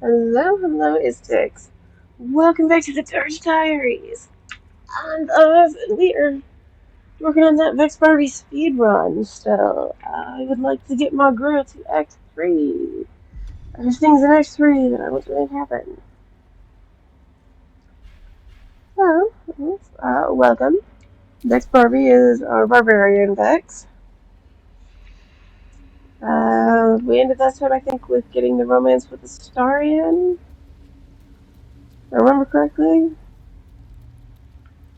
Hello, hello, Istix. Welcome back to the Durge Diaries. And we are working on that Vex Barbie speed run. So I would like to get my girl to Act 3. There's things in Act 3 that I want to make happen. So, welcome. Vex Barbie is our barbarian Vex. We ended that time, I think, with getting the romance with the Starian. If I remember correctly.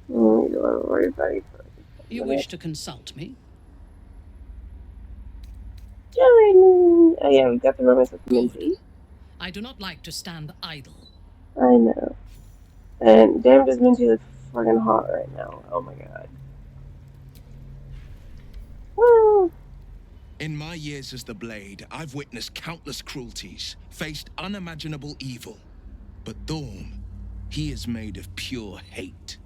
Don't worry about it. You wish to consult me? Join me. Oh yeah, we got the romance with Good. Minty. I do not like to stand idle. I know. And damn, does Minty look fucking hot right now. Oh my god. Woo! In my years as the Blade, I've witnessed countless cruelties, faced unimaginable evil. But Thorm, he is made of pure hate.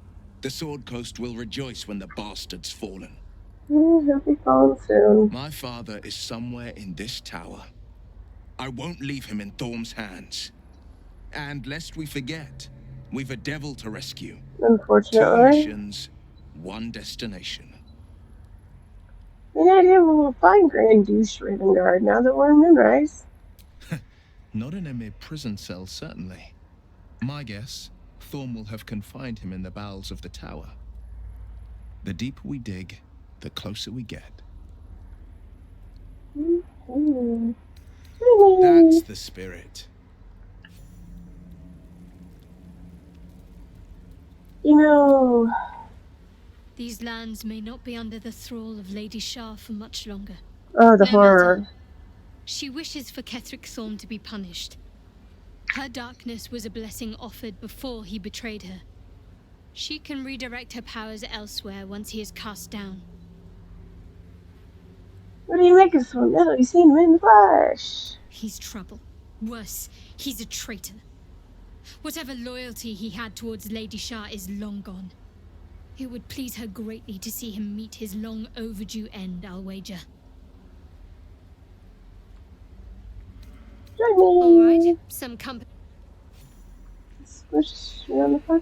The Sword Coast will rejoice when the bastard's fallen. He'll be falling soon. My father is somewhere in this tower. I won't leave him in Thorm's hands. And lest we forget, we've a devil to rescue. 2 Unfortunately. missions, 1 destination. Any idea we'll find Grand Douche Ravengard now that we're in Moonrise? Not in a mere prison cell, certainly. My guess, Thorm will have confined him in the bowels of the tower. The deeper we dig, the closer we get. That's the spirit. You know... These lands may not be under the thrall of Lady Shah for much longer. Oh, the No horror. matter. She wishes for Ketheric Thorm to be punished. Her darkness was a blessing offered before he betrayed her. She can redirect her powers elsewhere once he is cast down. What do you make of Thorm now that we've seen him in the flesh? He's trouble. Worse, he's a traitor. Whatever loyalty he had towards Lady Shah is long gone. It would please her greatly to see him meet his long overdue end, I'll wager. Join me. Alright, some company. Squish around the fuck.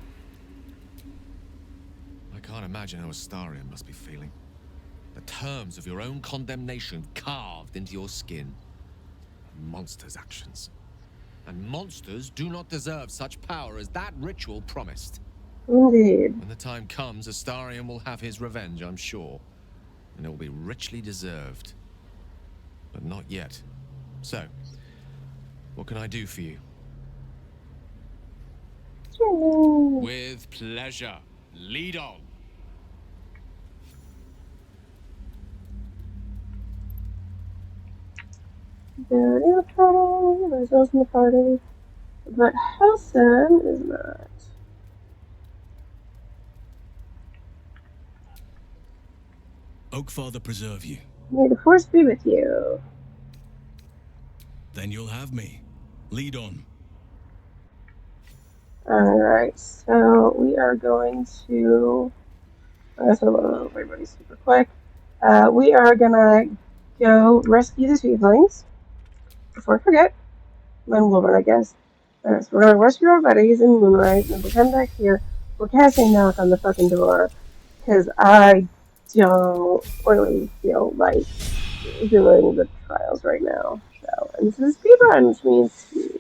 I can't imagine how Astarion must be feeling. The terms of your own condemnation carved into your skin. A monster's actions. And monsters do not deserve such power as that ritual promised. Indeed. When the time comes, Astarion will have his revenge, I'm sure. And it will be richly deserved. But not yet. So, what can I do for you? With pleasure. Lead on. There is a party, there's those in the party. But Halson is not. Oakfather preserve you. May the force be with you. Then you'll have me. Lead on. Alright, so we are going to... I guess I'll everybody super quick. We are gonna go rescue the tieflings. Before I forget. Then we'll run, I guess. Alright, so we're gonna rescue our buddies in Moonrise, and we'll come back here. We're casting knock on the fucking door. Because I don't really feel like doing the trials right now. So, and this is a speed run, which means speed.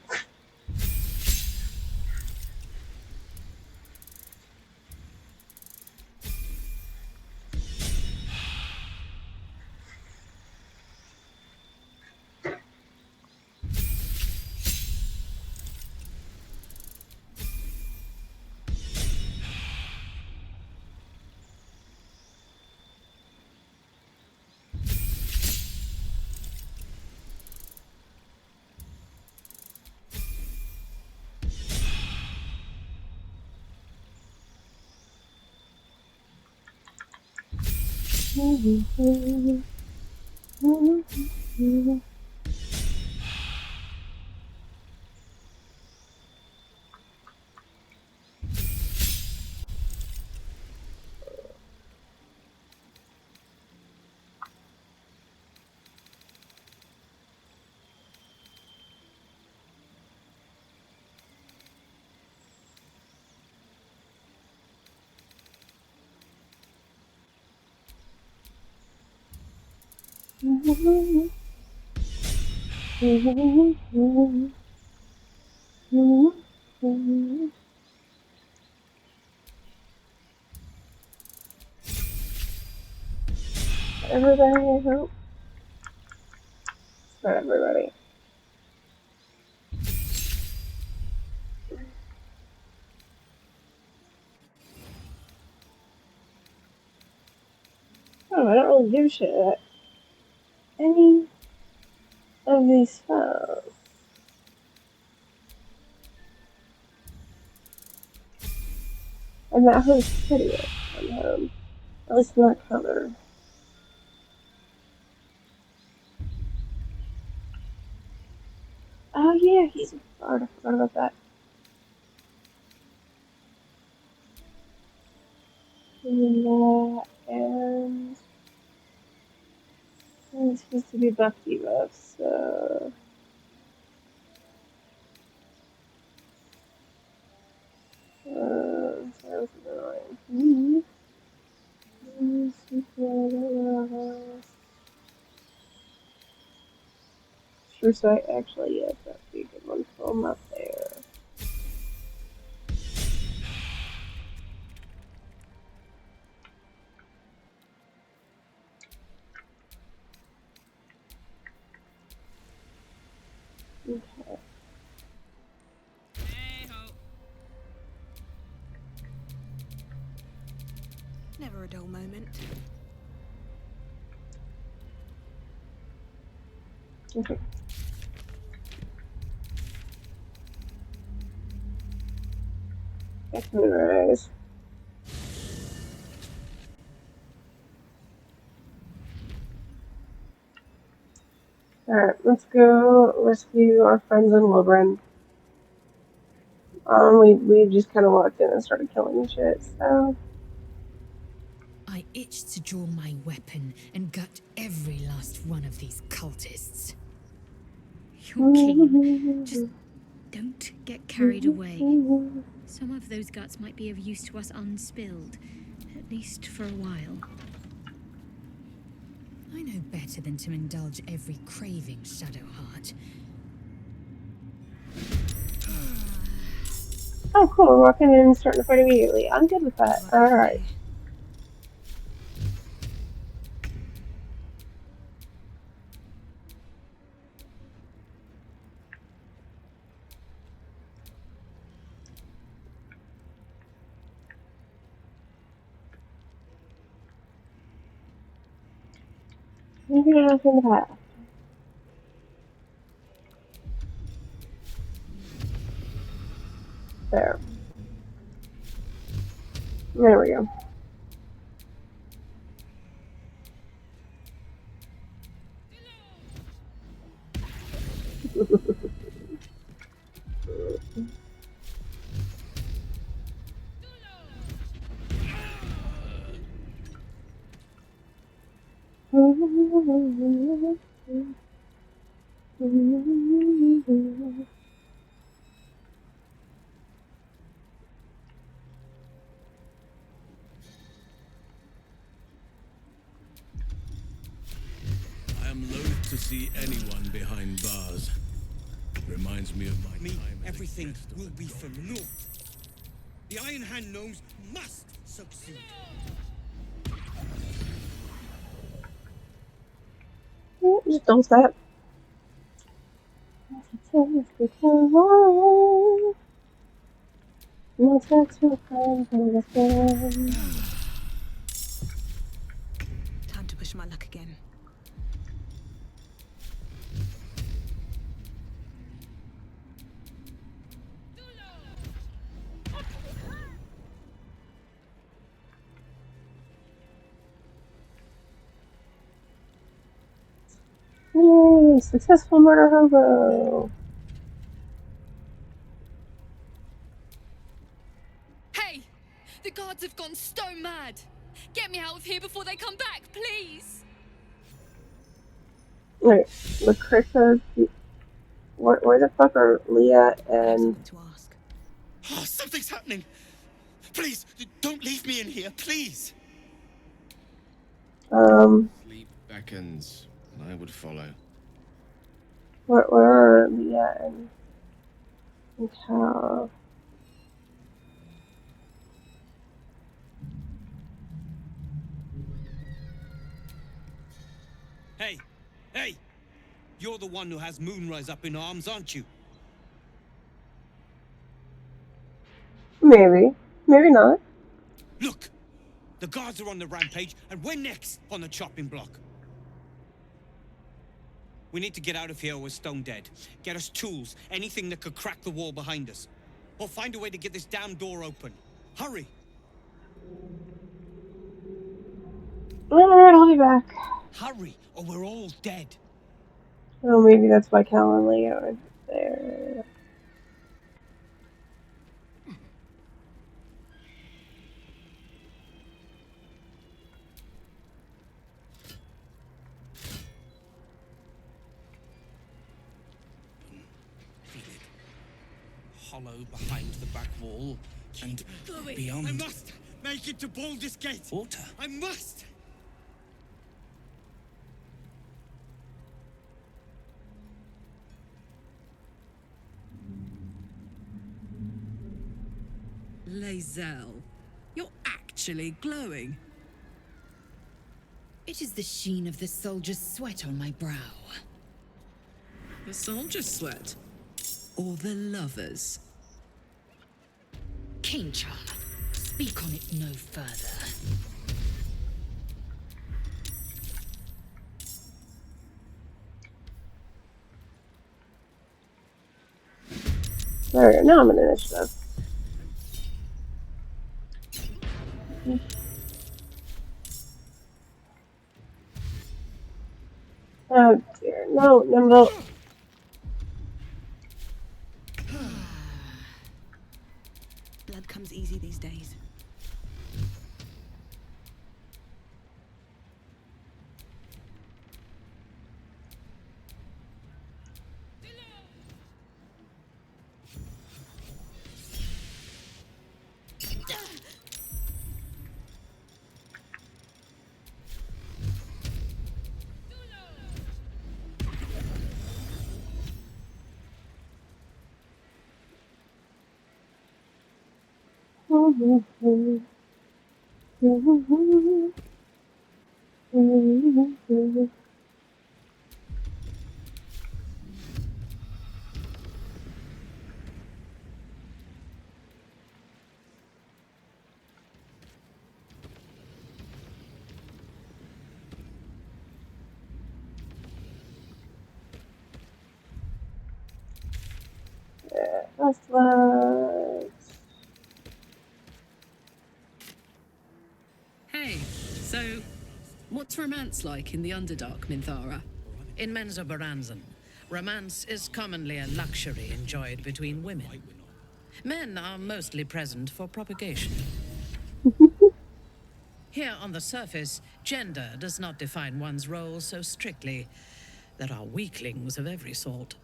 Everybody, I hope. Not everybody. Oh, I don't really give a shit about any of these spells. And that hood's prettier on him. At least in that color. Oh yeah, he's a bard. I forgot about that. And he's supposed to be buff debuff, so that was annoying. True sight, actually, yes, that'd be a good one. Pull him up there. Okay. Never a dull moment. Okay. That's moonrise. Alright, let's go rescue our friends in Wilburn. We just kind of walked in and started killing shit, so... I itched to draw my weapon and gut every last one of these cultists. You're keen. Just don't get carried away. Some of those guts might be of use to us unspilled, at least for a while. I know better than to indulge every craving, Shadowheart. Oh, cool, we're walking in and starting to fight immediately. I'm good with that. Alright. Maybe not in the past. There. There we go. I am loath to see anyone behind bars. Reminds me of my time as Everything a guest of will the be for gods. naught. The Iron Hand gnomes must succeed. Just don't stop. Time to push my luck again. Yay! Successful murder hobo! Hey! The guards have gone stone mad! Get me out of here before they come back, please! Wait, Lacrissa, where the fuck are Leah I have and... something to ask. Oh, something's happening. Please, don't leave me in here, please. Sleep beckons. and I would follow. Where are we at? And how? Hey! Hey! You're the one who has Moonrise up in arms, aren't you? Maybe. Maybe not. Look! The guards are on the rampage, and we're next on the chopping block. We need to get out of here or we're stone dead. Get us tools, anything that could crack the wall behind us. Or find a way to get this damn door open. Hurry! Alright, I'll be back. Hurry, or we're all dead. Oh, maybe that's why Cal and Leo are there. Feel it. Hollow behind the back wall. And beyond. I must make it to Baldur's Gate. Water. I must! Lae'zel, you're actually glowing. It is the sheen of the soldier's sweat on my brow. The soldier's sweat? Or the lover's? Kincha, speak on it no further. Alright, now I'm in initiative. Oh dear, no, Nimble. Blood comes easy these days. That's what. Hey, so what's romance like in the Underdark, Minthara? In Menzo Baranzan, romance is commonly a luxury enjoyed between women. Men are mostly present for propagation. Here on the surface, gender does not define one's role so strictly. There are weaklings of every sort.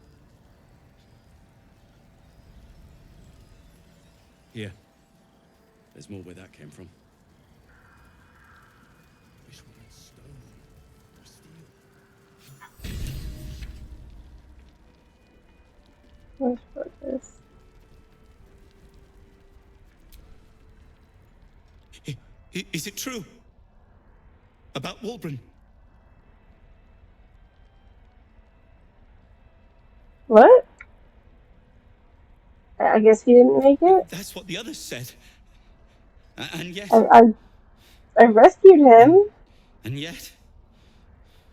Here. There's more where that came from. Wish we had stone or steel. Let's focus. Is it true? About Wulbren? What? I guess he didn't make it? That's what the others said. And yet... I rescued him. And yet...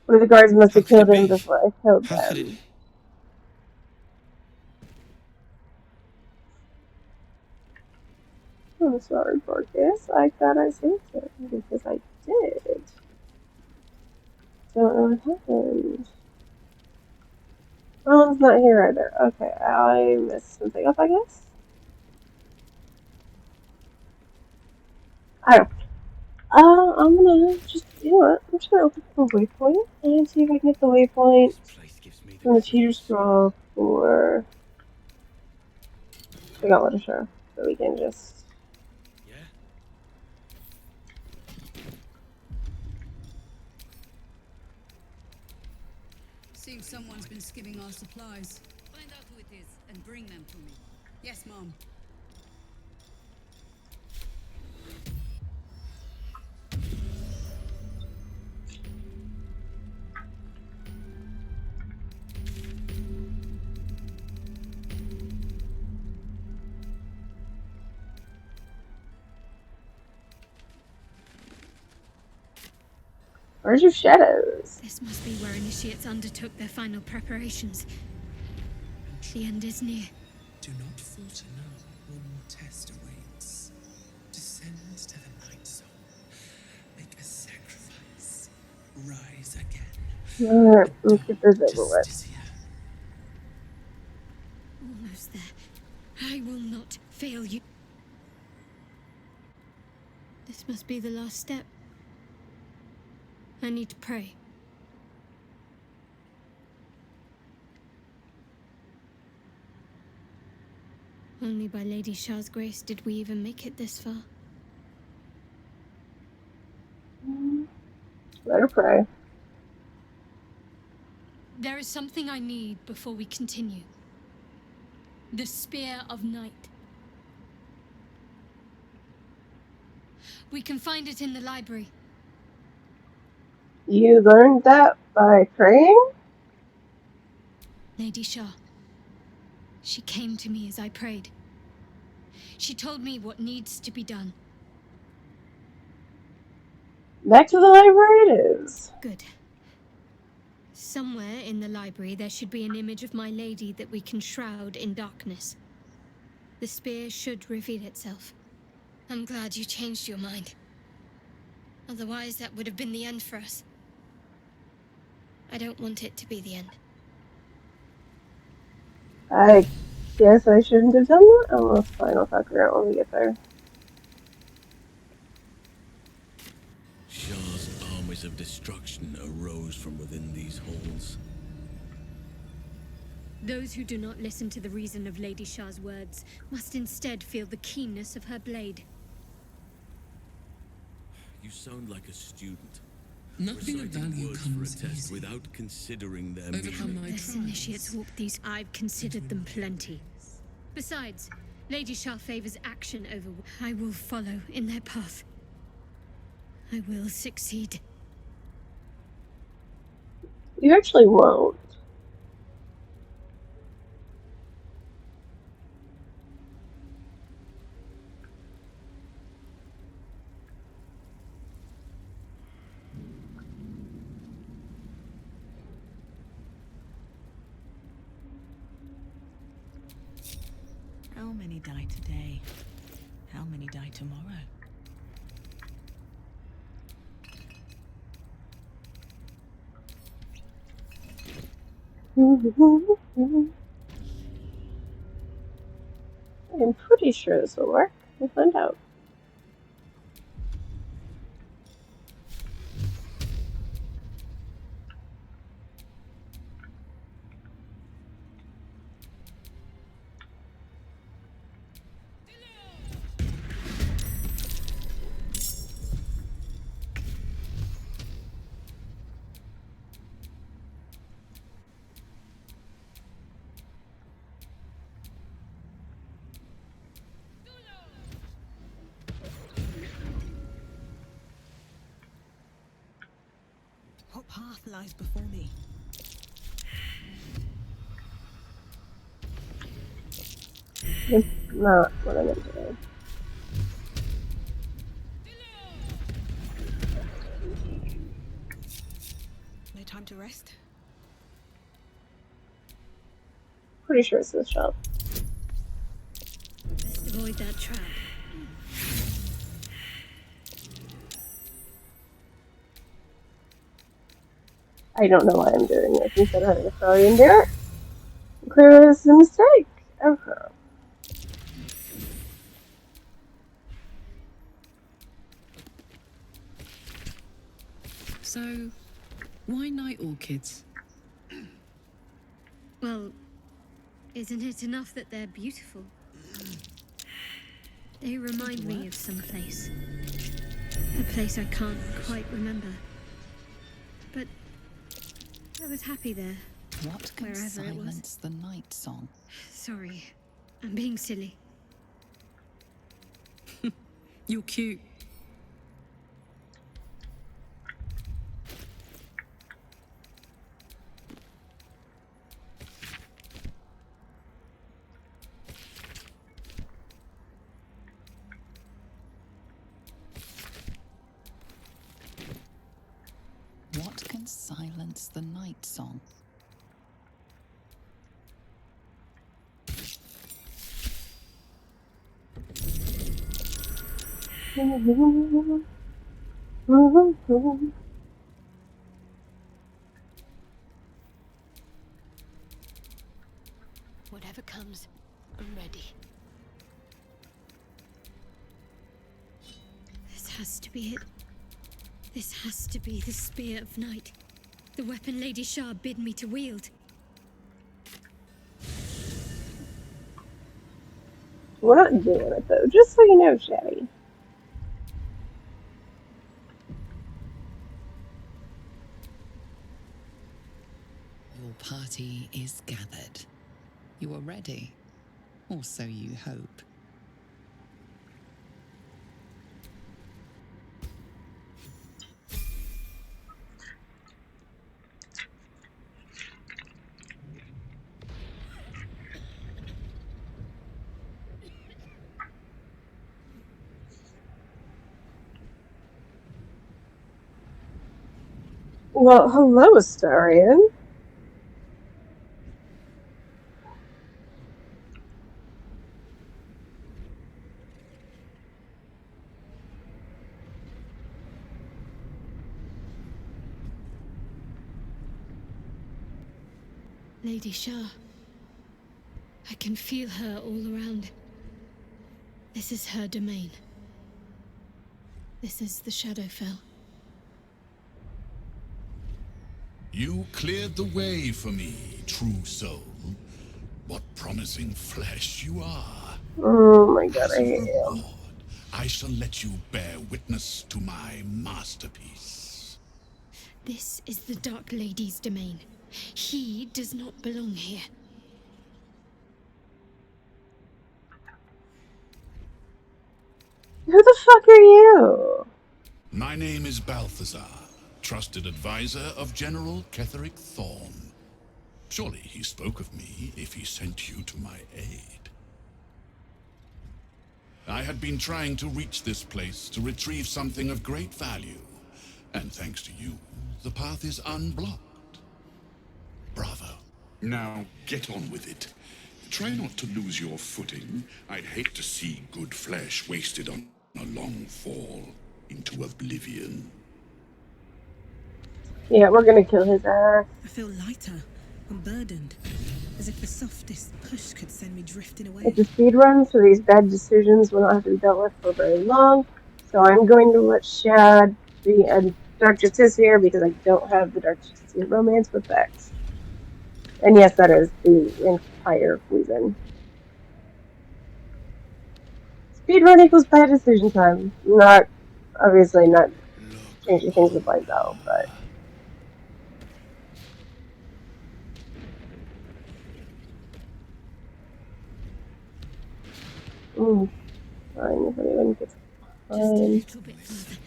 One of the guards must have killed him be? before I killed How could it... them. I'm sorry, Marcus. I thought I saved him because I did. Don't know what happened. Roland's not here either. Okay, I messed something up, I guess. I don't. I'm gonna just, you know what? I'm just gonna open the waypoint and see if I can get the waypoint from the cheater scroll for the Gauntlet of Show, so we can just. Someone's been skimming our supplies. Find out who it is and bring them to me. Yes, Mom. Where's your shadows? This must be where initiates undertook their final preparations. The end is near. Do not falter now. One more test awaits. Descend to the night zone. Make a sacrifice. Rise again. Alright, let's get this over with. Almost there. I will not fail you. This must be the last step. I need to pray. Only by Lady Shah's grace did we even make it this far. Let her pray. There is something I need before we continue. The Spear of Night. We can find it in the library. You learned that by praying? Lady Shah. She came to me as I prayed. She told me what needs to be done. Back to the library it is. Good. Somewhere in the library there should be an image of my lady that we can shroud in darkness. The spear should reveal itself. I'm glad you changed your mind. Otherwise that would have been the end for us. I don't want it to be the end. I guess I shouldn't have done that. Oh, well, fine. I'll figure it out when we get there. Shah's armies of destruction arose from within these halls. Those who do not listen to the reason of Lady Shah's words must instead feel the keenness of her blade. You sound like a student. Nothing of Reciting value words comes for a test easy. without considering their Overcome meaning. my This initiates walk these. I've considered them plenty. Besides, Lady Shah favors action over. I will follow in their path. I will succeed. You actually won't. How many die today? How many die tomorrow? I'm pretty sure this will work. We'll find out. What path lies before me? It's not what I meant to do. No time to rest? Pretty sure it's this shop. Best avoid that trap. I don't know why I'm doing this instead of having a Australian do it. Clearly this is a mistake. Okay. So, why night orchids? Well, isn't it enough that they're beautiful? They remind me of some place. A place I can't quite remember. But I was happy there. What can Wherever it was. silence the night song? Sorry, I'm being silly. You're cute. What can silence the night song? Whatever comes, I'm ready. This has to be it. This has to be the Spear of Night. The weapon Lady Shah bid me to wield. We're not doing it though, just so you know, Chatty. Your party is gathered. You are ready, or so you hope. Well, hello, Astarion. Lady Shah. I can feel her all around. This is her domain. This is the Shadowfell. You cleared the way for me, true soul. What promising flesh you are. Oh my god, As I a hate you. reward, I shall let you bear witness to my masterpiece. This is the Dark Lady's domain. He does not belong here. Who the fuck are you? My name is Balthazar, trusted advisor of General Ketheric Thorn. Surely he spoke of me if he sent you to my aid. I had been trying to reach this place to retrieve something of great value, and thanks to you, the path is unblocked. Bravo. Now get on with it. Try not to lose your footing. I'd hate to see good flesh wasted on a long fall into oblivion. Yeah, we're gonna kill his ass. I feel lighter, unburdened, as if the softest push could send me drifting away. It's a speed run, so these bad decisions will not have to be dealt with for very long. So I'm going to let Shad be a Dark Justiciar because I don't have the Dark Justiciar romance with Vex. And yes, that is the entire reason. Speed run equals bad decision time. Not, obviously not changing things with my though, but... Fine, if anyone gets Just a fine. little bit further.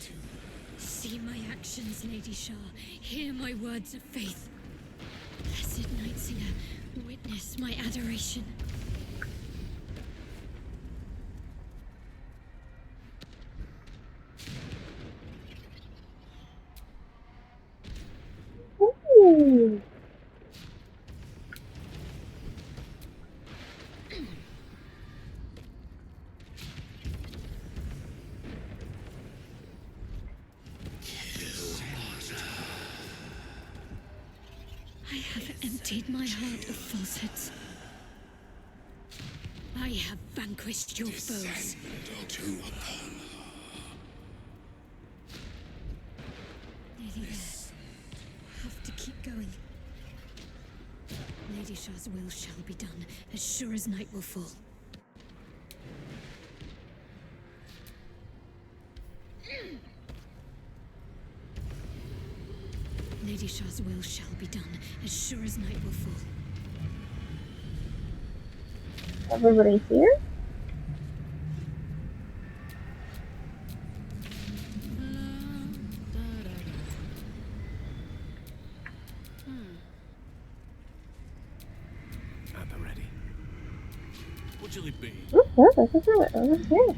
See my actions, Lady Shah. Hear my words of faith. Blessed Night Singer, witness my adoration. Ooh. I have emptied my heart of falsehoods. I have vanquished your foes. Nearly there. Have to keep going. Lady Shah's will shall be done, as sure as night will fall. Lady Lady Shah's will shall be done, as sure as night will fall. Everybody here? At the ready. What shall it be? Okay.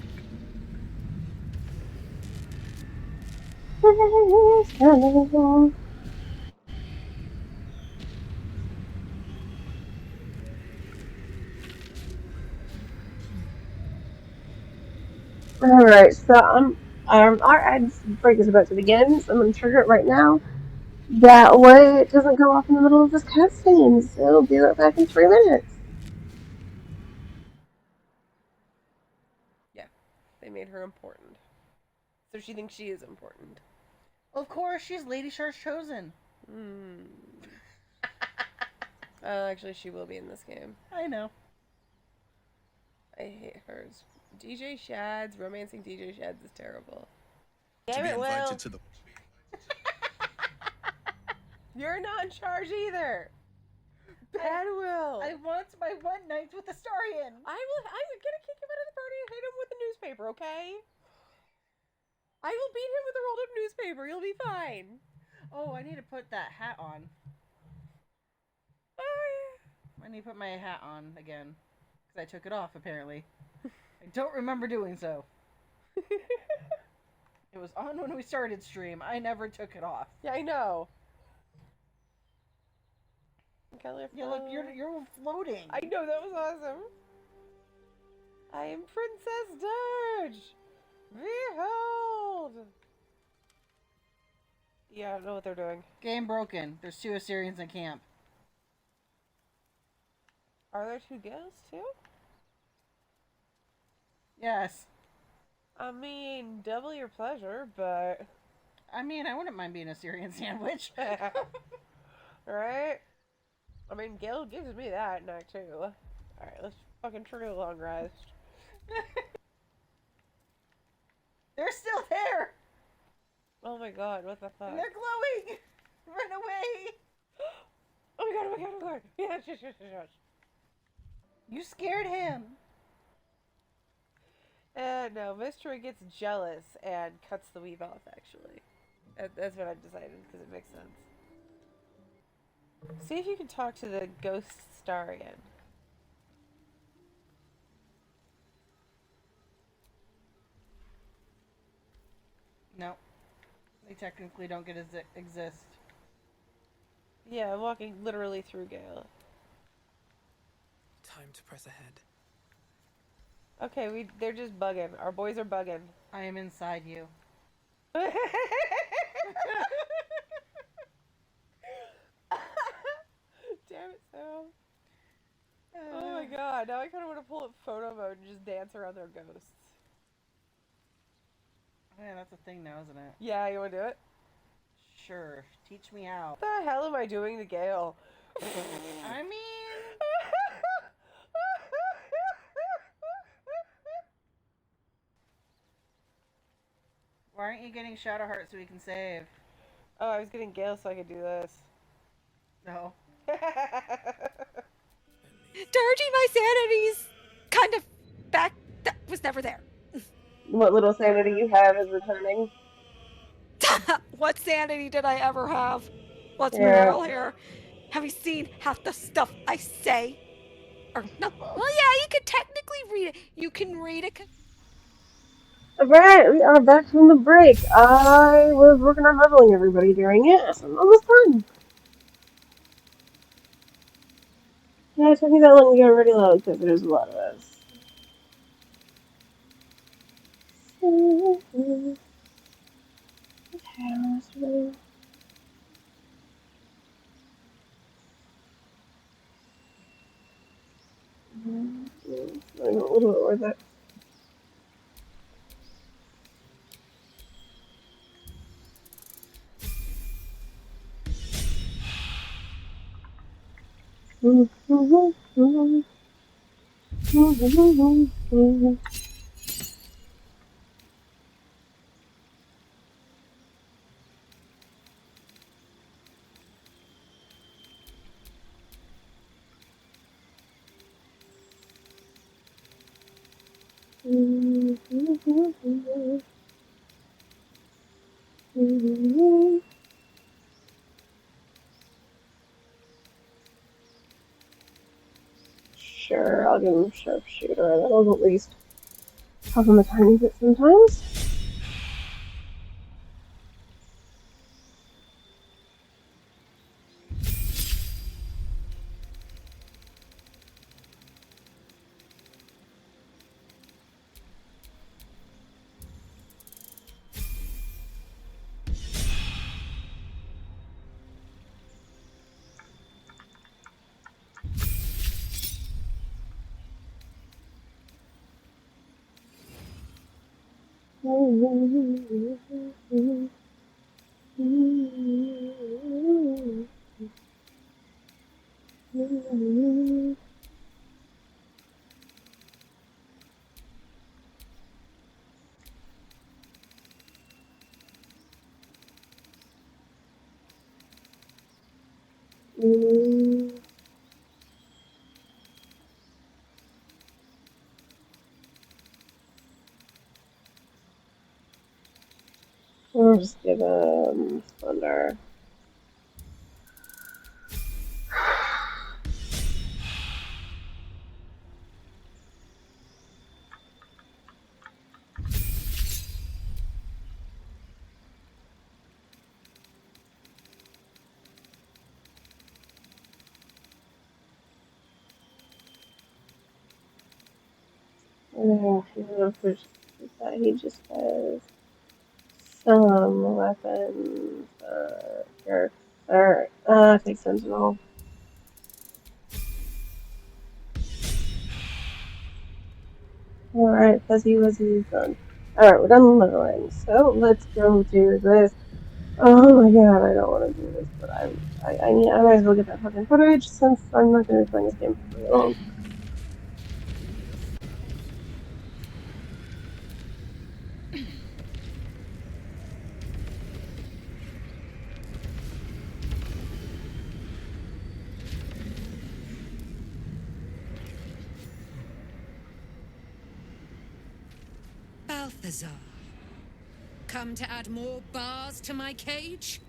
Alright, so our ad break is about to begin, so I'm gonna trigger it right now. That way it doesn't go off in the middle of this cutscene, so it'll be right back in 3 minutes. Yeah, they made her important. So she thinks she is important. Of course, she's Lady Shar's chosen. Actually, she will be in this game. I know. I hate hers. DJ Shads, romancing DJ Shads is terrible. To Damn be it, Will. invited to the You're not in charge either. Bad Will. I want my one night with the Starian. I'm gonna kick him out of the party and hit him with a newspaper, okay? I will beat him with a rolled up newspaper. You'll be fine. Oh, I need to put that hat on. I need to put my hat on again. Because I took it off, apparently. I don't remember doing so. It was on when we started stream. I never took it off. Yeah, I know. Yeah, look, you're floating. I know, that was awesome. I am Princess Durge. Behold. Yeah, I don't know what they're doing. Game broken. There's 2 Assyrians in camp. Are there 2 girls too? Yes. I mean, double your pleasure, but... I mean, I wouldn't mind being a Syrian sandwich. Right? I mean, Gil gives me that night too. Alright, let's fucking trigger the long rest. They're still there! Oh my god, what the fuck? And they're glowing! Run away! Oh my god, oh my god, oh my god! Yes. You scared him! No, Mystery gets jealous and cuts the weave off, actually. That's what I've decided, because it makes sense. See if you can talk to the ghost star again. No. They technically don't get to exist. Yeah, I'm walking literally through Gale. Time to press ahead. Okay, they're just bugging. Our boys are bugging. I am inside you. Damn it, Sam. Oh my god, now I kind of want to pull up photo mode and just dance around their ghosts. Yeah, that's a thing now, isn't it? Yeah, you want to do it? Sure. Teach me how. What the hell am I doing to Gale? I mean... Why aren't you getting Shadowheart so we can save? Oh, I was getting Gale so I could do this. No. Durge, my sanity's kind of back. That was never there. What little sanity you have is returning. What sanity did I ever have? Let's be Yeah. real here. Have you seen half the stuff I say? Or no? Well, yeah, you could technically read it. You can read it. Alright, we are back from the break. I was working on leveling everybody during it, so I'm almost done. Yeah, it took me that long to get ready load because there's a lot of us. A little bit worth it. Sure, I'll give him sharpshooter. That'll at least help him a tiny bit sometimes. We'll just give him thunder. He just has some weapons. Here. Alright, take Sentinel. Alright, fuzzy wuzzy done. Alright, we're done leveling, so let's go do this. Oh my god, I don't want to do this, but I might as well get that fucking footage since I'm not going to be playing this game for very long. Balthazar, come to add more bars to my cage?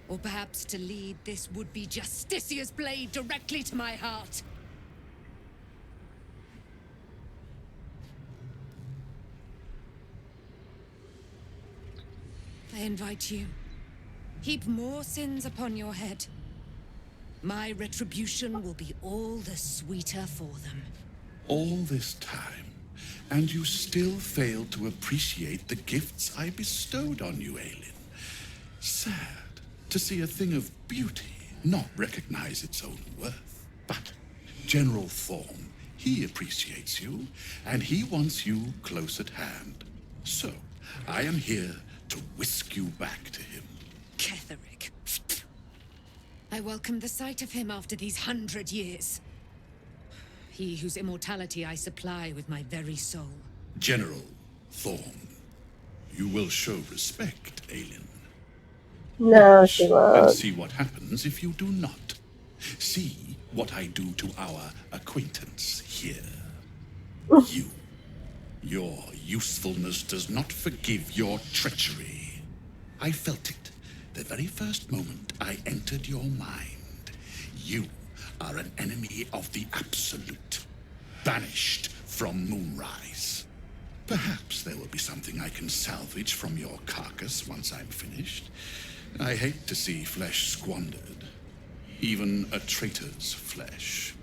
Or perhaps to lead this would-be Justicia's blade directly to my heart? I invite you. Heap more sins upon your head. My retribution will be all the sweeter for them. All this time, and you still fail to appreciate the gifts I bestowed on you, Aelin. Sad to see a thing of beauty not recognize its own worth. But General Thorm, he appreciates you, and he wants you close at hand. So, I am here to whisk you back to him. Ketherick. I welcome the sight of him after these 100 years. He whose immortality I supply with my very soul. General Thorm, you will show respect, Aelin. No, she won't. And see what happens if you do not. See what I do to our acquaintance here. Your usefulness does not forgive your treachery. I felt it the very first moment I entered your mind. You are an enemy of the Absolute, banished from Moonrise. Perhaps there will be something I can salvage from your carcass once I'm finished. I hate to see flesh squandered, even a traitor's flesh.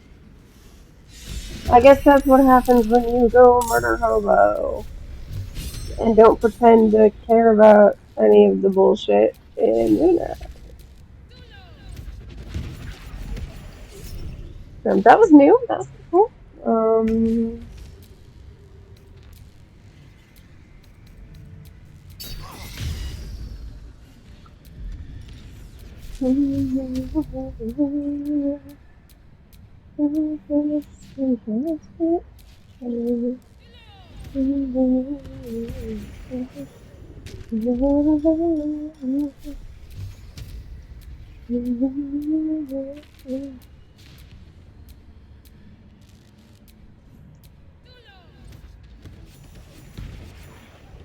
I guess that's what happens when you go murder hobo. And don't pretend to care about any of the bullshit in Luna. That was new. That was cool.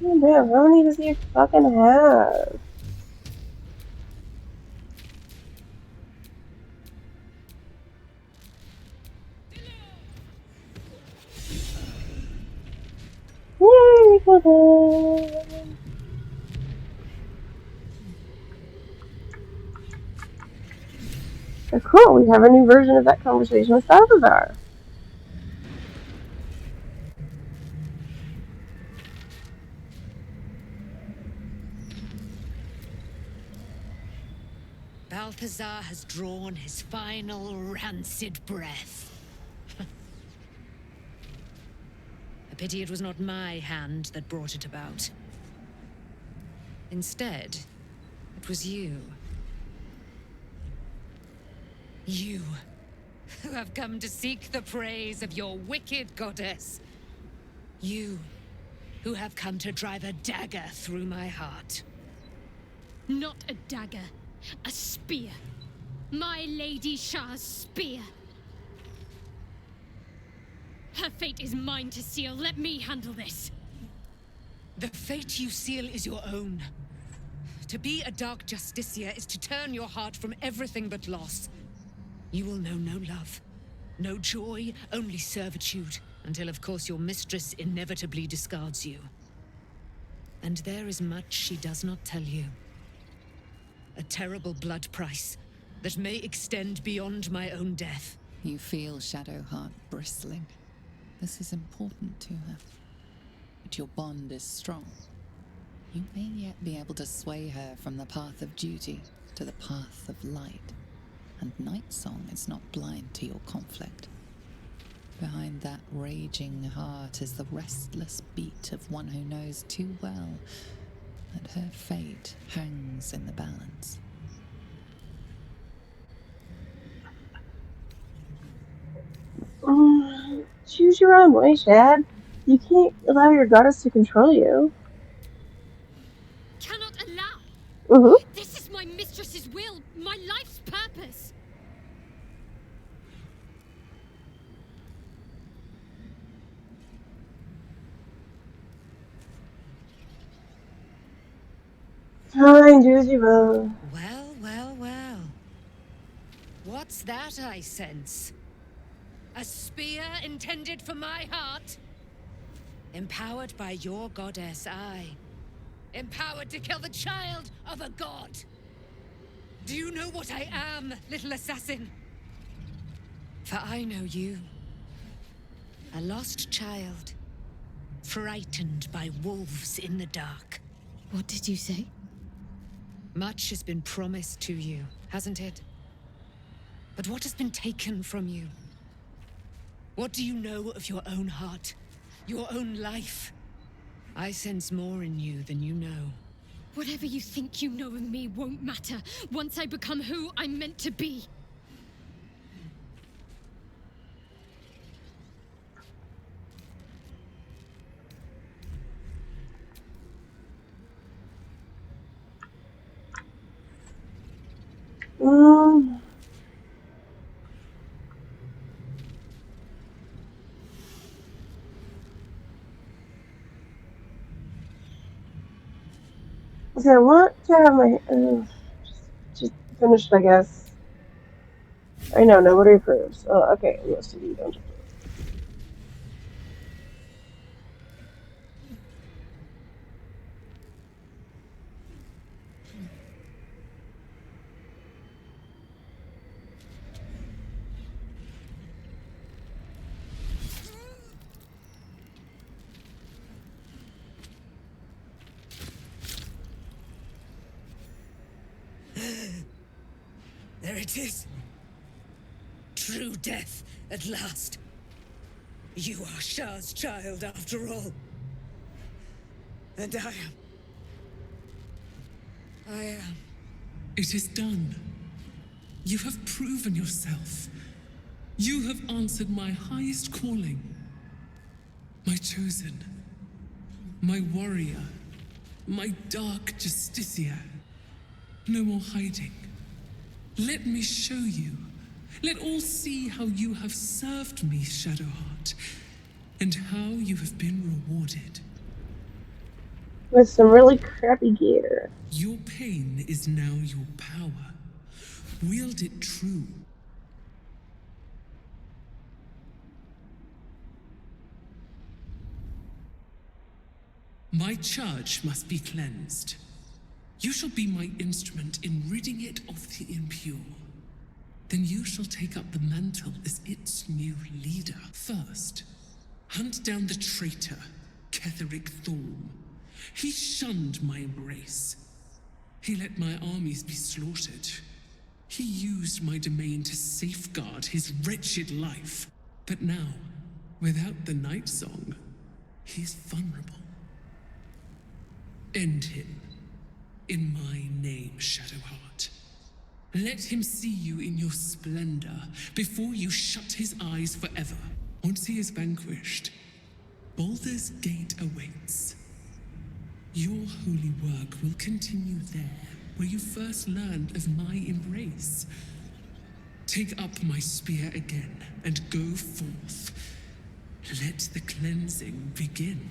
Oh, man, how many does he fucking have? Yay, Kevin! Oh, cool, we have a new version of that conversation with Baldur. Balthazar has drawn his final rancid breath. A pity it was not my hand that brought it about. Instead, it was you. You, who have come to seek the praise of your wicked goddess. You, who have come to drive a dagger through my heart. Not a dagger, a spear. My Lady Shah's spear. Her fate is mine to seal. Let me handle this. The fate you seal is your own. To be a Dark Justicia is to turn your heart from everything but loss. You will know no love, no joy, only servitude, until of course your mistress inevitably discards you. And there is much she does not tell you. A terrible blood price that may extend beyond my own death. You feel Shadowheart bristling. This is important to her. But your bond is strong. You may yet be able to sway her from the path of duty to the path of light. And Nightsong is not blind to your conflict. Behind that raging heart is the restless beat of one who knows too well that her fate hangs in the balance. Choose your own way, Shad. You can't allow your goddess to control you. Cannot allow. This is my mistress's will, my life's purpose. Fine, do as you will. Well, well, well. What's that I sense? A spear intended for my heart? Empowered by your goddess, I. Empowered to kill the child of a god. Do you know what I am, little assassin? For I know you. A lost child. Frightened by wolves in the dark. What did you say? Much has been promised to you, hasn't it? But what has been taken from you? What do you know of your own heart? Your own life? I sense more in you than you know. Whatever you think you know of me won't matter once I become who I'm meant to be. So I want to have my just finished, I guess. I know nobody approves. Oh, okay, most of you don't approve. There it is. True death, at last. You are Shah's child, after all. And I am. It is done. You have proven yourself. You have answered my highest calling. My chosen. My warrior. My dark Justicia. No more hiding. Let me show you. Let all see how you have served me, Shadowheart, and how you have been rewarded. with some really crappy gear. Your pain is now your power. Wield it true. My charge must be cleansed. You shall be my instrument in ridding it of the impure. Then you shall take up the mantle as its new leader. First, hunt down the traitor, Ketheric Thorm. He shunned my embrace. He let my armies be slaughtered. He used my domain to safeguard his wretched life. But now, without the Night Song, he's vulnerable. End him. In my name, Shadowheart. Let him see you in your splendor before you shut his eyes forever. Once he is vanquished, Baldur's Gate awaits. Your holy work will continue there, where you first learned of my embrace. Take up my spear again and go forth. Let the cleansing begin.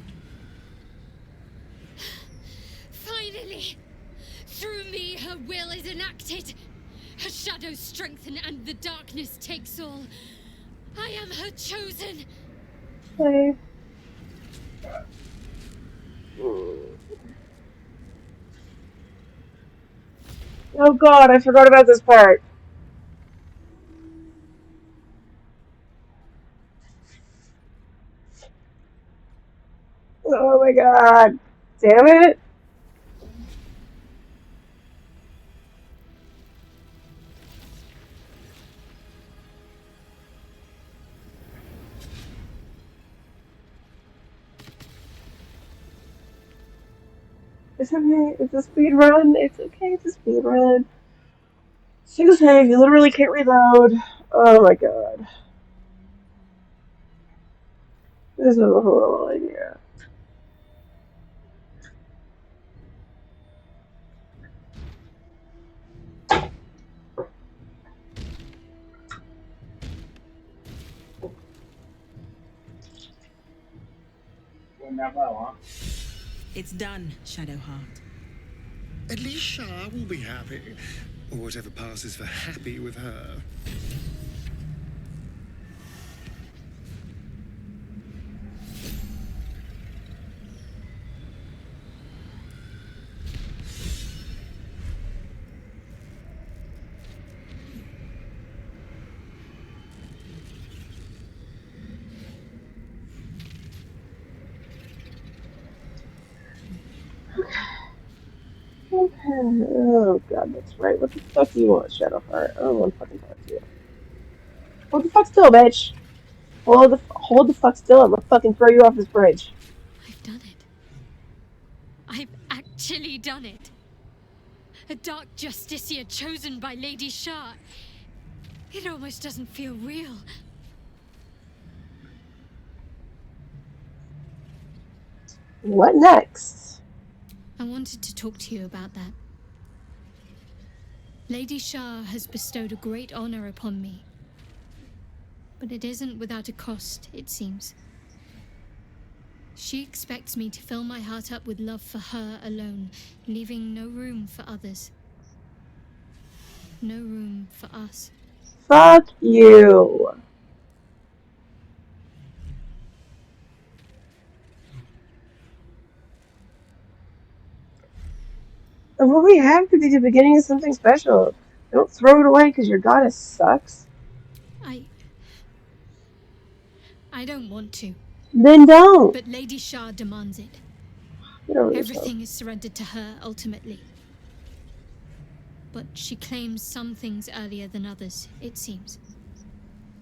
Finally! Through me, her will is enacted. Her shadows strengthen and the darkness takes all. I am her chosen. Okay. Oh god, I forgot about this part. Oh my god. Damn it. It's okay. It's a speed run. It's okay. It's a speed run. Single save. You literally can't reload. Oh my god. This is a horrible idea. It's done, Shadowheart. At least Shah will be happy. Or whatever passes for happy with her. Okay. Oh god, that's right. What the fuck do you want, Shadowheart? I don't want to fucking talk to you. Hold the fuck still, bitch. Hold the fuck still. I'm gonna fucking throw you off this bridge. I've done it. I've actually done it. A dark justiciar chosen by Lady Shah. It almost doesn't feel real. What next? I wanted to talk to you about that. Lady Shah has bestowed a great honor upon me. But it isn't without a cost, it seems. She expects me to fill my heart up with love for her alone, leaving no room for others. No room for us. Fuck you. And what we have could be the beginning of something special. Don't throw it away because your goddess sucks. I don't want to. Then don't. But Lady Shah demands it. Everything is surrendered to her, ultimately. But she claims some things earlier than others, it seems.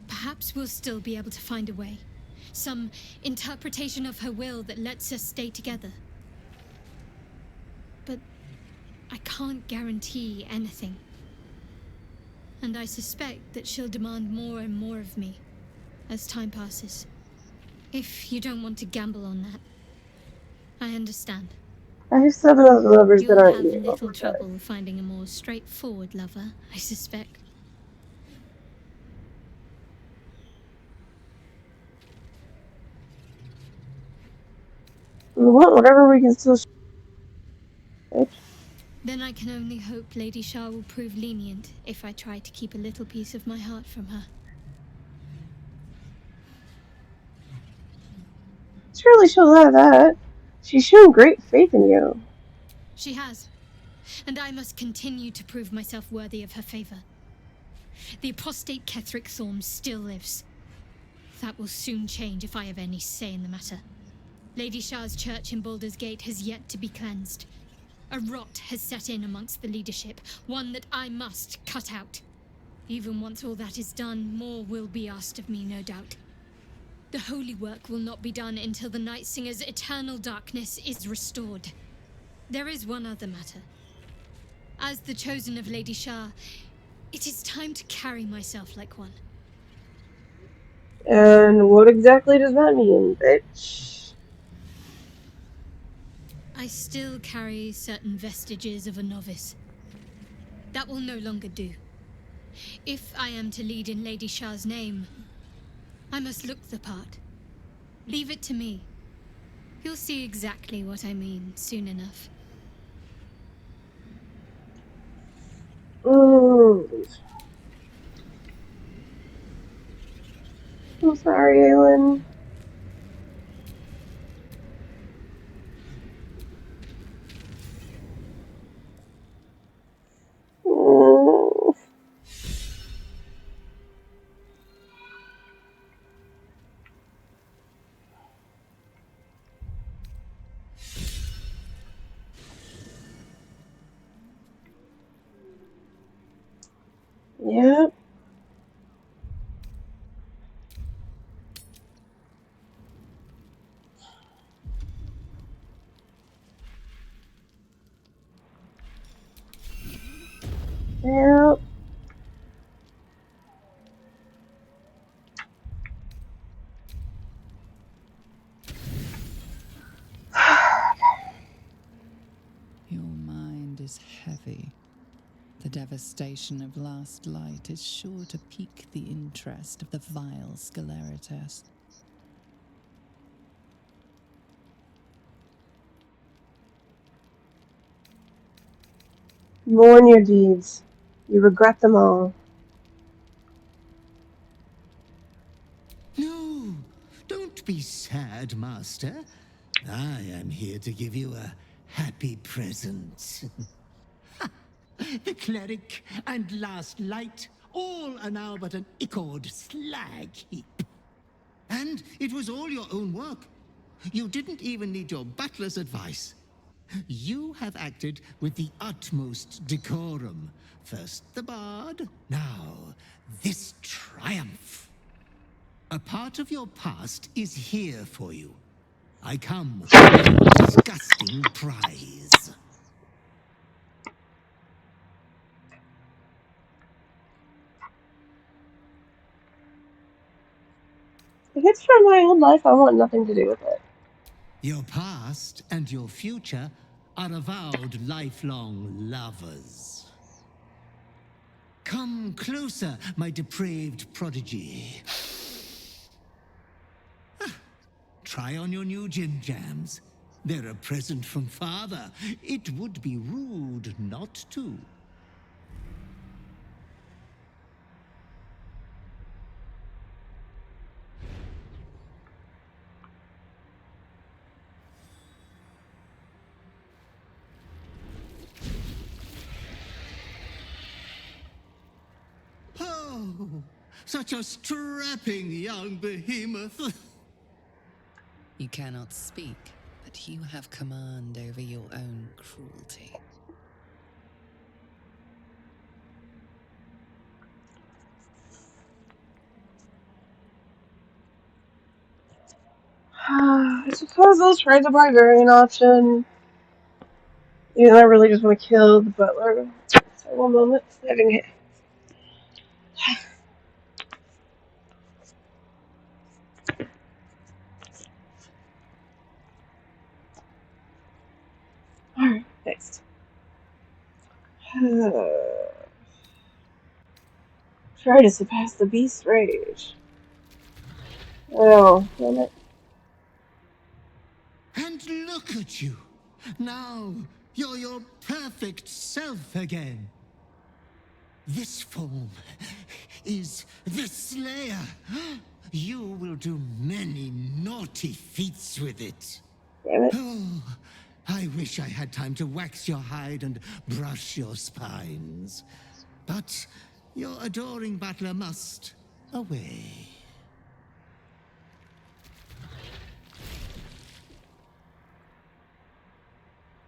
Perhaps we'll still be able to find a way. Some interpretation of her will that lets us stay together. But I can't guarantee anything. And I suspect that she'll demand more and more of me as time passes. If you don't want to gamble on that, I understand. I have 7 other lovers that aren't You'll you. have little trouble finding a more straightforward lover, I suspect. We want whatever we can still Bitch. Then I can only hope Lady Shah will prove lenient if I try to keep a little piece of my heart from her. Surely she'll have that. She's shown great faith in you. She has, and I must continue to prove myself worthy of her favor. The apostate Ketheric Thorm still lives. That will soon change if I have any say in the matter. Lady Shah's church in Baldur's Gate has yet to be cleansed. A rot has set in amongst the leadership, one that I must cut out. Even once all that is done, more will be asked of me, no doubt. The holy work will not be done until the Night Singer's eternal darkness is restored. There is one other matter. As the chosen of Lady Shah, it is time to carry myself like one. And what exactly does that mean, bitch? I still carry certain vestiges of a novice. That will no longer do. If I am to lead in Lady Shah's name, I must look the part. Leave it to me. You'll see exactly what I mean soon enough. I'm sorry, Aelin. Yep. Yep. Your mind is heavy. The devastation of last light is sure to pique the interest of the vile Scaleritas. Mourn your deeds. You regret them all. No, don't be sad, Master. I am here to give you a happy present. The cleric and last light, all are now but an ichord slag heap. And it was all your own work. You didn't even need your butler's advice. You have acted with the utmost decorum. First the bard, now this triumph. A part of your past is here for you. I come with a disgusting prize. If it's from my old life, I want nothing to do with it. Your past and your future are avowed lifelong lovers. Come closer, my depraved prodigy. Try on your new gym jams. They're a present from Father. It would be rude not to. Oh, such a strapping young behemoth. You cannot speak, but you have command over your own cruelty. I suppose I'll try the barbarian option. Even though I really just want to kill the butler. So one moment, having it. Alright, next. Try to surpass the beast's rage. Oh, damn it. And look at you. Now You're your perfect self again. This form is the Slayer. You will do many naughty feats with it. Damn it. Oh, I wish I had time to wax your hide and brush your spines. But your adoring butler must away.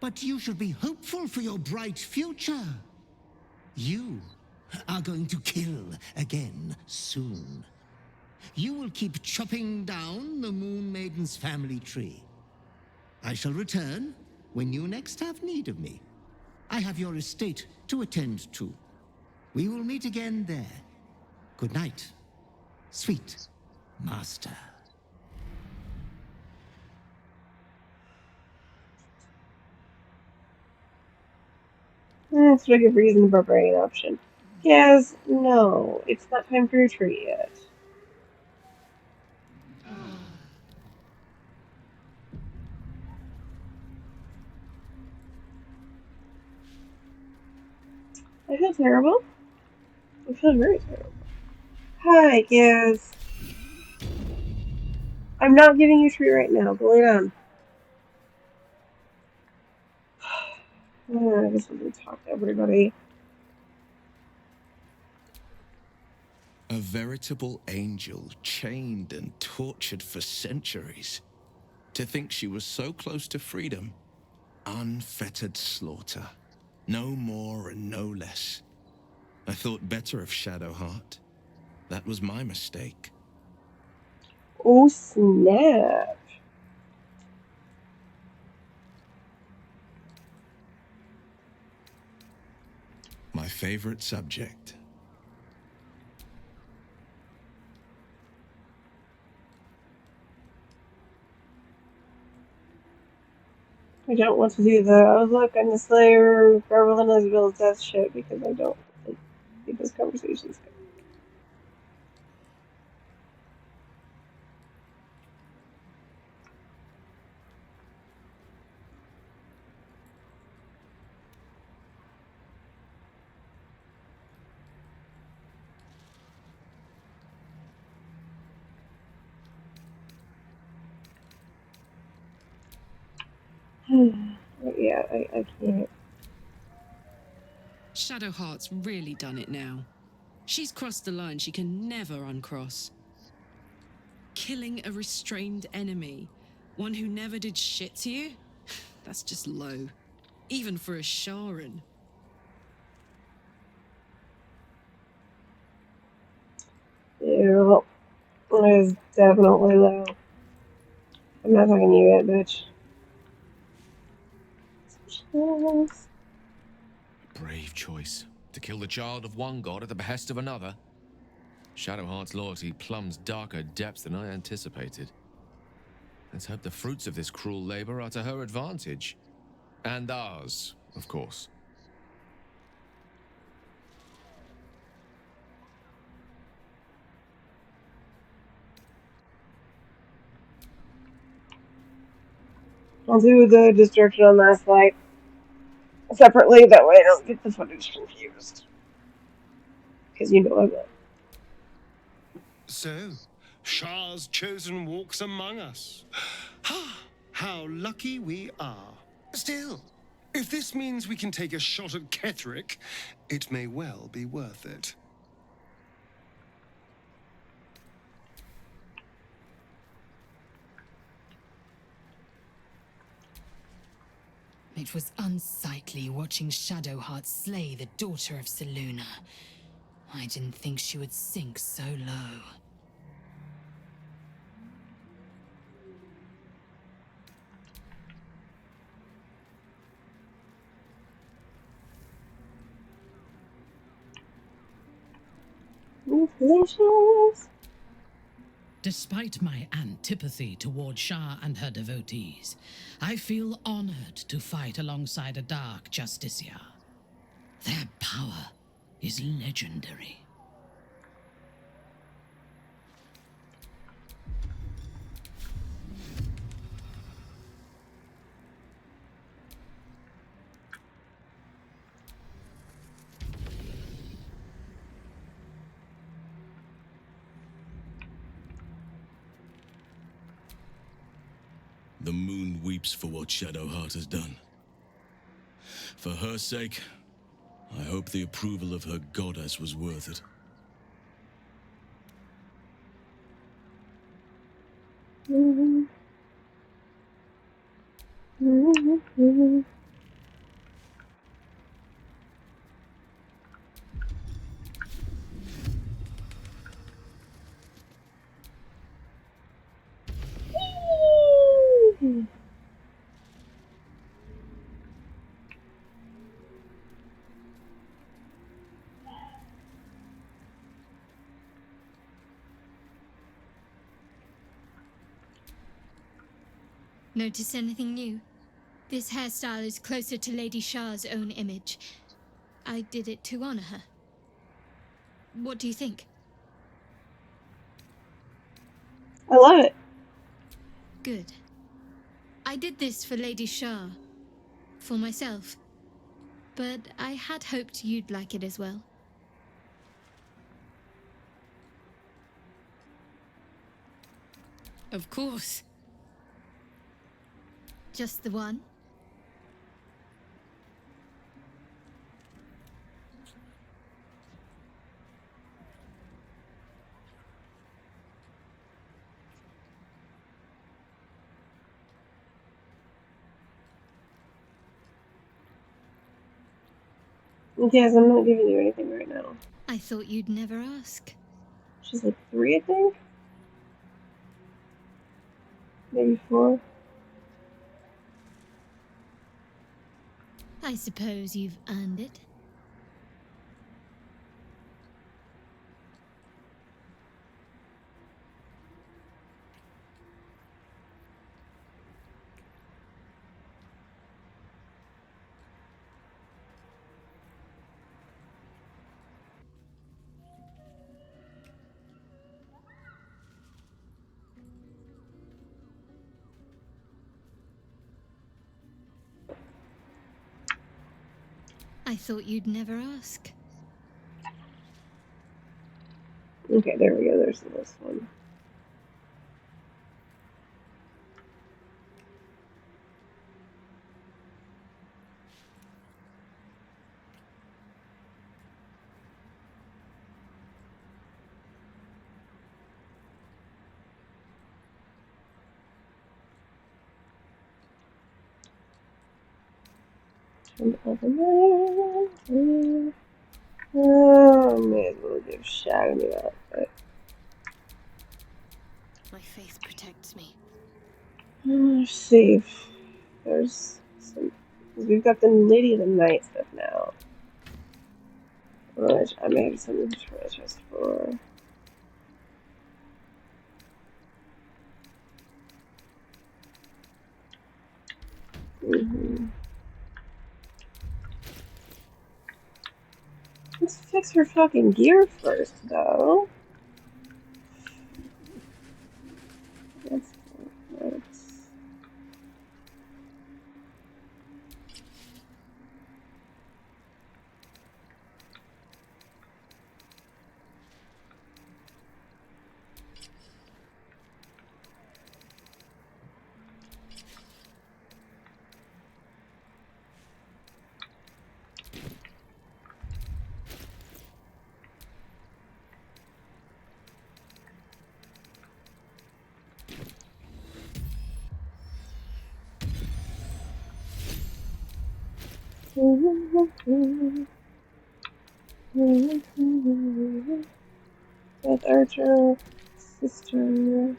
But you should be hopeful for your bright future. You are going to kill again soon. You will keep chopping down the Moon Maiden's family tree. I shall return when you next have need of me. I have your estate to attend to. We will meet again there. Good night, sweet master. Let's make a reason barbarian option. Yes, no, it's not time for your tree yet. I feel terrible. I feel very terrible. Hi, Gaz. I'm not giving you tree right now. Go lay down. I guess we can talk to everybody. A veritable angel, chained and tortured for centuries. To think she was so close to freedom. Unfettered slaughter. No more and no less. I thought better of Shadowheart. That was my mistake. Oh, snap. My favorite subject. I don't want to do the, oh look, I'm the Slayer, Garble and Isabel's death shit, because I don't think those conversations go. Yeah, I can't. Shadowheart's really done it now. She's crossed the line she can never uncross. Killing a restrained enemy, one who never did shit to you? That's just low. Even for a Sharan. Ew. That is definitely low. I'm not talking to you yet, bitch. Brave choice. To kill the child of one god at the behest of another. Shadowheart's loyalty plumbs darker depths than I anticipated. Let's hope the fruits of this cruel labor are to her advantage. And ours, of course. I'll do the destruction on last light separately, that way I don't get the footage confused. Because you know I will. So, Shah's chosen walks among us. How lucky we are. Still, if this means we can take a shot at Ketherick, it may well be worth it. It was unsightly watching Shadowheart slay the daughter of Selûne. I didn't think she would sink so low. Despite my antipathy toward Shah and her devotees, I feel honored to fight alongside a dark justiciar. Their power is legendary. The moon weeps for what Shadowheart has done. For her sake, I hope the approval of her goddess was worth it. Notice anything new? This hairstyle is closer to Lady Shah's own image. I did it to honor her. What do you think? I love it. Good. I did this for Lady Shah. For myself. But I had hoped you'd like it as well. Of course. Just the one? Yes, I'm not giving you anything right now. I thought you'd never ask. She's like 3, I think? Maybe 4. I suppose you've earned it. I thought you'd never ask. Okay, there we go. There's this one. May as well give Shadow that, but My faith protects me. let's see. There's some. We've got the Lady of the Night stuff now. Which I may have some just for. Let's fix her fucking gear first, though. That's right. With Archer, sister.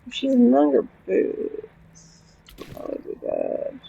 If she's in longer boots, probably be good.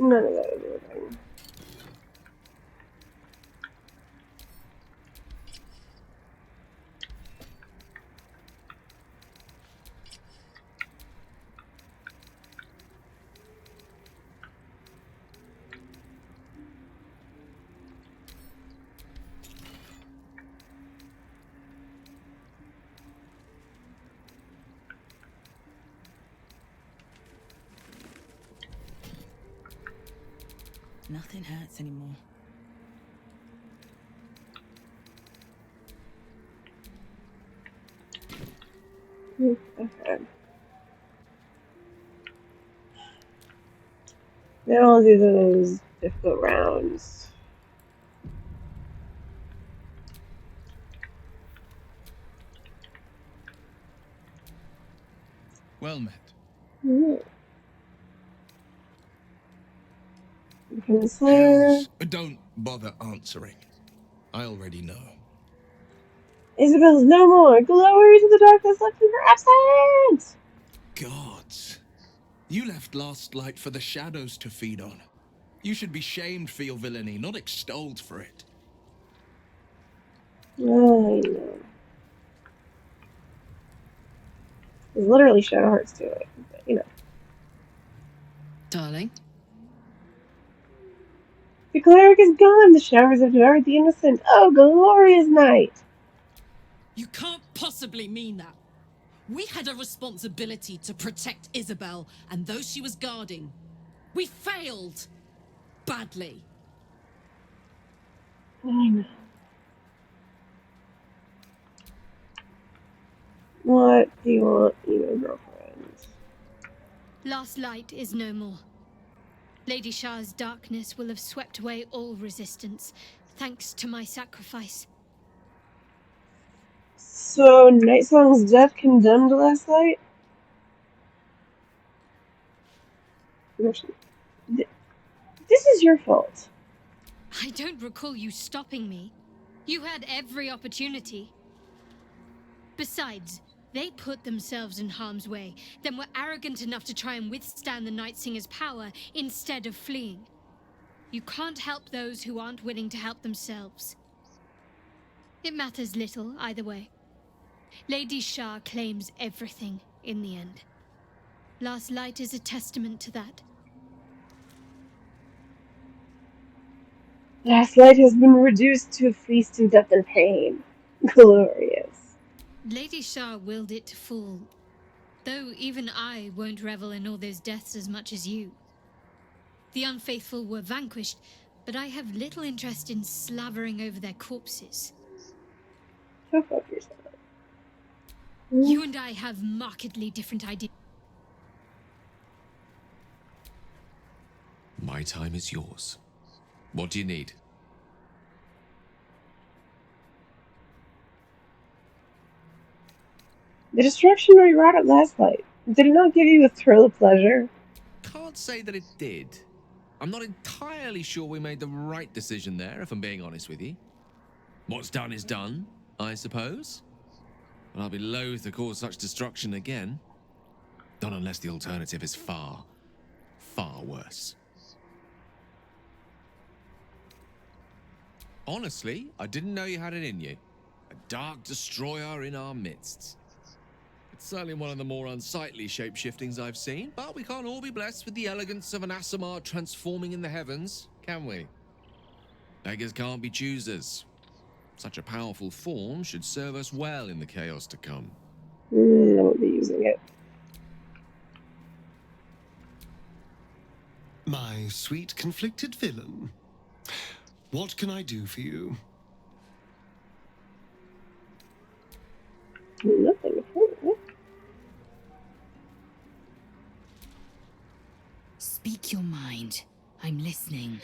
None of that is anything. Nothing hurts anymore. Okay. Now I'll do those difficult rounds. Well met. Mm-hmm. Become Slayer. Don't bother answering. I already know. Isabel's no more. Glory to the darkness left in her absence. Gods. You left Last Light for the shadows to feed on. You should be shamed for your villainy, not extolled for it. Oh, I know. There's literally shadow hearts to it, but you know. Darling? The cleric is gone. The showers have devoured the innocent. Oh, glorious night. You can't possibly mean that. We had a responsibility to protect Isabel and those she was guarding. We failed. Badly. I know. What do you want, you girlfriend? Last light is no more. Lady Shah's darkness will have swept away all resistance, thanks to my sacrifice. So, Night Song's death condemned last night? This is your fault. I don't recall you stopping me. You had every opportunity. Besides, they put themselves in harm's way, then were arrogant enough to try and withstand the Night Singer's power instead of fleeing. You can't help those who aren't willing to help themselves. It matters little either way. Lady Shah claims everything in the end. Last Light is a testament to that. Last light has been reduced to a feast of death and pain. Glorious. Lady Shah willed it to fall, though even I won't revel in all those deaths as much as you. The unfaithful were vanquished, but I have little interest in slavering over their corpses. Go fuck yourself. You and I have markedly different ideas. My time is yours. What do you need? The destruction we wrought at last light. Did it not give you a thrill of pleasure? Can't say that it did. I'm not entirely sure we made the right decision there, if I'm being honest with you. What's done is done, I suppose. But I'll be loath to cause such destruction again. Not unless the alternative is far, far worse. Honestly, I didn't know you had it in you. A dark destroyer in our midst. It's certainly one of the more unsightly shape-shiftings I've seen, but we can't all be blessed with the elegance of an Asimar transforming in the heavens, can we? Beggars can't be choosers. Such a powerful form should serve us well in the chaos to come. I won't be using it. My sweet conflicted villain. What can I do for you? Nothing. Speak your mind. I'm listening.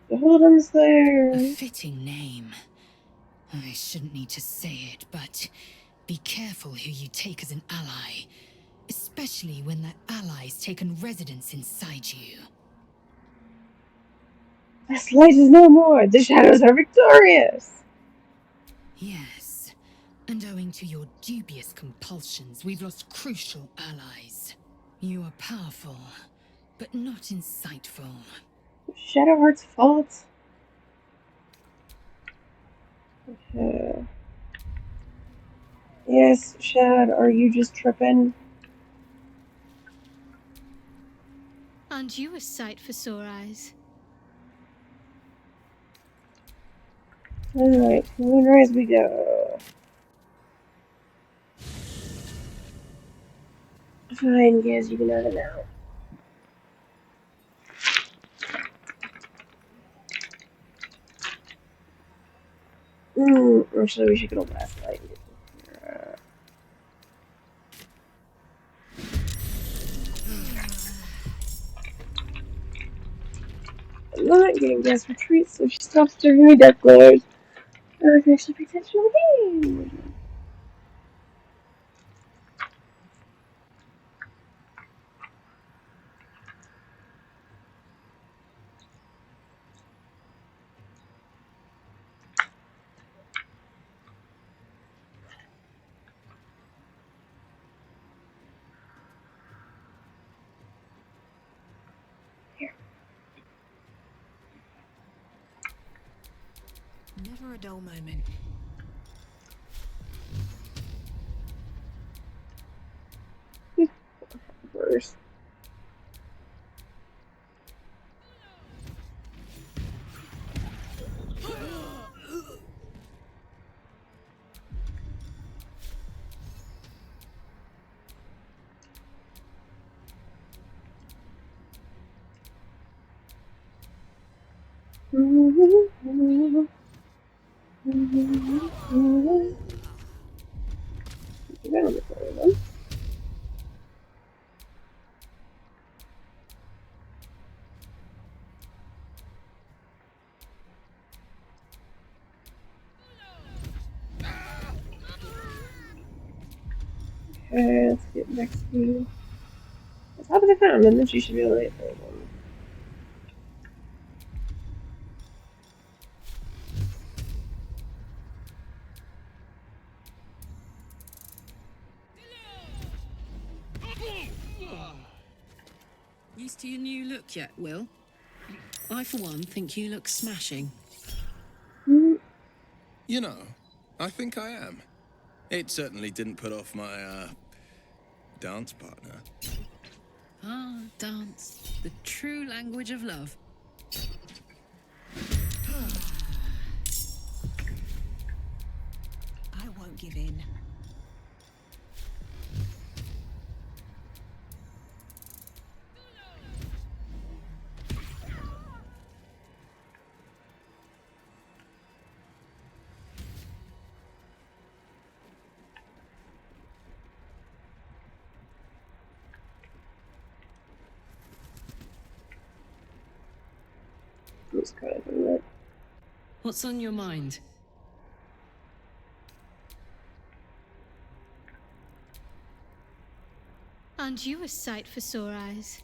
The Holden Slayer. A fitting name. I shouldn't need to say it, but be careful who you take as an ally. Especially when that ally's taken residence inside you. Last light is no more. The shadows are victorious. Yes, And owing to your dubious compulsions, we've lost crucial allies. You are powerful, but not insightful. Shadowheart's fault. Okay. Yes, Shad, are you just tripping? Aren't you a sight for sore eyes? Alright, to Moonrise we go. Fine, yes, you can have it now. Actually, we should go to last night. I'm not getting guest retreats, so she stops giving me death glares. I can actually pay attention to the game. Never a dull moment. First. Okay, let's get next to the top of the fountain, and then she should be able to get there. Used to your new look yet, Will? I, for one, think you look smashing. You know, I think I am. It certainly didn't put off my, dance partner. Ah, dance. The true language of love. I won't give in. Who's kind of doing that? What's on your mind? Aren't you a sight for sore eyes?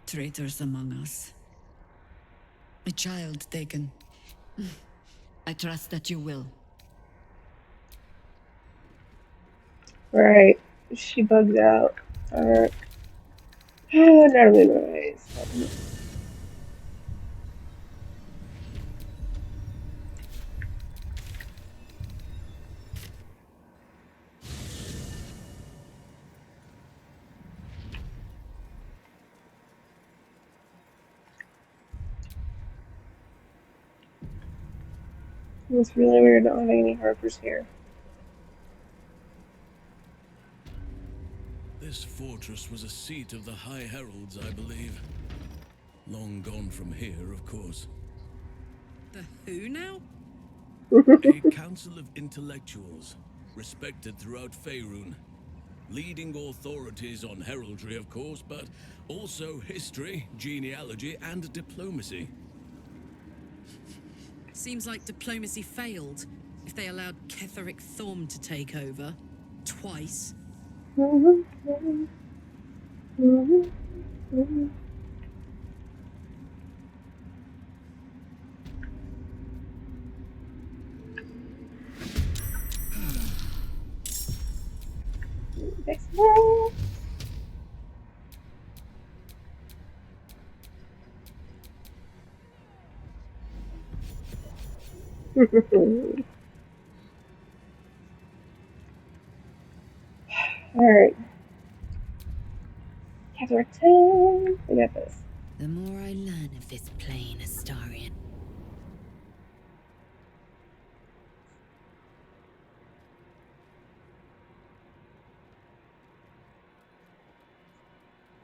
Traitors among us. A child taken. I trust that you will. Right. She bugged out. Alright. Oh, not a Moonrise. It's really weird not having any Harpers here. This fortress was a seat of the High Heralds, I believe. Long gone from here, of course. The who now? A council of intellectuals, respected throughout Faerun. Leading authorities on heraldry, of course, but also history, genealogy, and diplomacy. Seems like diplomacy failed if they allowed Ketheric Thorm to take over. Twice. Alright. Cataract time. We got this. The more I learn of this plain Astarian.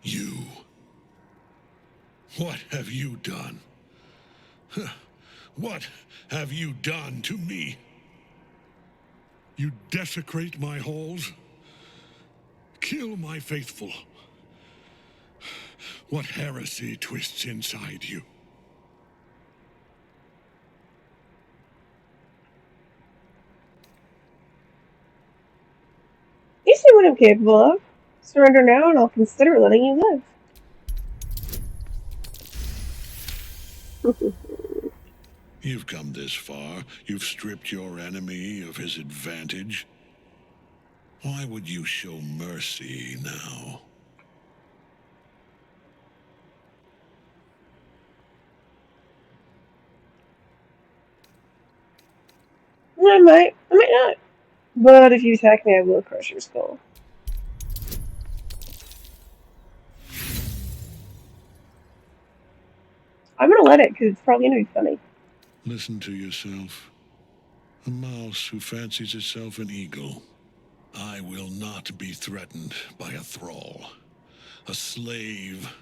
You. What have you done? What have you done to me? You desecrate my halls? Kill my faithful. What heresy twists inside you? You see what I'm capable of. Surrender now and I'll consider letting you live. You've come this far. You've stripped your enemy of his advantage. Why would you show mercy now? I might not. But if you attack me, I will crush your skull. I'm gonna let it, because it's probably gonna be funny. Listen to yourself. A mouse who fancies itself an eagle. I will not be threatened by a thrall. A slave.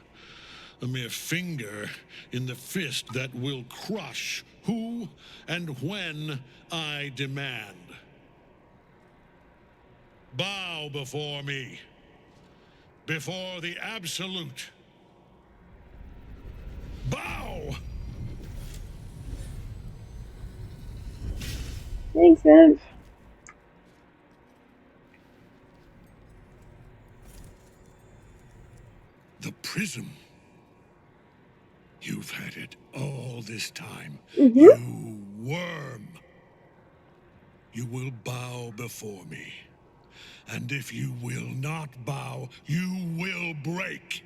A mere finger in the fist that will crush who and when I demand. Bow before me. Before the absolute. Bow! Thanks, Ev. The prism. You've had it all this time. Mm-hmm. You worm. You will bow before me. And if you will not bow, you will break.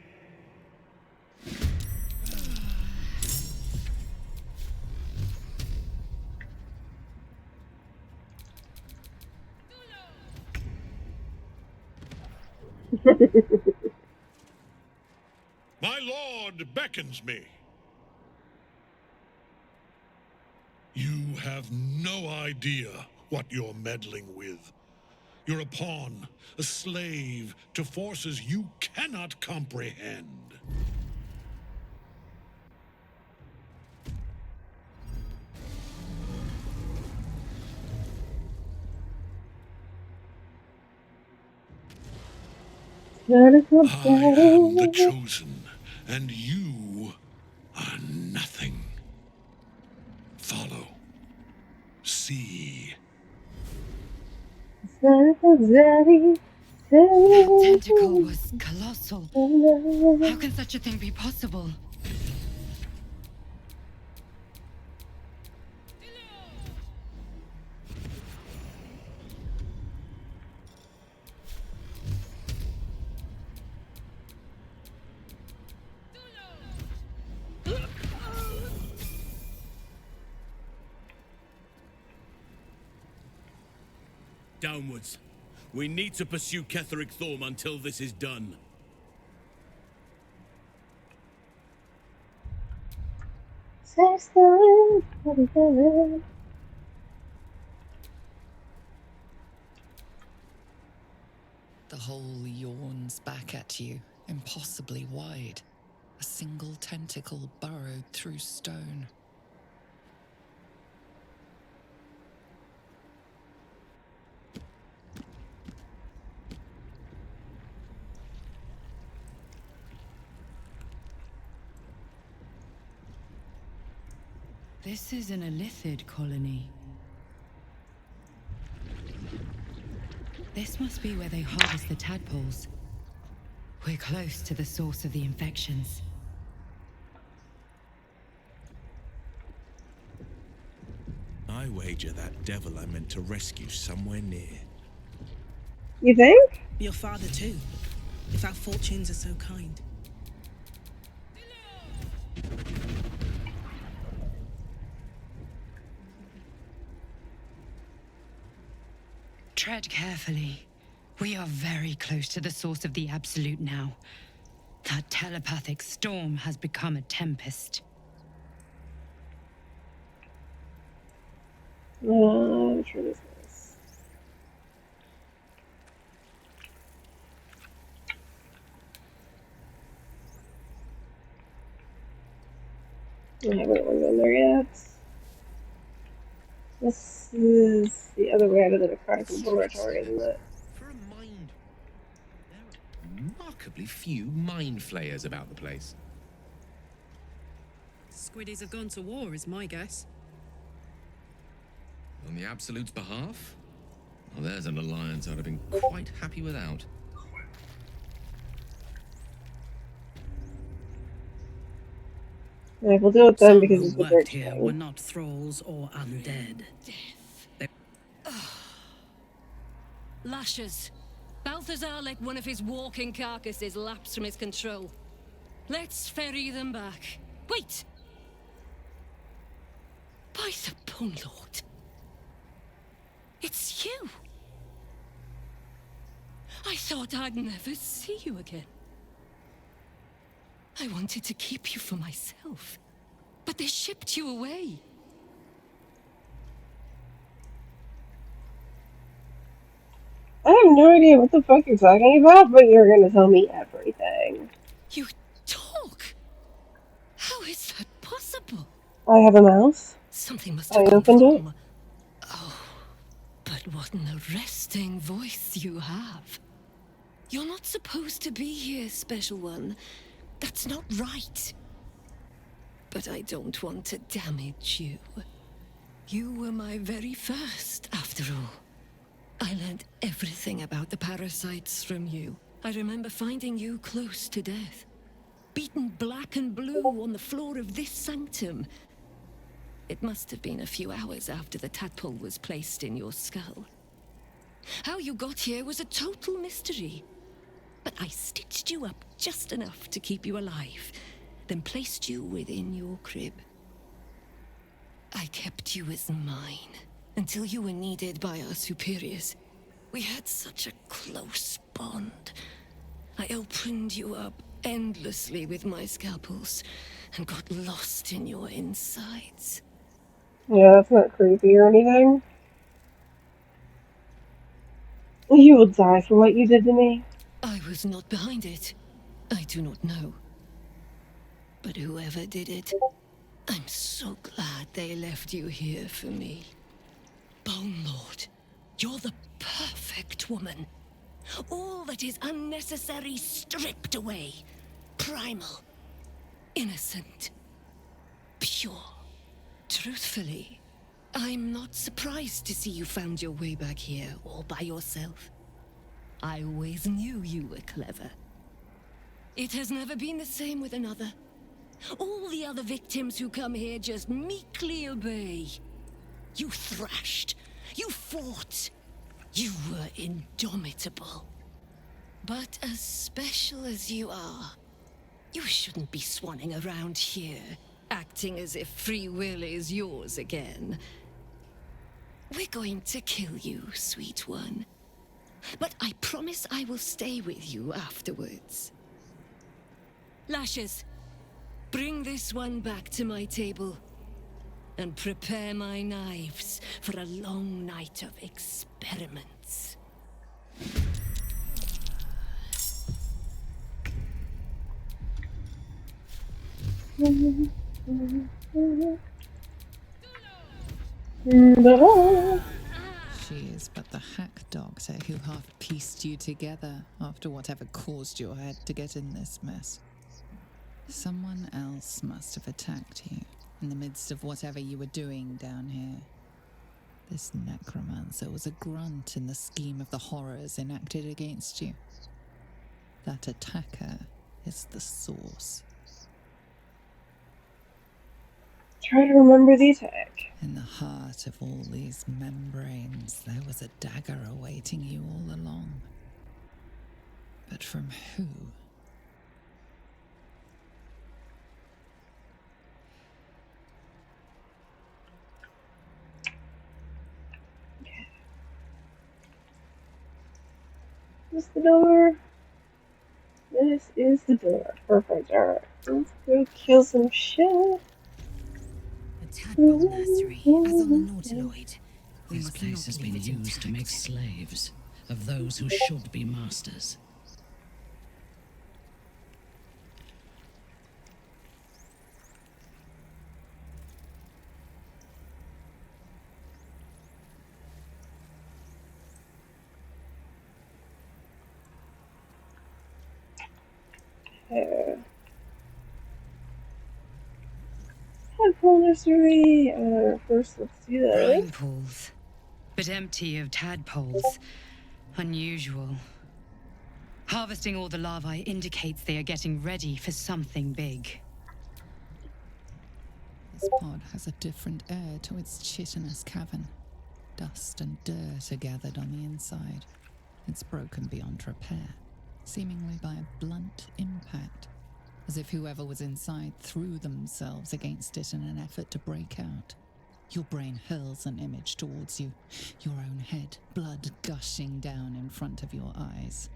My lord beckons me. You have no idea what you're meddling with. You're a pawn, a slave to forces you cannot comprehend. I am the chosen, and you are nothing. Follow. See. That tentacle was colossal. How can such a thing be possible? Downwards. We need to pursue Ketheric Thorm until this is done. The hole yawns back at you, impossibly wide. A single tentacle burrowed through stone. This is an Elithid colony. This must be where they harvest the tadpoles. We're close to the source of the infections. I wager that devil I meant to rescue somewhere near. You think? Your father too, if our fortunes are so kind. Tread carefully. We are very close to the source of the Absolute now. That telepathic storm has become a tempest. I'm sure this is. I haven't gone there yet. This is the other way out of the necrotic laboratory, isn't it? For a mind, there are remarkably few mind flayers about the place. Squiddies have gone to war, is my guess. On the Absolute's behalf? Well, there's an alliance I'd have been quite happy without. Alright, we'll deal with them because it's the Who worked Durge here thing. were not thralls or undead. Lashes. Balthazar let one of his walking carcasses lapse from his control. Let's ferry them back. Wait! By the Bone Lord. It's you! I thought I'd never see you again. I wanted to keep you for myself, but they shipped you away. I have no idea what the fuck you're talking about, but you're gonna tell me everything. You talk? How is that possible? I have a mouse. Something must I have gone opened it. wrong. Oh, but what an arresting voice you have. You're not supposed to be here, Special One. That's not right. But I don't want to damage you. You were my very first, after all. I learned everything about the parasites from you. I remember finding you close to death. Beaten black and blue on the floor of this sanctum. It must have been a few hours after the tadpole was placed in your skull. How you got here was a total mystery. But I stitched you up just enough to keep you alive, then placed you within your crib. I kept you as mine until you were needed by our superiors. We had such a close bond. I opened you up endlessly with my scalpels and got lost in your insides. Yeah, that's not creepy or anything. You will die for what you did to me. I was not behind it. I do not know. But whoever did it, I'm so glad they left you here for me. Bone Lord, you're the perfect woman. All that is unnecessary stripped away. Primal. Innocent. Pure. Truthfully, I'm not surprised to see you found your way back here all by yourself. I always knew you were clever. It has never been the same with another. All the other victims who come here just meekly obey. You thrashed. You fought. You were indomitable. But as special as you are, you shouldn't be swanning around here, acting as if free will is yours again. We're going to kill you, sweet one. But I promise I will stay with you afterwards. Lashes, bring this one back to my table. And prepare my knives for a long night of experiments. She is but the hack doctor who half pieced you together after whatever caused your head to get in this mess. Someone else must have attacked you in the midst of whatever you were doing down here. This necromancer was a grunt in the scheme of the horrors enacted against you. That attacker is the source. Try to remember the attack. In the heart of all these membranes, there was a dagger awaiting you all along. But from who? this the door? This is the door. Perfect. Alright. Let's go kill some shit. A tadpole nursery, as on the Nautiloid. We This must place not has leave been it used to make intact. slaves of those who should be masters. Tadpole nursery. First, let's do Brine this. pools, but empty of tadpoles. Unusual. Harvesting all the larvae indicates they are getting ready for something big. This pod has a different air to its chitinous cavern. Dust and dirt are gathered on the inside. It's broken beyond repair, seemingly by a blunt impact, as if whoever was inside threw themselves against it in an effort to break out. Your brain hurls an image towards you, your own head, blood gushing down in front of your eyes.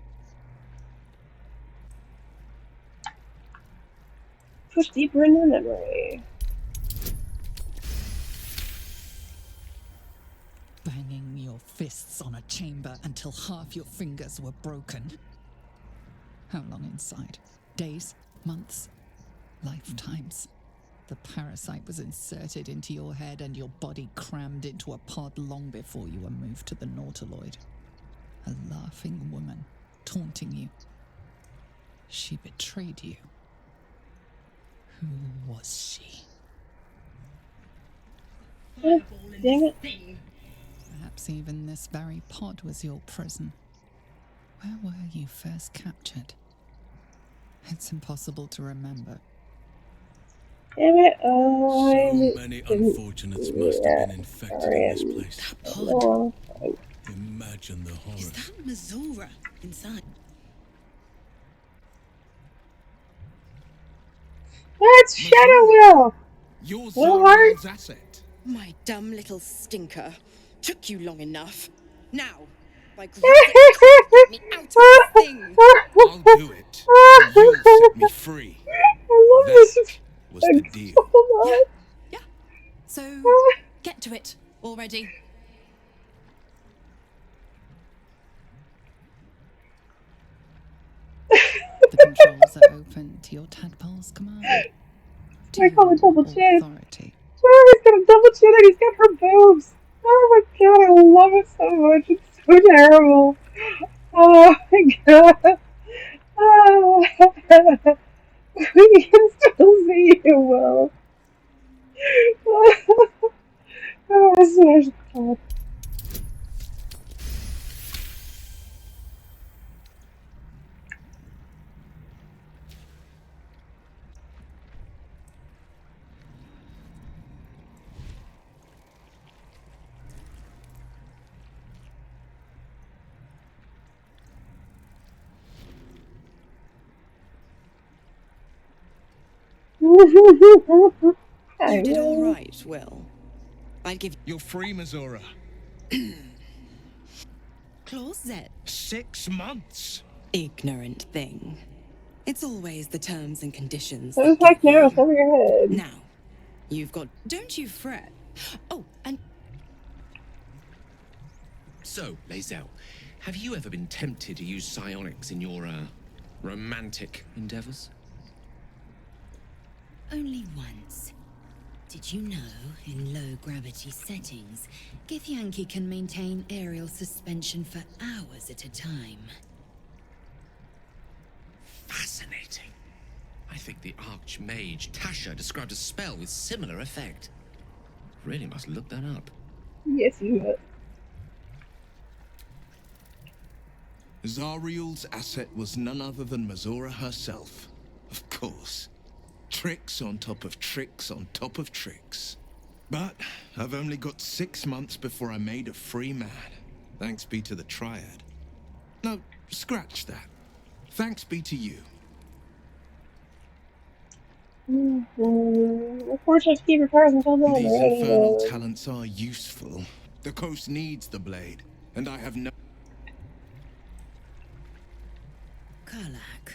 Push deeper into the memory. Banging your fists on a chamber until half your fingers were broken. How long inside? Days? Months? Lifetimes? The parasite was inserted into your head and your body crammed into a pod long before you were moved to the Nautiloid. A laughing woman, taunting you. She betrayed you. Who was she? Dang it. Perhaps even this very pod was your prison. Where were you first captured? It's impossible to remember. Damn it. So many unfortunates must have been infected in this place. Pod. Imagine the horror. Is that Mazora inside? That's Shadow Will! You're Willhart? Zariel's asset. My dumb little stinker. Took you long enough. Now, by grace get me out of this thing. I'll do it. And you'll set me free. I love That this was the deal. so much. Yeah. So, get to it already. The controls are open to your tadpole's command. I call it double chin. Authority. He's got a double chin and he's got her boobs. Oh my god, I love it so much. It's so terrible. Oh my god. Oh. We can still see you well. Oh, smash the top. You did all right, Will. I'd give You're free, Mazora. Closet. 6 months. Ignorant thing. It's always the terms and conditions. What the heck now? It's over your head. Now, you've got. Don't you fret. Oh, and So, Lae'zel, have you ever been tempted to use psionics in your, romantic endeavors? Only once. Did you know, in low-gravity settings, Githyanki can maintain aerial suspension for hours at a time? Fascinating. I think the Archmage Tasha described a spell with similar effect. Really must look that up. Yes, you would. Zariel's asset was none other than Mazora herself. Of course. Tricks on top of tricks on top of tricks. But I've only got 6 months before I'm made a free man. Thanks be to the Triad. No, scratch that. Thanks be to you. Unfortunate to keep your powers until then. These Right? infernal talents are useful. The coast needs the blade, and I have no... Gerlach.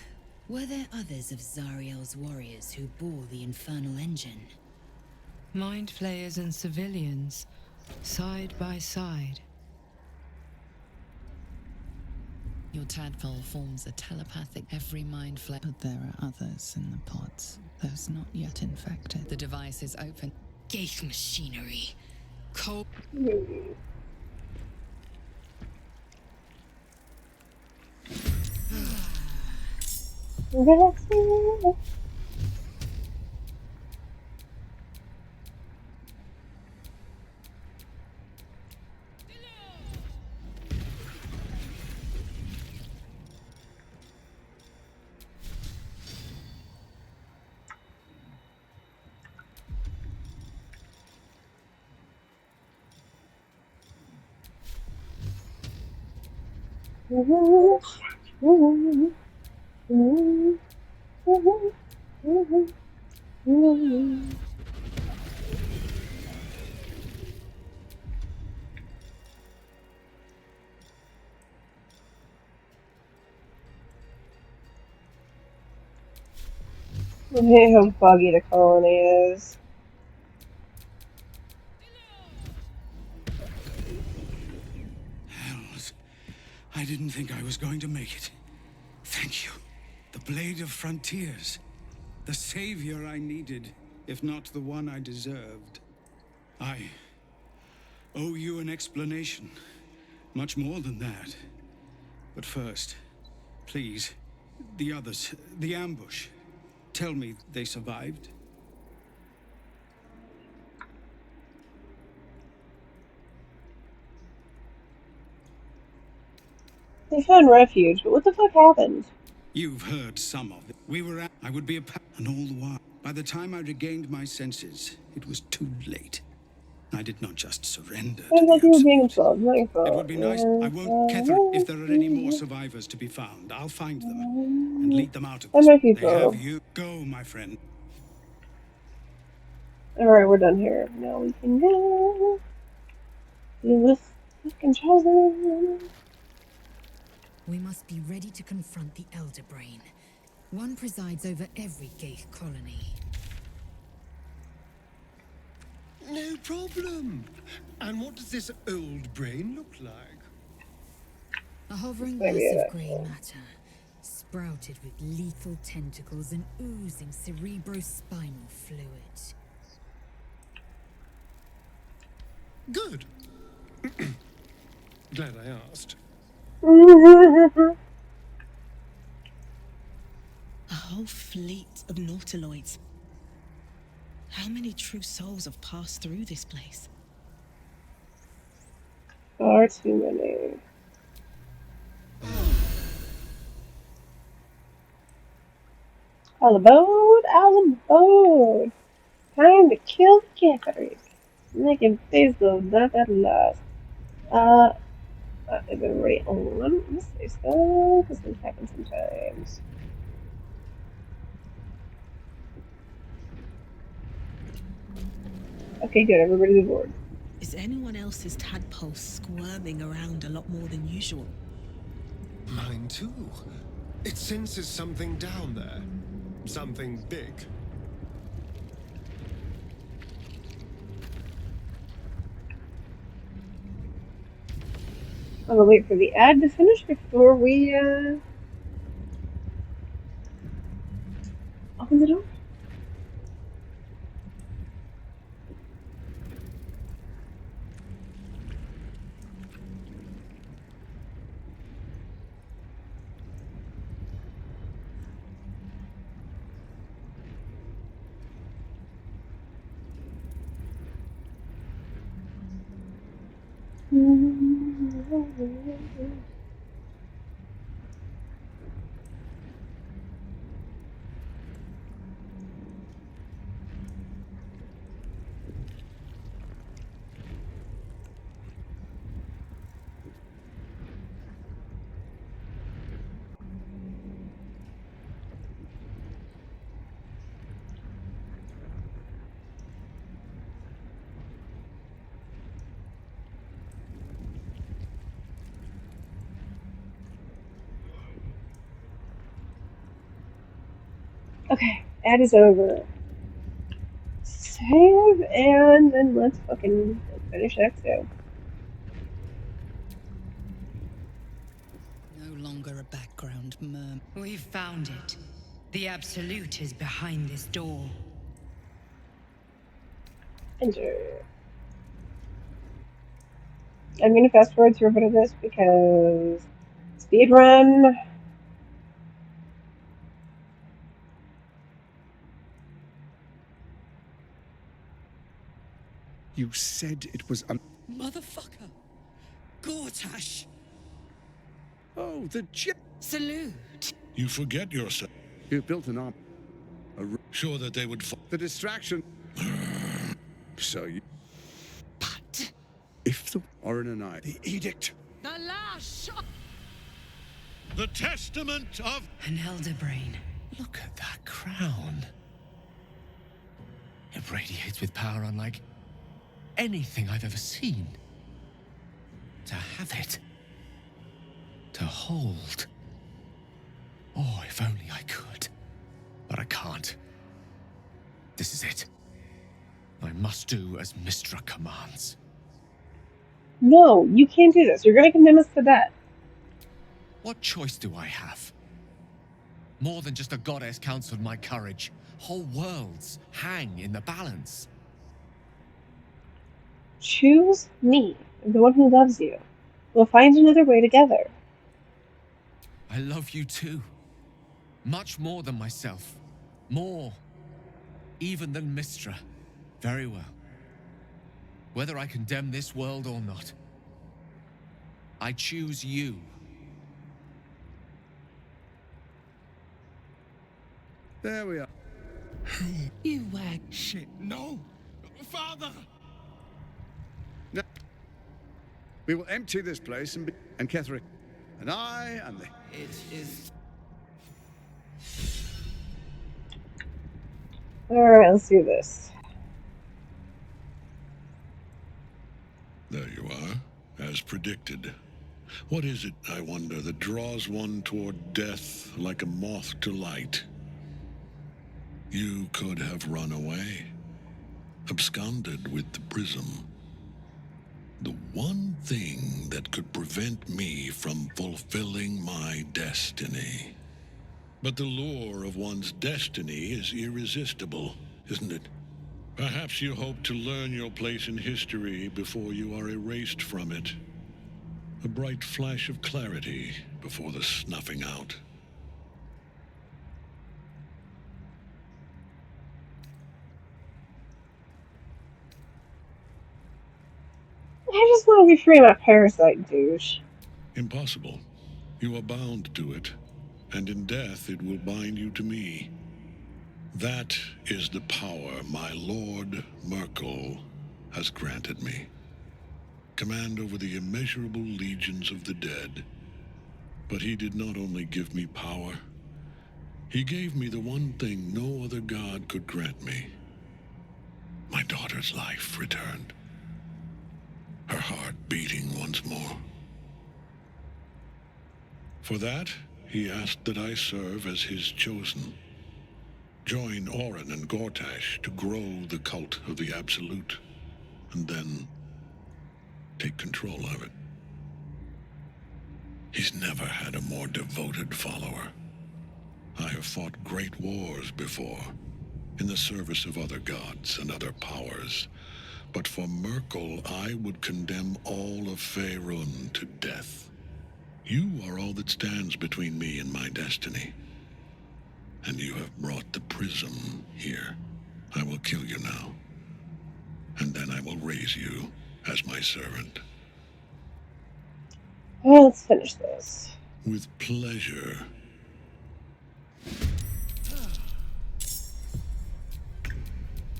Were there others of Zariel's warriors who bore the infernal engine? Mind flayers and civilians, side by side. Your tadpole forms a telepathic every mind flare. But there are others in the pods, those not yet infected. The device is open. Geich machinery. Cold. I hate how buggy the colony is. Hells. I didn't think I was going to make it. Thank you. The Blade of Frontiers. The savior I needed, if not the one I deserved. I owe you an explanation. Much more than that. But first, please, the others, the ambush. Tell me they survived? They found refuge, but what the fuck happened? You've heard some of it. We were at... I would be and all the while. By the time I regained my senses, it was too late. I did not just surrender to Sounds the like you were being absolute. insulted. Not your fault. It would be nice. I won't, Catherine. If there are any more survivors to be found, I'll find them and lead them out of That this. might be They have so. you. Go, my friend. Alright, we're done here. Now we can go. Deal with fucking chosen. We must be ready to confront the Elder Brain. One presides over every Geich colony. No problem. And what does this old brain look like? A hovering Maybe mass of that's grey matter, sprouted with lethal tentacles and oozing cerebrospinal fluid. Good. Glad I asked. A whole fleet of nautiloids. How many true souls have passed through this place? Far too many. All aboard, all aboard. Time to kill the Catholic. Making face of that at last. Is everybody on? Let's say so, because this happens sometimes. Okay, good, everybody's aboard. Is anyone else's tadpole squirming around a lot more than usual? Mine too. It senses something down there. Something big. I'm gonna wait for the ad to finish before we, open the door. Okay, ad is over. Save, and then let's fucking finish Act 2. No longer a background murmur. We've found it. The Absolute is behind this door. Enter. I'm gonna fast forward through a bit of this because speed run. You said it was Motherfucker! Gortash! Oh, the Salute! You forget yourself. You built an arm. Sure that they would the distraction. So you... But... If the Orin and I... The edict! The last shot! The testament of... An elder brain. Look at that crown. It radiates with power unlike anything I've ever seen. To have it. To hold. Oh, if only I could. But I can't. This is it. I must do as Mystra commands. No, you can't do this. You're gonna condemn us to death. What choice do I have? More than just a goddess counseled my courage. Whole worlds hang in the balance. Choose me, the one who loves you. We'll find another way together. I love you too. Much more than myself. More. Even than Mystra. Very well. Whether I condemn this world or not, I choose you. There we are. You wag. Shit, no! Father! No. We will empty this place and Ketheric, and I, and the... It is... Alright, let's do this. There you are, as predicted. What is it, I wonder, that draws one toward death like a moth to light? You could have run away, absconded with the prism. The one thing that could prevent me from fulfilling my destiny. But the lure of one's destiny is irresistible, isn't it? Perhaps you hope to learn your place in history before you are erased from it. A bright flash of clarity before the snuffing out. I just want to be free of my parasite douche. Impossible. You are bound to it, and in death it will bind you to me. That is the power my Lord Merkel has granted me. Command over the immeasurable legions of the dead. But he did not only give me power, he gave me the one thing no other god could grant me. My daughter's life returned. Her heart beating once more. For that, he asked that I serve as his chosen. Join Orin and Gortash to grow the cult of the Absolute, and then take control of it. He's never had a more devoted follower. I have fought great wars before, in the service of other gods and other powers, but for Merkel I would condemn all of Faerun to death. You are all that stands between me and my destiny. And you have brought the prism here. I will kill you now. And then I will raise you as my servant. Well, let's finish this. With pleasure.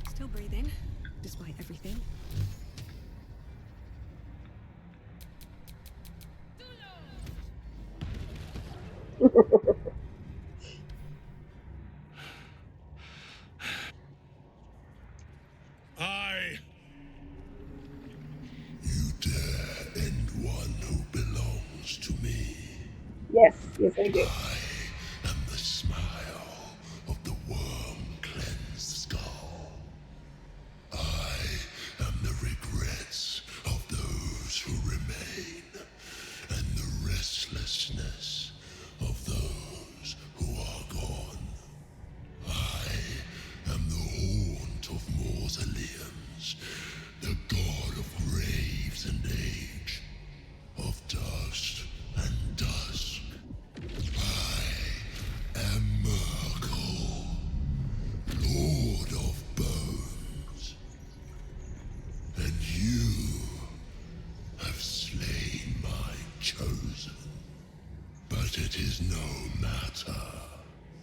Still breathing, despite everything. Yes, yes I do. And the smile of the world. is no matter,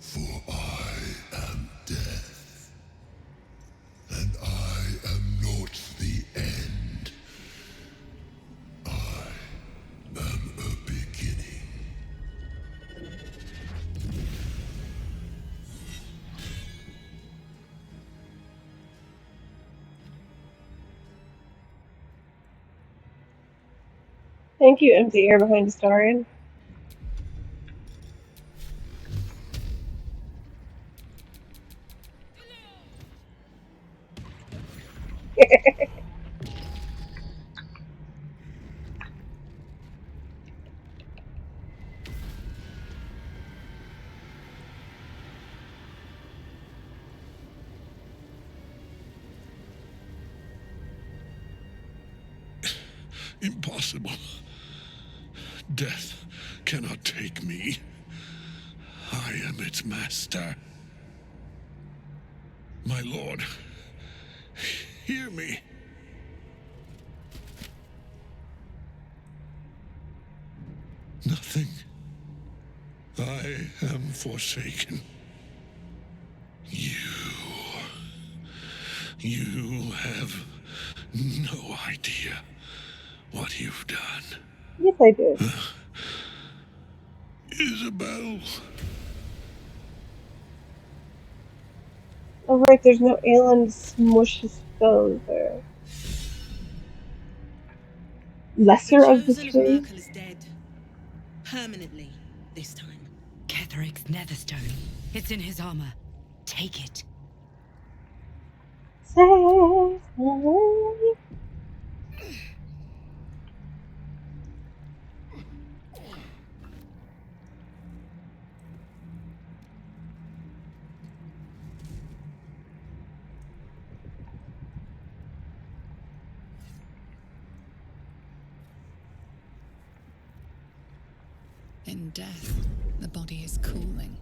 for I am death, and I am not the end. I am a beginning. Thank you, empty air behind Astarion. Impossible. Death cannot take me. I am its master. My lord, hear me. Nothing. I am forsaken. You have no idea what you've done. Yes, I do. Isabel. Oh, right, there's no alien smushy stones there. Lesser of the Chosen of three? Merkel is dead. Permanently, this time. Ketheric's netherstone. It's in his armor. Take it. Save me. In death, the body is cooling,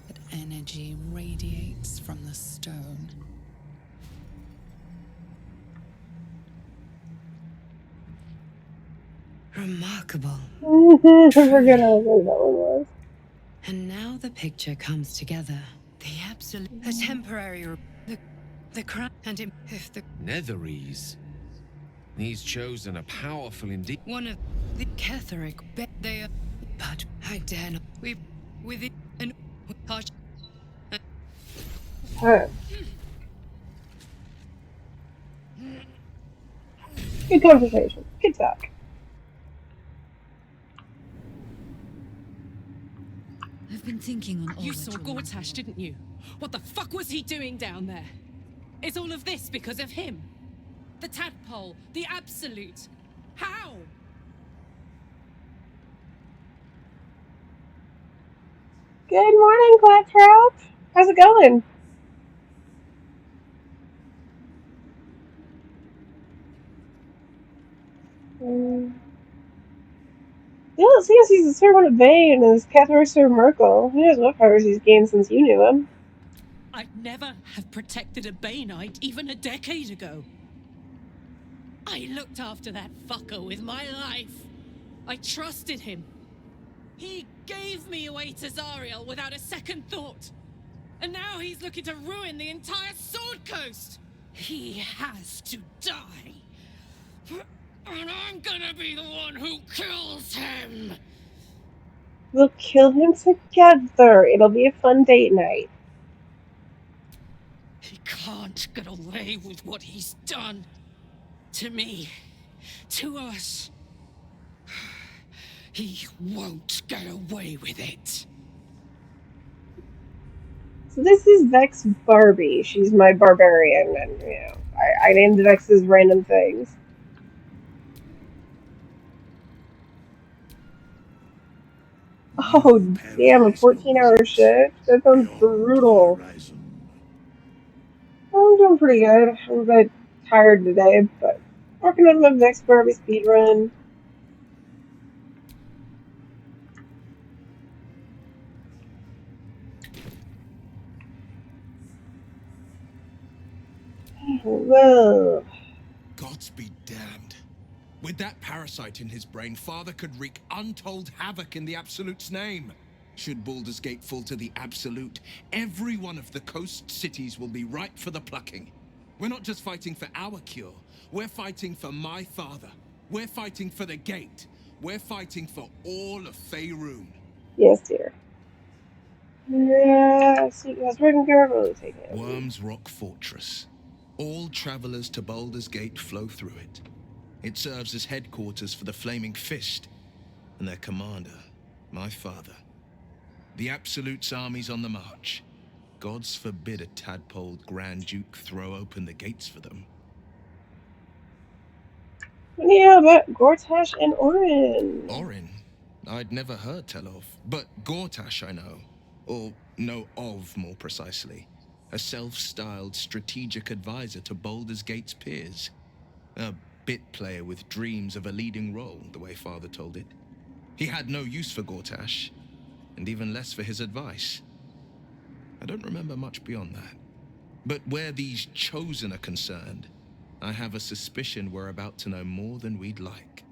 but energy radiates from the stone. Remarkable. I forget how good that one was. And now the picture comes together. The absolute... A temporary... The crown... And if the... Netherese. These chosen are powerful indeed. One of the Ketheric... They are... But I dare not... With it... And... Hush... Alright. Good conversation. Good talk. I've been thinking on all you saw Gortash, didn't you? What the fuck was he doing down there? Is all of this because of him? The tadpole, the absolute. How? Good morning, Claptrap. How's it going? Yeah, seems he's a servant of Bane as Catherine Sir Merkel. Who knows what powers he's gained since you knew him? I'd never have protected a Baneite even a decade ago. I looked after that fucker with my life. I trusted him. He gave me away to Zariel without a second thought. And now he's looking to ruin the entire Sword Coast. He has to die. And I'm gonna be the one who kills him. We'll kill him together. It'll be a fun date night. He can't get away with what he's done. To me. To us. He won't get away with it. So this is Vex Barbie. She's my barbarian, and I named Vex as random things. Oh damn, a 14-hour shift? That sounds brutal. I'm doing pretty good. I'm a bit tired today, but working on my Vex Barbie speedrun. Whoa. Gods be damned. With that parasite in his brain, Father could wreak untold havoc in the Absolute's name. Should Baldur's Gate fall to the Absolute, every one of the coast cities will be ripe for the plucking. We're not just fighting for our cure, we're fighting for my father. We're fighting for the Gate. We're fighting for all of Faerun. Yes, dear. Yeah, so that's written carefully. Take it. Worm's Rock Fortress. All travelers to Baldur's Gate flow through it. It serves as headquarters for the Flaming Fist and their commander, my father. The Absolute's army's on the march. Gods forbid a tadpoled Grand Duke throw open the gates for them. Yeah, but Gortash and Orin. Orin? I'd never heard tell of, but Gortash I know. Or know of, more precisely. A self-styled strategic advisor to Baldur's Gate's peers. A bit player with dreams of a leading role, the way Father told it. He had no use for Gortash, and even less for his advice. I don't remember much beyond that. But where these Chosen are concerned, I have a suspicion we're about to know more than we'd like.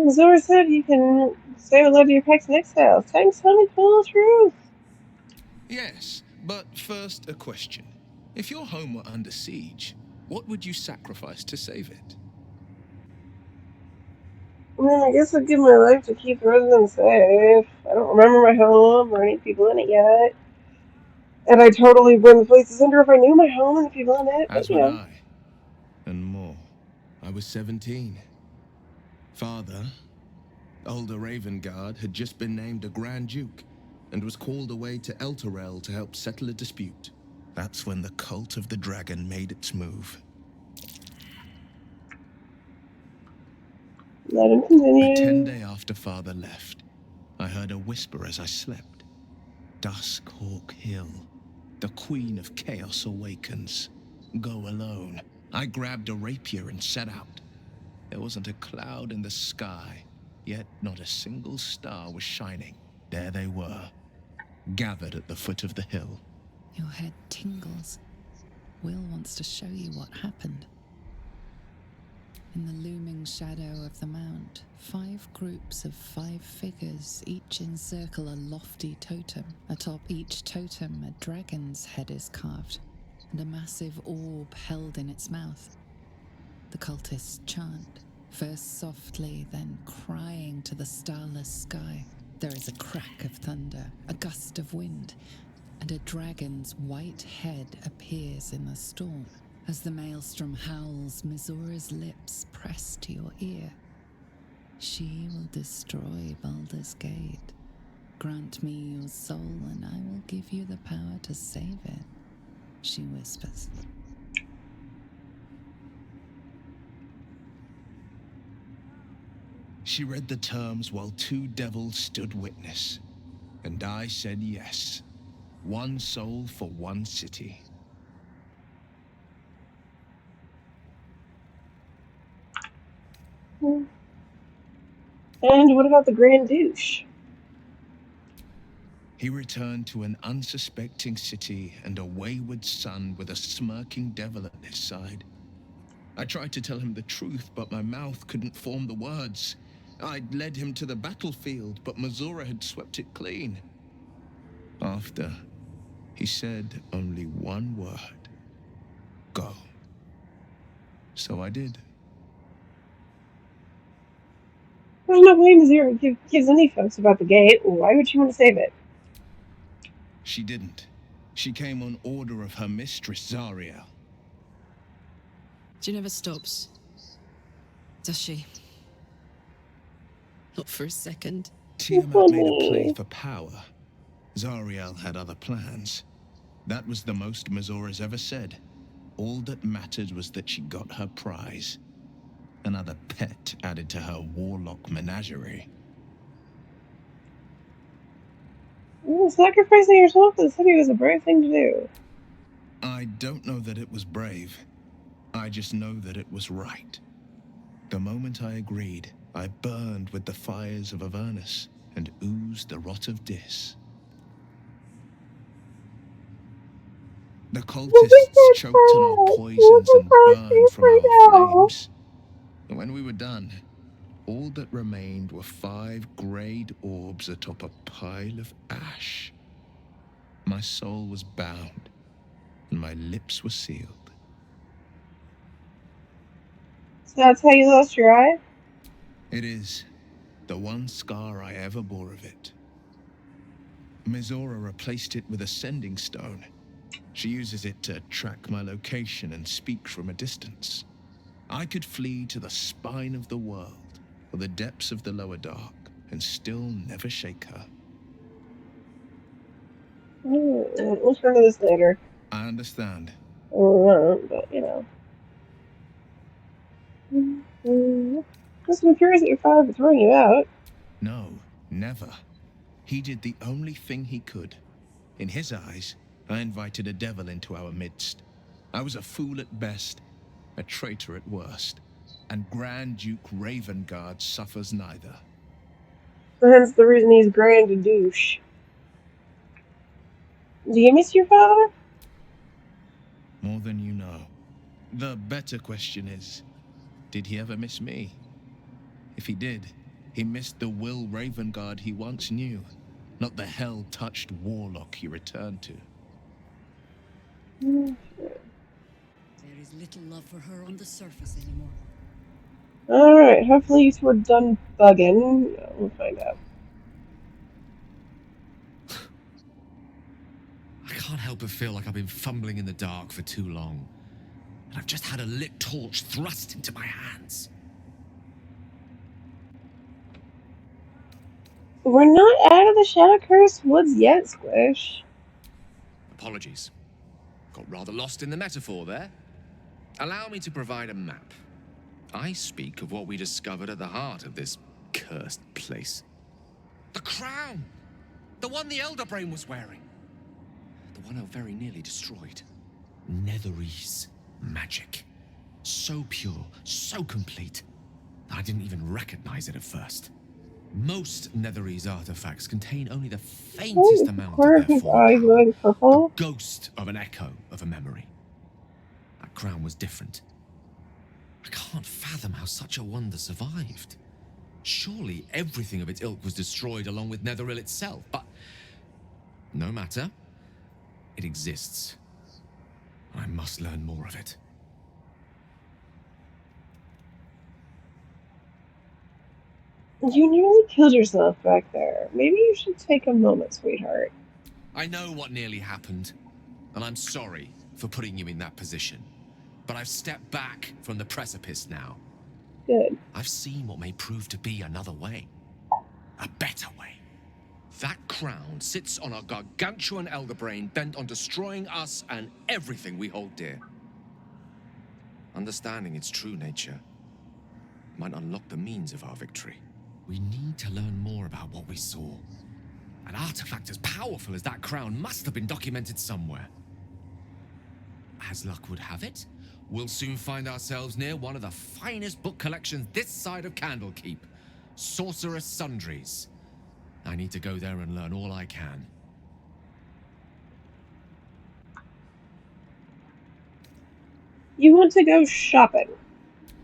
Zora said you can say hello to your pets next house. Thanks, honey, full truth. Yes, but first a question. If your home were under siege, what would you sacrifice to save it? I guess I'd give my life to keep the residents safe. I don't remember my home or any people in it yet. And I'd totally burn the place asunder if I knew my home and the people in it, but As would I. And more. I was 17. Father, older Ravengard, had just been named a Grand Duke and was called away to Elturel to help settle a dispute. That's when the cult of the dragon made its move. Let him continue. The 10 day after Father left, I heard a whisper as I slept. Duskhawk Hill. The Queen of Chaos awakens. Go alone. I grabbed a rapier and set out. There wasn't a cloud in the sky, yet not a single star was shining. There they were, gathered at the foot of the hill. Your head tingles. Will wants to show you what happened. In the looming shadow of the mount, 5 groups of 5 figures each encircle a lofty totem. Atop each totem, a dragon's head is carved, and a massive orb held in its mouth. The cultists chant, first softly, then crying to the starless sky. There is a crack of thunder, a gust of wind, and a dragon's white head appears in the storm. As the maelstrom howls, Mizora's lips press to your ear. She will destroy Baldur's Gate. Grant me your soul, and I will give you the power to save it, she whispers. She read the terms while 2 devils stood witness, and I said yes. 1 soul for 1 city. And what about the Grand Douche? He returned to an unsuspecting city and a wayward son with a smirking devil at his side. I tried to tell him the truth, but my mouth couldn't form the words. I'd led him to the battlefield, but Mizora had swept it clean. After, he said only 1 word. Go. So I did. There's no way Mizora gives any fucks about the gate. Why would she want to save it? She didn't. She came on order of her mistress, Zariel. She never stops, does she? Not for a second. Tiamat made a play for power. Zariel had other plans. That was the most Mizora's ever said. All that mattered was that she got her prize. Another pet added to her warlock menagerie. Sacrificing yourself to the city was a brave thing to do. I don't know that it was brave. I just know that it was right. The moment I agreed, I burned with the fires of Avernus and oozed the rot of Dis. The cultists choked on our poisons and burned from our flames. And when we were done, all that remained were 5 greyed orbs atop a pile of ash. My soul was bound, and my lips were sealed. So that's how you lost your eye? It is the one scar I ever bore of it. Mizora replaced it with a sending stone. She uses it to track my location and speak from a distance. I could flee to the spine of the world or the depths of the lower dark and still never shake her. We'll turn to this later. I understand. But, you know. Listen, I'm curious at your father for throwing you out. No, never. He did the only thing he could. In his eyes, I invited a devil into our midst. I was a fool at best, a traitor at worst, and Grand Duke Ravengard suffers neither. So hence the reason he's grand a douche. Do you miss your father? More than you know. The better question is, did he ever miss me? If he did, he missed the Will Ravengard he once knew, not the hell-touched warlock he returned to. There is little love for her on the surface anymore. Alright, hopefully you two are done bugging. We'll find out. I can't help but feel like I've been fumbling in the dark for too long. And I've just had a lit torch thrust into my hands. We're not out of the Shadow-Cursed Woods yet, Squish. Apologies. Got rather lost in the metaphor there. Allow me to provide a map. I speak of what we discovered at the heart of this cursed place. The crown! The one the Elder Brain was wearing. The one I very nearly destroyed. Netherese magic. So pure, so complete, I didn't even recognize it at first. Most Netherese artifacts contain only the faintest amount of their form power, the ghost of an echo of a memory. That crown was different. I can't fathom how such a wonder survived. Surely everything of its ilk was destroyed along with Netheril itself, but no matter. It exists. I must learn more of it. You nearly killed yourself back there. Maybe you should take a moment, sweetheart. I know what nearly happened, and I'm sorry for putting you in that position. But I've stepped back from the precipice now. Good. I've seen what may prove to be another way. A better way. That crown sits on a gargantuan elder brain bent on destroying us and everything we hold dear. Understanding its true nature might unlock the means of our victory. We need to learn more about what we saw. An artifact as powerful as that crown must have been documented somewhere. As luck would have it, we'll soon find ourselves near one of the finest book collections this side of Candlekeep, Sorceress Sundries. I need to go there and learn all I can. You want to go shopping?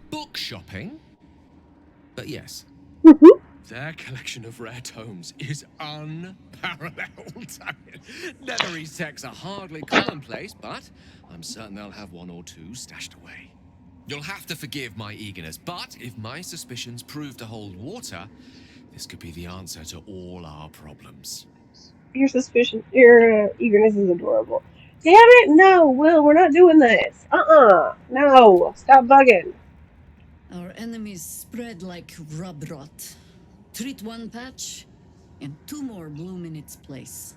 Book shopping? But yes. Their collection of rare tomes is unparalleled. Netherese texts are hardly commonplace, but I'm certain they'll have one or two stashed away. You'll have to forgive my eagerness, but if my suspicions prove to hold water, this could be the answer to all our problems. Your eagerness is adorable. Damn it! No, Will, we're not doing this. No, stop bugging. Our enemies spread like rub rot. Treat one patch, and 2 more bloom in its place.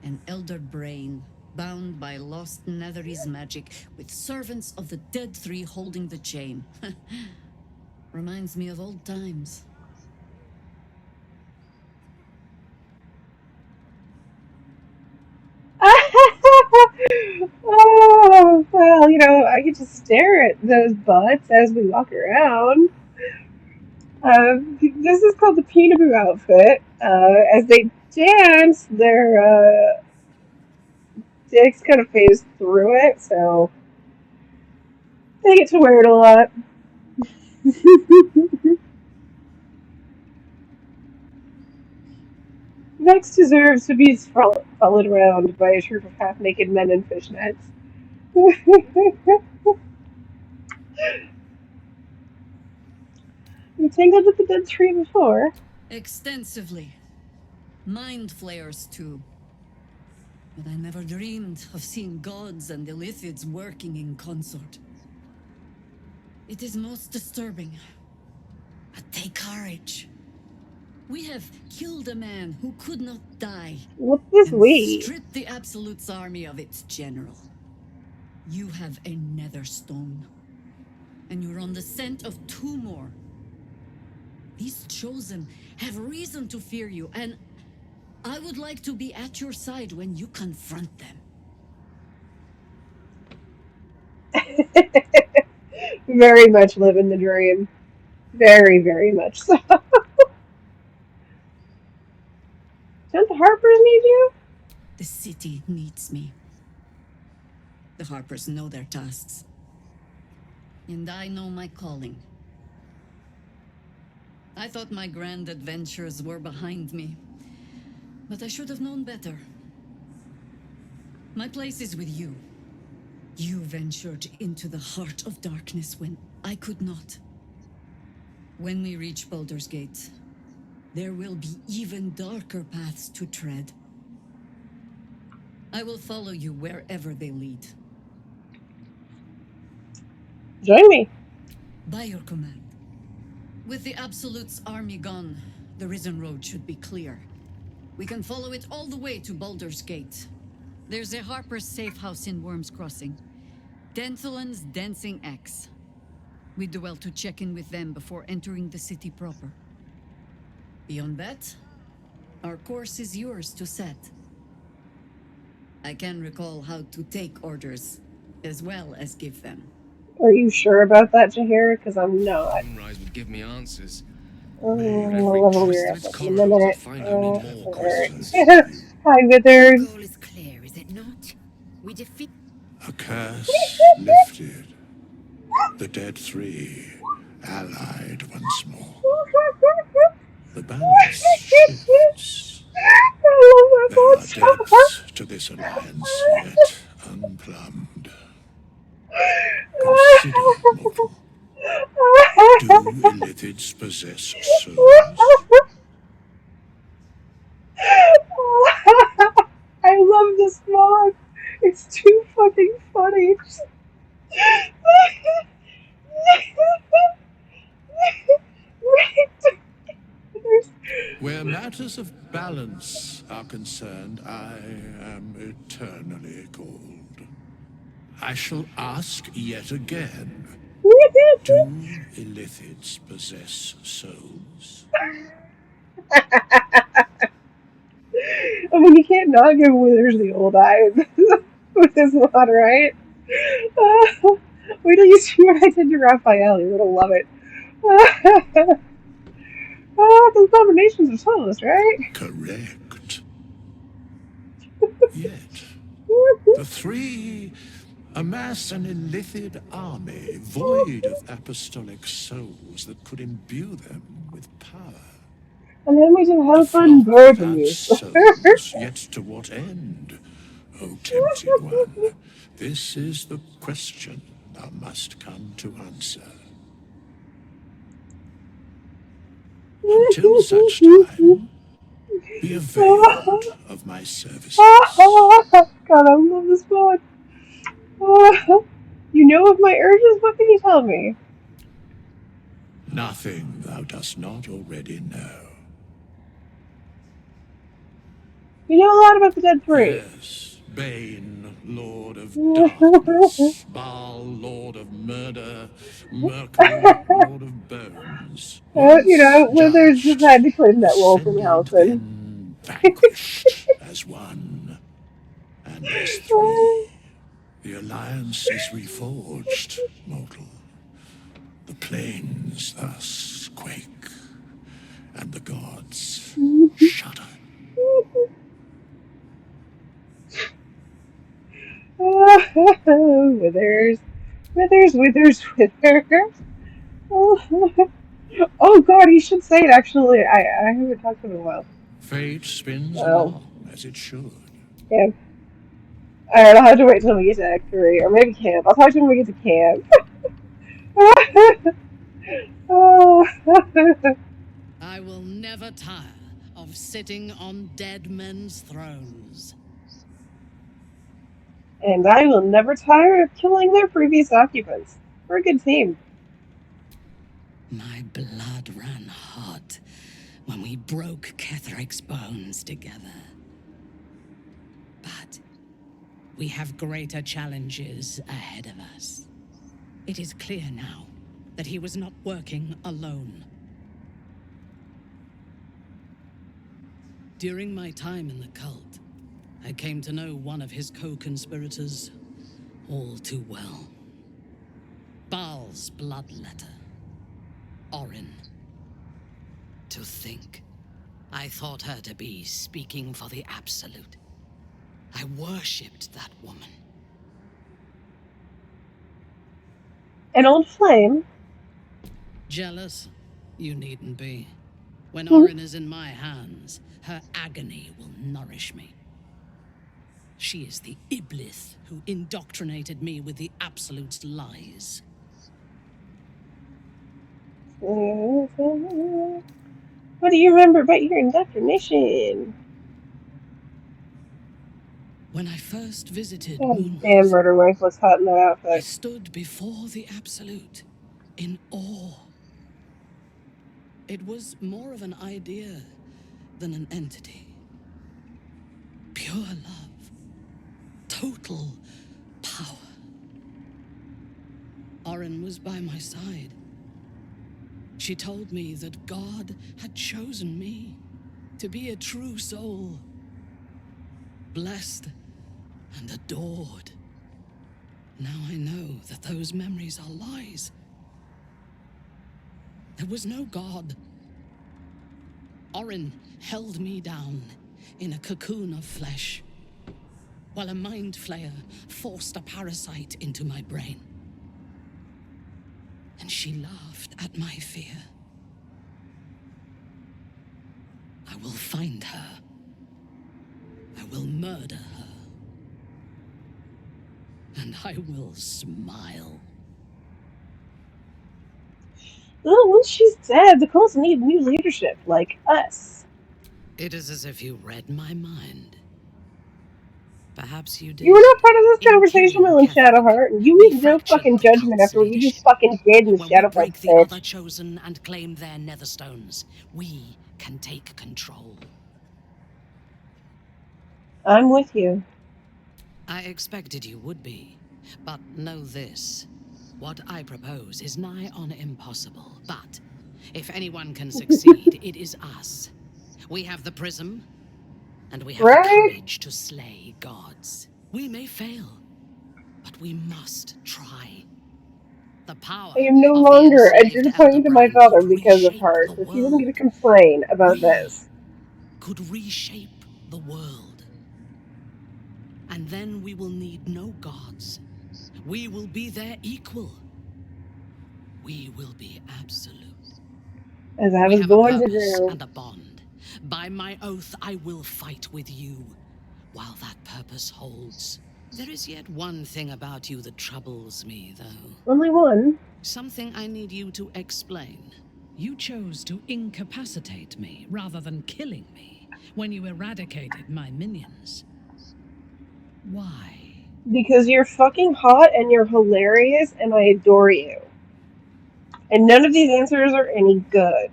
An elder brain, bound by lost Netherese magic, with servants of the dead 3 holding the chain. Reminds me of old times. Oh, well, I get to stare at those butts as we walk around. This is called the Peekaboo outfit. As they dance, their Dix kind of phased through it, so they get to wear it a lot. Vex deserves to be followed around by a troop of half-naked men in fishnets. You tangled with the dead tree before. Extensively. Mind flayers, too. But I never dreamed of seeing gods and Illithids working in consort. It is most disturbing. But take courage. We have killed a man who could not die. What's this And we? stripped the Absolute's army of its general. You have a netherstone. And you're on the scent of 2 more. These Chosen have reason to fear you, and I would like to be at your side when you confront them. Very much living the dream. Very, very much so. Don't the Harpers need you? The city needs me. The Harpers know their tasks. And I know my calling. I thought my grand adventures were behind me. But I should have known better. My place is with you. You ventured into the heart of darkness when I could not. When we reach Baldur's Gate, there will be even darker paths to tread. I will follow you wherever they lead. Join me. By your command. With the Absolute's army gone, the Risen Road should be clear. We can follow it all the way to Baldur's Gate. There's a Harper's safe house in Worm's Crossing. Denthalen's Dancing Axe. We'd do well to check in with them before entering the city proper. Beyond that, our course is yours to set. I can recall how to take orders, as well as give them. Are you sure about that, Jahir? Because I'm not. Moonrise would give me answers. I'll level your ass up in a minute. Find only more questions. Hi, Withers. Goal is clear, is it not? We defeat. A curse lifted. The dead 3 allied once more. The balance shifts. There are depths to this alliance yet unplumbed. Consider, mortal. Do Illithids possess souls? I love this mod. It's too fucking funny. Where matters of balance are concerned, I am eternally cold. I shall ask yet again. Do Illithids possess souls? I mean, you can't not give Withers the old eye with this mod, right? Wait till you see what I did to Raphael. You're gonna love it. Those combinations are soulless, right? Correct. Yet, the 3 amass an Illithid army void of apostolic souls that could imbue them with power. And then we just have fun burping you. Souls, yet to what end, O tempted one? This is the question thou must come to answer. Until such time, be availed of my services. God, I love this mod. You know of my urges? What can you tell me? Nothing thou dost not already know. You know a lot about the Dead 3. Yes, Bane, Lord of Darkness, Baal, Lord of Murder, Merkel, Lord of Bones. Withers decided to claim that role from Halson. Vanquished as one, and as 3. The alliance is reforged, mortal. The plains thus quake, and the gods shudder. Withers, withers, withers, withers. Oh God, he should say it. Actually, I haven't talked to him in a while. Fate spins Oh, along, as it should. yeah. All right, I'll have to wait till we get to Act 3, or maybe camp. I'll talk to him when we get to camp. I will never tire of sitting on dead men's thrones. And I will never tire of killing their previous occupants. We're a good team. My blood ran hot when we broke Ketheric's bones together. But we have greater challenges ahead of us. It is clear now that he was not working alone. During my time in the cult, I came to know one of his co-conspirators all too well. Baal's bloodletter, Orin. To think, I thought her to be speaking for the Absolute. I worshipped that woman. An old flame. Jealous? You needn't be. When Orin is in my hands, her agony will nourish me. She is the Iblis who indoctrinated me with the Absolute's lies. What do you remember about your indoctrination? When I first visited God damn, Moonworth, Murder Wife looks hot in that I outfit. stood before the Absolute, in awe. It was more of an idea than an entity. Pure love. Total power. Orin was by my side. She told me that God had chosen me to be a true soul. Blessed and adored. Now I know that those memories are lies. There was no God. Orin held me down in a cocoon of flesh, while a mind flayer forced a parasite into my brain. And she laughed at my fear. I will find her. I will murder her. And I will smile. Well, once she's dead, the cults need new leadership, like us. It is as if you read my mind. Perhaps you did. You were not part of this In conversation, killing Will, in Ketheric, Shadowheart, and you we need no fractured fucking the judgment cult's after what you just leadership. fucking did in the When we Shadowheart, break the bitch. other chosen and claim their netherstones, we can take control. I'm with you. I expected you would be, but know this. What I propose is nigh on impossible, but if anyone can succeed, it is us. We have the prism, and we have the Right? courage to slay gods. We may fail, but we must try. The power I am no of the longer enslaved identifying to my Elderbrain father could because of reshape her, the so she doesn't get to world. complain about We this. could reshape the world. And then we will need no gods. We will be their equal. We will be absolute. As I We was have a born to purpose do. and a bond. By my oath, I will fight with you while that purpose holds. There is yet one thing about you that troubles me, though. Only one. Something I need you to explain. You chose to incapacitate me rather than killing me when you eradicated my minions. Why? Because you're fucking hot and you're hilarious and I adore you. And none of these answers are any good.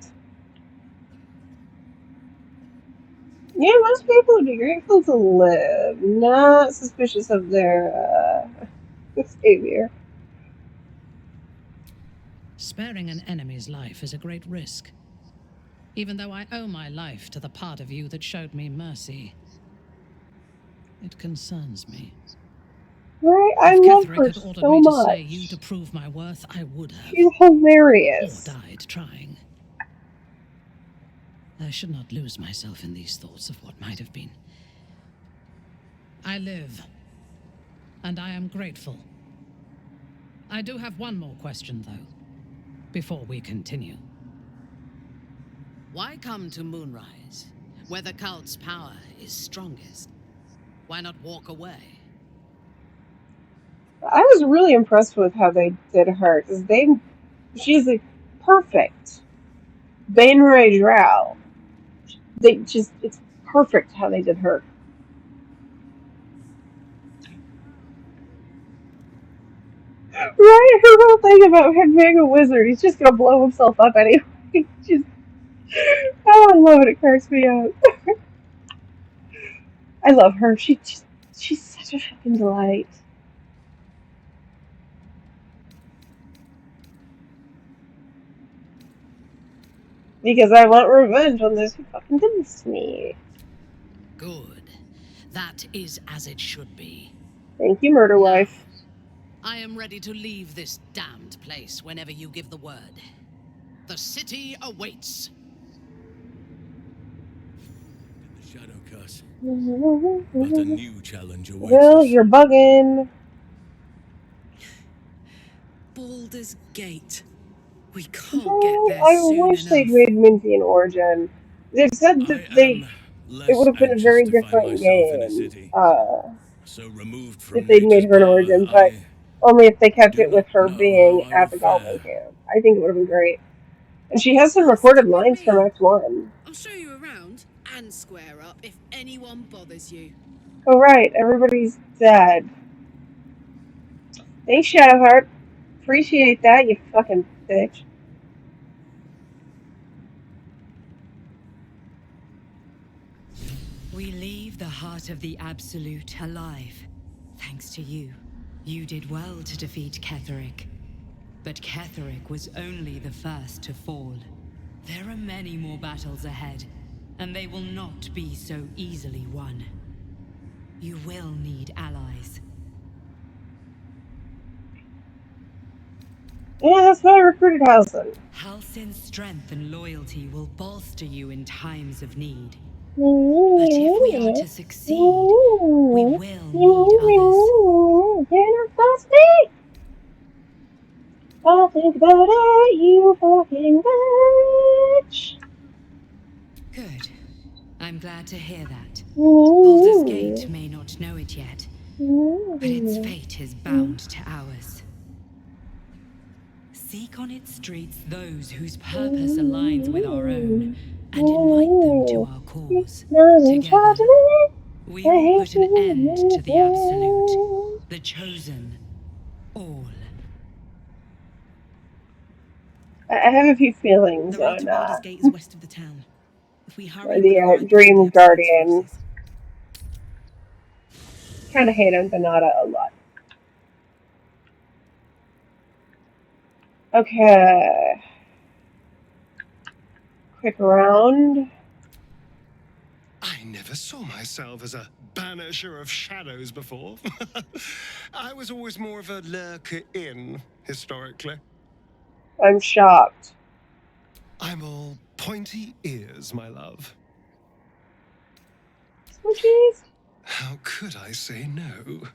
Yeah, most people would be grateful to live, not suspicious of their savior. Sparing an enemy's life is a great risk. Even though I owe my life to the part of you that showed me mercy, it concerns me. Right? I If love Ketheric her had ordered so me to slay you much. to prove my worth, I would have. She's Or hilarious. died trying. I should not lose myself in these thoughts of what might have been. I live. and I am grateful. I do have one more question, though, before we continue. Why come to Moonrise, where the cult's power is strongest? Why not walk away? I was really impressed with how they did her, because she's a perfect Bainray Drow. It's perfect how they did her. Right? Her whole thing about him being a wizard, he's just gonna blow himself up anyway. Oh, I love it. It cracks me up. I love her. She's such a fucking delight. Because I want revenge on those who fucking did this to me. Good. That is as it should be. Thank you, murder wife. I am ready to leave this damned place whenever you give the word. The city awaits. The shadow curse. But a new challenge awaits Well, us. you're bugging. Baldur's Gate. We can't get there I soon wish they'd enough. made Minty an origin. They've said that it would have been a very different game So removed if from they'd made nature's her an power, origin, but only if they kept it with her know being how I at will the Goblin fare. Camp. I think it would have been great. And she has some recorded lines from Act 1. I'll show you around and square up if anyone bothers you. Oh right, everybody's dead. Thanks, Shadowheart. Appreciate that, you fucking bitch. We leave the heart of the Absolute alive, thanks to you. You did well to defeat Ketheric. But Ketheric was only the first to fall. There are many more battles ahead, and they will not be so easily won. You will need allies. Yeah, that's why I recruited Halsin. Halsin's strength and loyalty will bolster you in times of need. But if we are to succeed, we will need others. You're not thirsty? I'll think about it, you fucking bitch. Good. I'm glad to hear that. Baldur's Gate may not know it yet, but its fate is bound to ours. Seek on its streets those whose purpose aligns with our own, and invite them to our cause. Together, we will put an end to the Absolute, the Chosen, all. I have a few feelings The road to on Baldur's Gate is west of the town. If we hurry, we can ride before Dream the Absolute's Guardian. forces. Kind of hate on Donata a lot. Okay. Quick round. I never saw myself as a banisher of shadows before. I was always more of a lurker-in, historically. I'm shocked. I'm all pointy ears, my love. Squishies? How could I say no?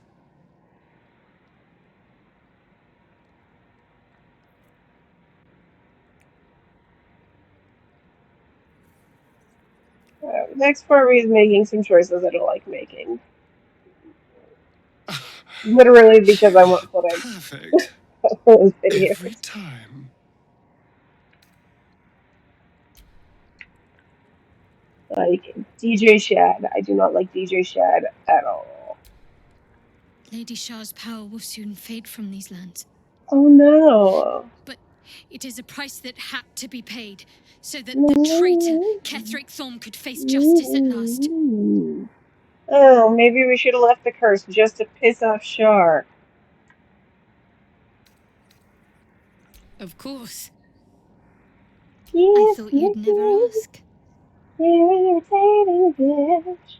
Next Barbie is making some choices I don't like making. Literally because I want footage. Perfect. Those videos. Every time. Like DJ Shad. I do not like DJ Shad at all. Lady Shah's power will soon fade from these lands. Oh no. But it is a price that had to be paid, so that the traitor Ketheric Thorm could face justice at last. Oh, maybe we should have left the curse just to piss off Shar. Of course. Yes, I thought you'd never ask. You're irritating bitch.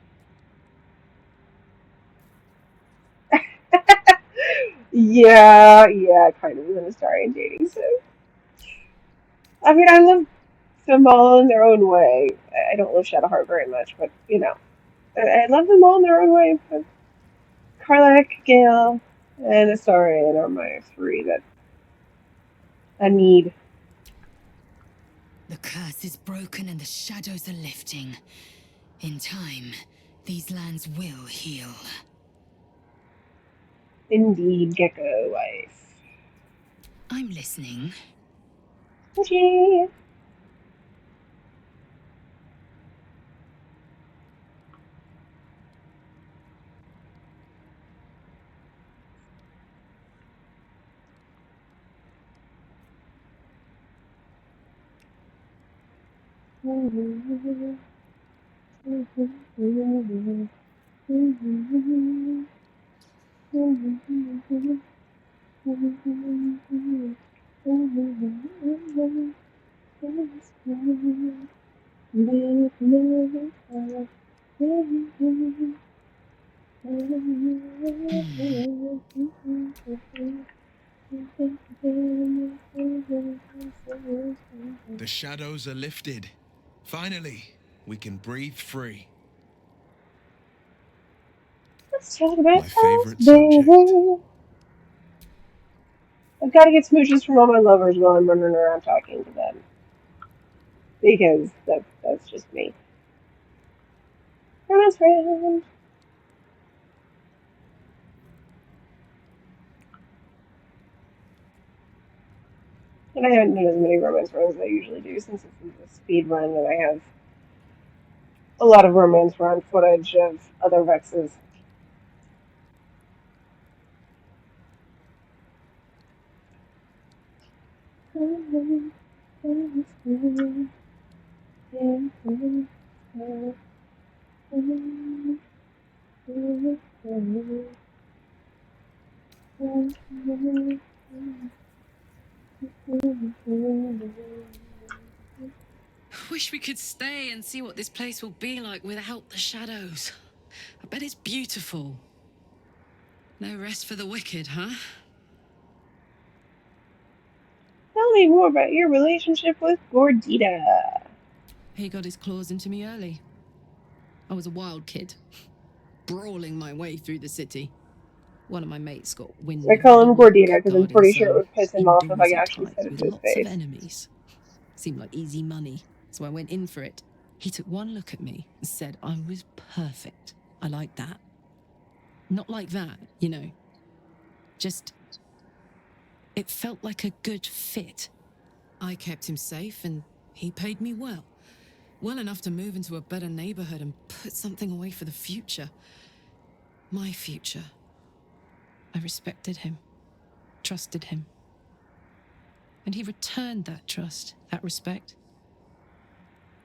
Yeah, kind of in a starry dating sim. I mean, I love them all in their own way. I don't love Shadowheart very much, but you know, I love them all in their own way. But Karlach, Gale, and Astarion are my three that I need. The curse is broken and the shadows are lifting. In time, these lands will heal. Indeed, Gecko wife. I'm listening. Okay. The shadows are lifted. Finally, we can breathe free. Let's talk about My favorite us, subject. baby. I've got to get smooches from all my lovers while I'm running around talking to them. Because that's just me. Romance friend. And I haven't done as many romance runs as I usually do since it's a speed run and I have a lot of romance run footage of other Vexes. Wish we could stay and see what this place will be like without the shadows. I bet it's beautiful. No rest for the wicked, huh? Tell me more about your relationship with Gordita. He got his claws into me early. I was a wild kid, brawling my way through the city. One of my mates got wind I of my call him work Gordita because I'm guarding pretty sure it some would piss him off if I indoorsy actually type said it with to his lots of face. enemies. Seemed like easy money, so I went in for it. He took one look at me and said I was perfect. I like that. Not like that, you know. Just, it felt like a good fit. I kept him safe and he paid me well. Well enough to move into a better neighborhood and put something away for the future. My future. I respected him, trusted him. And he returned that trust, that respect.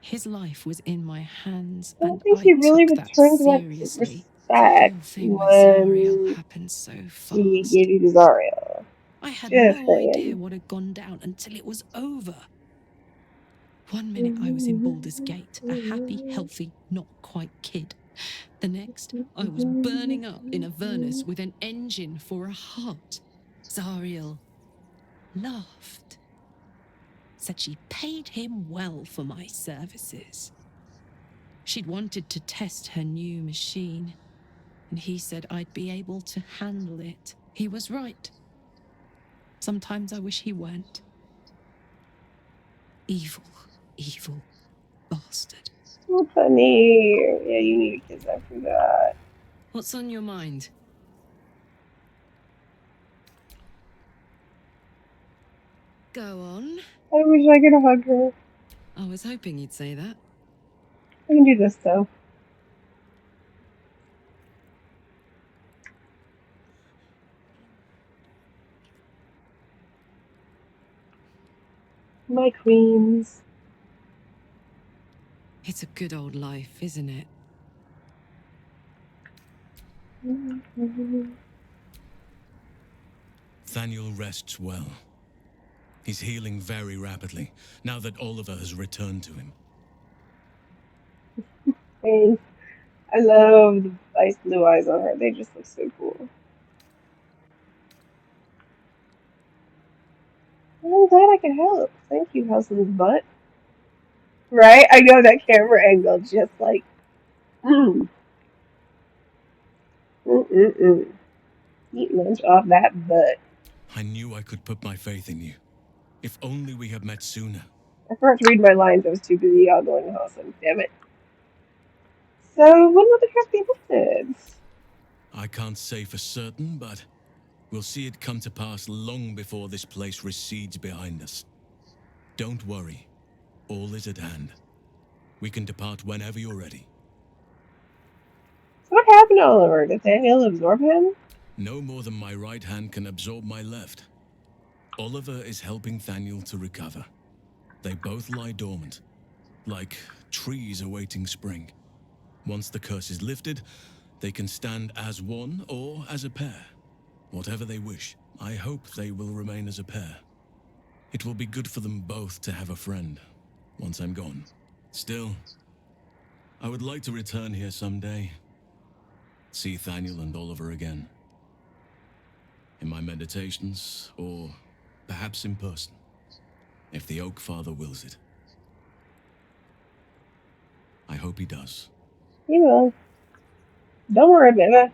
His life was in my hands, I and don't think I he really took that returned that seriously. The respect whole thing with Zariel when happened so he fast. gave you to Zariel. I had Just no idea saying. what had gone down until it was over. One minute I was in Baldur's Gate, a happy, healthy, not quite kid. The next, I was burning up in Avernus with an engine for a heart. Zariel laughed. Said she paid him well for my services. She'd wanted to test her new machine, and he said I'd be able to handle it. He was right. Sometimes I wish he weren't. Evil, evil bastard. Oh, funny. Yeah, you need kids. I forgot. What's on your mind? Go on. I wish I could hug her. I was hoping you'd say that. I can do this though. My queens. It's a good old life, isn't it? Thaniel rests well. He's healing very rapidly, now that Oliver has returned to him. Thanks. I love the ice blue eyes on her. They just look so cool. I'm glad I could help. Thank you, Husband's butt. Right? I know that camera angle just like, Mm-mm-mm. Eat lunch off that butt. I knew I could put my faith in you. If only we had met sooner. I forgot to read my lines. I was too busy ogling Hassan. Damn it. So, when will the curse be lifted? I can't say for certain, but we'll see it come to pass long before this place recedes behind us. Don't worry. All is at hand. We can depart whenever you're ready. So what happened to Oliver? Did Daniel absorb him? No more than my right hand can absorb my left. Oliver is helping Thaniel to recover. They both lie dormant, like trees awaiting spring. Once the curse is lifted, they can stand as one or as a pair. Whatever they wish, I hope they will remain as a pair. It will be good for them both to have a friend, once I'm gone. Still, I would like to return here someday. See Thaniel and Oliver again. In my meditations, or perhaps in person, if the Oak Father wills it. I hope he does. He will. Don't worry, baby.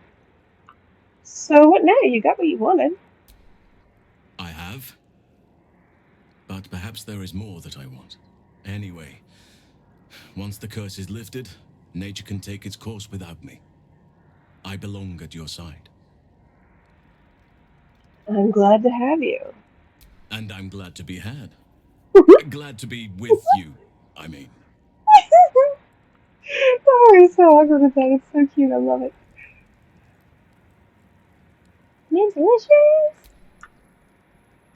So what now? You got what you wanted. I have. But perhaps there is more that I want. Anyway, once the curse is lifted, nature can take its course without me. I belong at your side. I'm glad to have you. And I'm glad to be had. Glad to be with you, I mean. Oh, he's so awkward with that. It's so cute. I love it. It's delicious.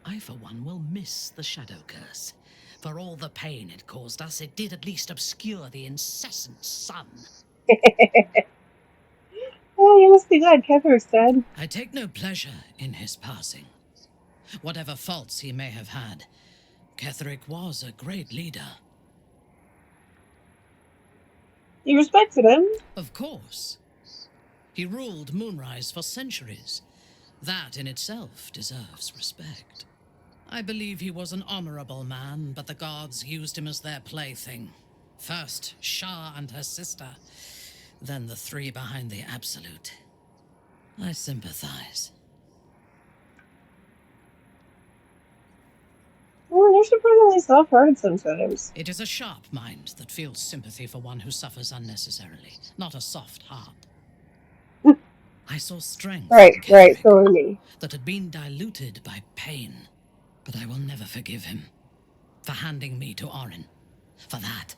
I, for one, will miss the shadow curse. For all the pain it caused us, it did at least obscure the incessant sun. Oh, you must be glad Ketherick's dead. I take no pleasure in his passing. Whatever faults he may have had, Ketherick was a great leader. You respected him? Of course. He ruled Moonrise for centuries. That in itself deserves respect. I believe he was an honorable man, but the gods used him as their plaything. First, Shah and her sister, then the three behind the Absolute. I sympathize. Well, you're surprisingly soft-hearted sometimes. It is a sharp mind that feels sympathy for one who suffers unnecessarily, not a soft heart. I saw strength in Right, so are me. that had been diluted by pain. But I will never forgive him for handing me to Orin. For that,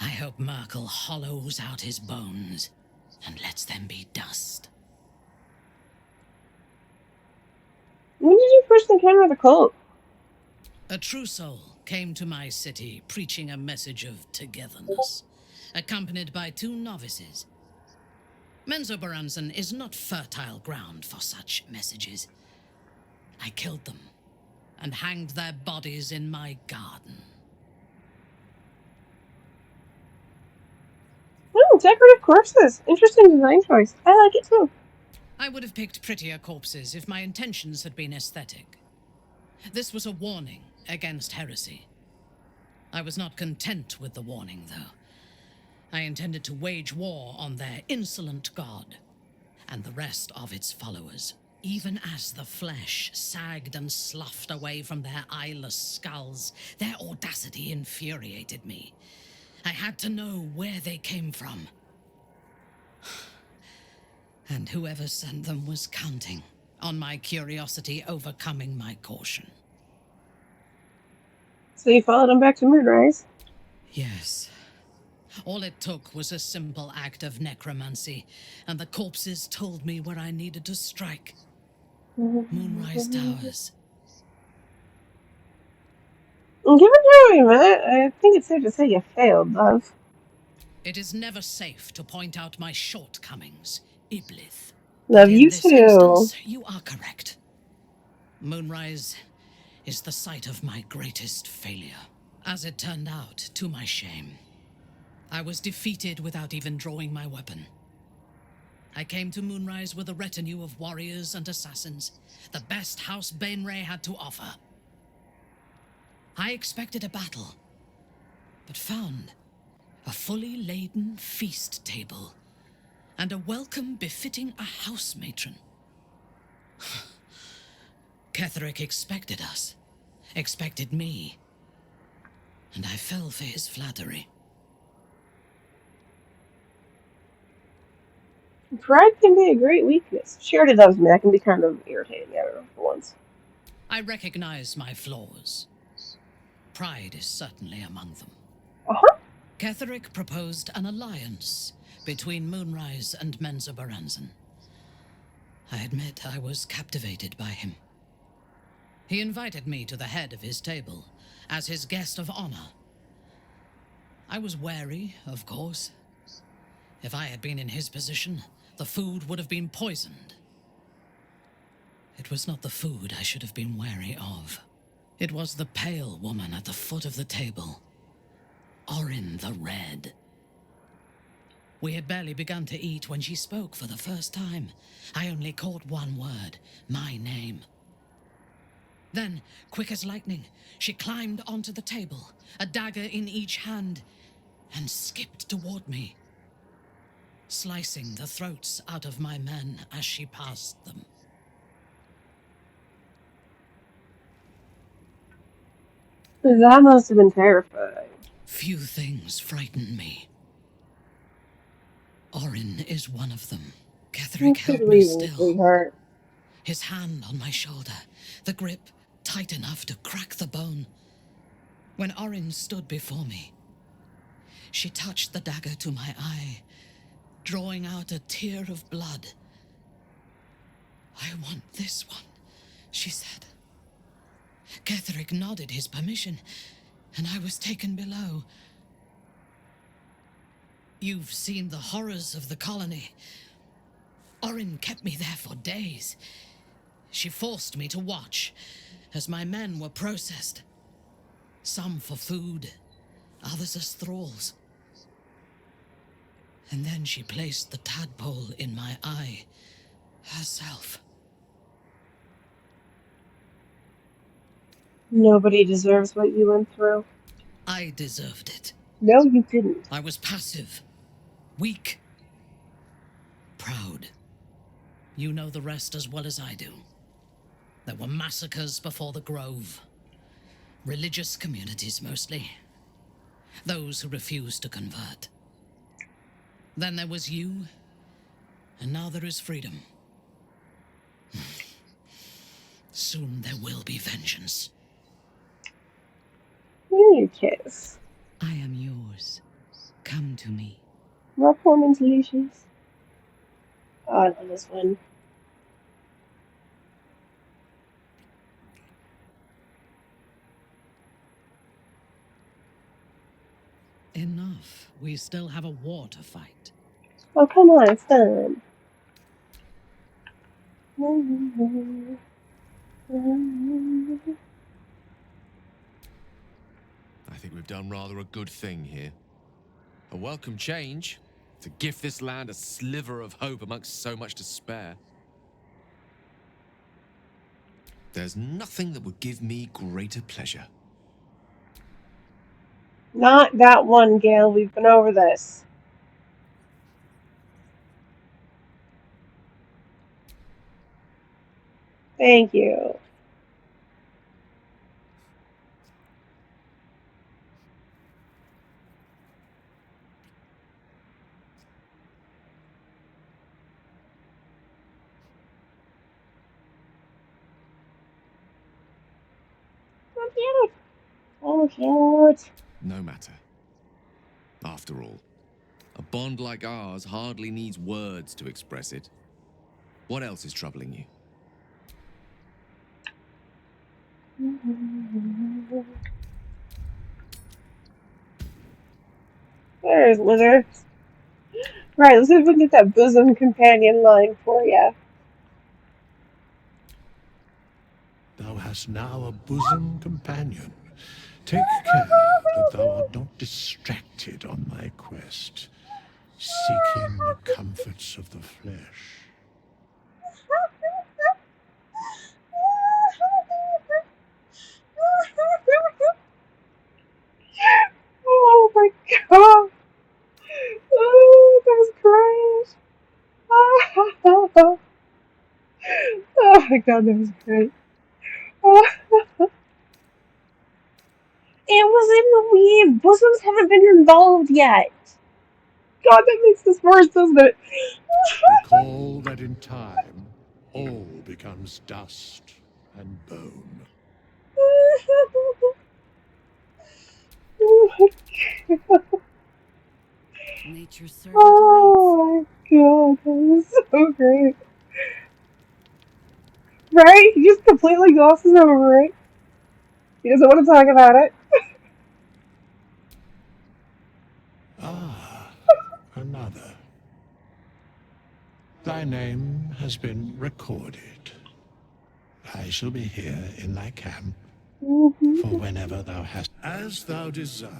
I hope Merkel hollows out his bones and lets them be dust. When did you first encounter the cult? A true soul came to my city preaching a message of togetherness, accompanied by two novices. Menzoberranzan is not fertile ground for such messages. I killed them and hanged their bodies in my garden. Oh, decorative corpses. Interesting design choice. I like it too. I would have picked prettier corpses if my intentions had been aesthetic. This was a warning against heresy. I was not content with the warning, though. I intended to wage war on their insolent god and the rest of its followers. Even as the flesh sagged and sloughed away from their eyeless skulls, their audacity infuriated me. I had to know where they came from. And whoever sent them was counting on my curiosity overcoming my caution. So you followed him back to Moonrise? Yes. All it took was a simple act of necromancy, and the corpses told me where I needed to strike. Moonrise Towers. Given how we met, I think it's safe to say you failed, love. It is never safe to point out my shortcomings, Iblith. Love you In this too. instance, you are correct. Moonrise is the site of my greatest failure. As it turned out, to my shame, I was defeated without even drawing my weapon. I came to Moonrise with a retinue of warriors and assassins, the best House Bainray had to offer. I expected a battle, but found a fully laden feast table and a welcome befitting a house matron. Ketherick expected us, expected me, and I fell for his flattery. Pride can be a great weakness. She already loves me. That can be kind of irritating at her for once. I recognize my flaws. Pride is certainly among them. Ketherick proposed an alliance between Moonrise and Menza Baranzan. I admit I was captivated by him. He invited me to the head of his table as his guest of honor. I was wary, of course. If I had been in his position, the food would have been poisoned. It was not the food I should have been wary of. It was the pale woman at the foot of the table. Orin the Red. We had barely begun to eat when she spoke for the first time. I only caught one word, my name. Then, quick as lightning, she climbed onto the table, a dagger in each hand, and skipped toward me, slicing the throats out of my men as she passed them. That must have been terrifying. Few things frighten me. Orin is one of them. Ketherick held me still. Sweetheart. His hand on my shoulder, the grip tight enough to crack the bone. When Orin stood before me, she touched the dagger to my eye, drawing out a tear of blood. I want this one, she said. Ketherick nodded his permission, and I was taken below. You've seen the horrors of the colony. Orin kept me there for days. She forced me to watch as my men were processed. Some for food, others as thralls. And then she placed the tadpole in my eye herself. Nobody deserves what you went through. I deserved it. No, you didn't. I was passive, weak, proud. You know the rest as well as I do. There were massacres before the Grove. Religious communities mostly. Those who refused to convert. Then there was you, and now there is freedom. Soon there will be vengeance. You kiss. I am yours. Come to me. More woman's leashes. Oh, I love this one. Enough. We still have a war to fight. Oh, come on, it's done. I think we've done rather a good thing here. A welcome change to gift this land a sliver of hope amongst so much despair. There's nothing that would give me greater pleasure. Not that one, Gale. We've been over this. Thank you. So cute. So cute. No matter. After all, a bond like ours hardly needs words to express it. What else is troubling you? There's lizards. Right, let's see if we can get that bosom companion line for you. Thou hast now a bosom companion. Take care that thou art not distracted on thy quest, seeking the comforts of the flesh. Oh my god! Oh, that was great! Oh my god, that was great. It was in the weave. Bosoms haven't been involved yet. God, that makes this worse, doesn't it? Recall that in time, all becomes dust and bone. Nature's servant Oh my god, that was so great. Right? He just completely glosses over it. He doesn't want to talk about it. Ah, another. Thy name has been recorded. I shall be here in thy camp for whenever thou hast. As thou desire.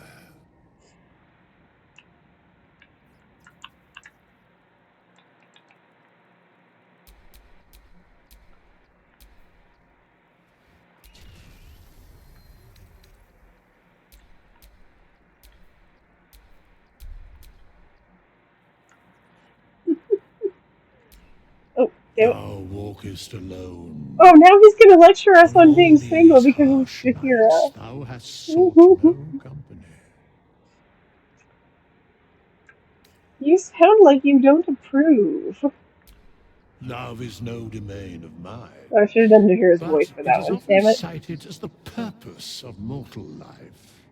Oh, damn it. Thou walkest alone. Oh, now he's gonna lecture us on being All single these because of harsh nights Shakira. thou hast sought no company. You sound like you don't approve. Love is no domain of mine, Oh, I should have done Shakira's voice but for it that is one. often Damn it. cited as the purpose of mortal life.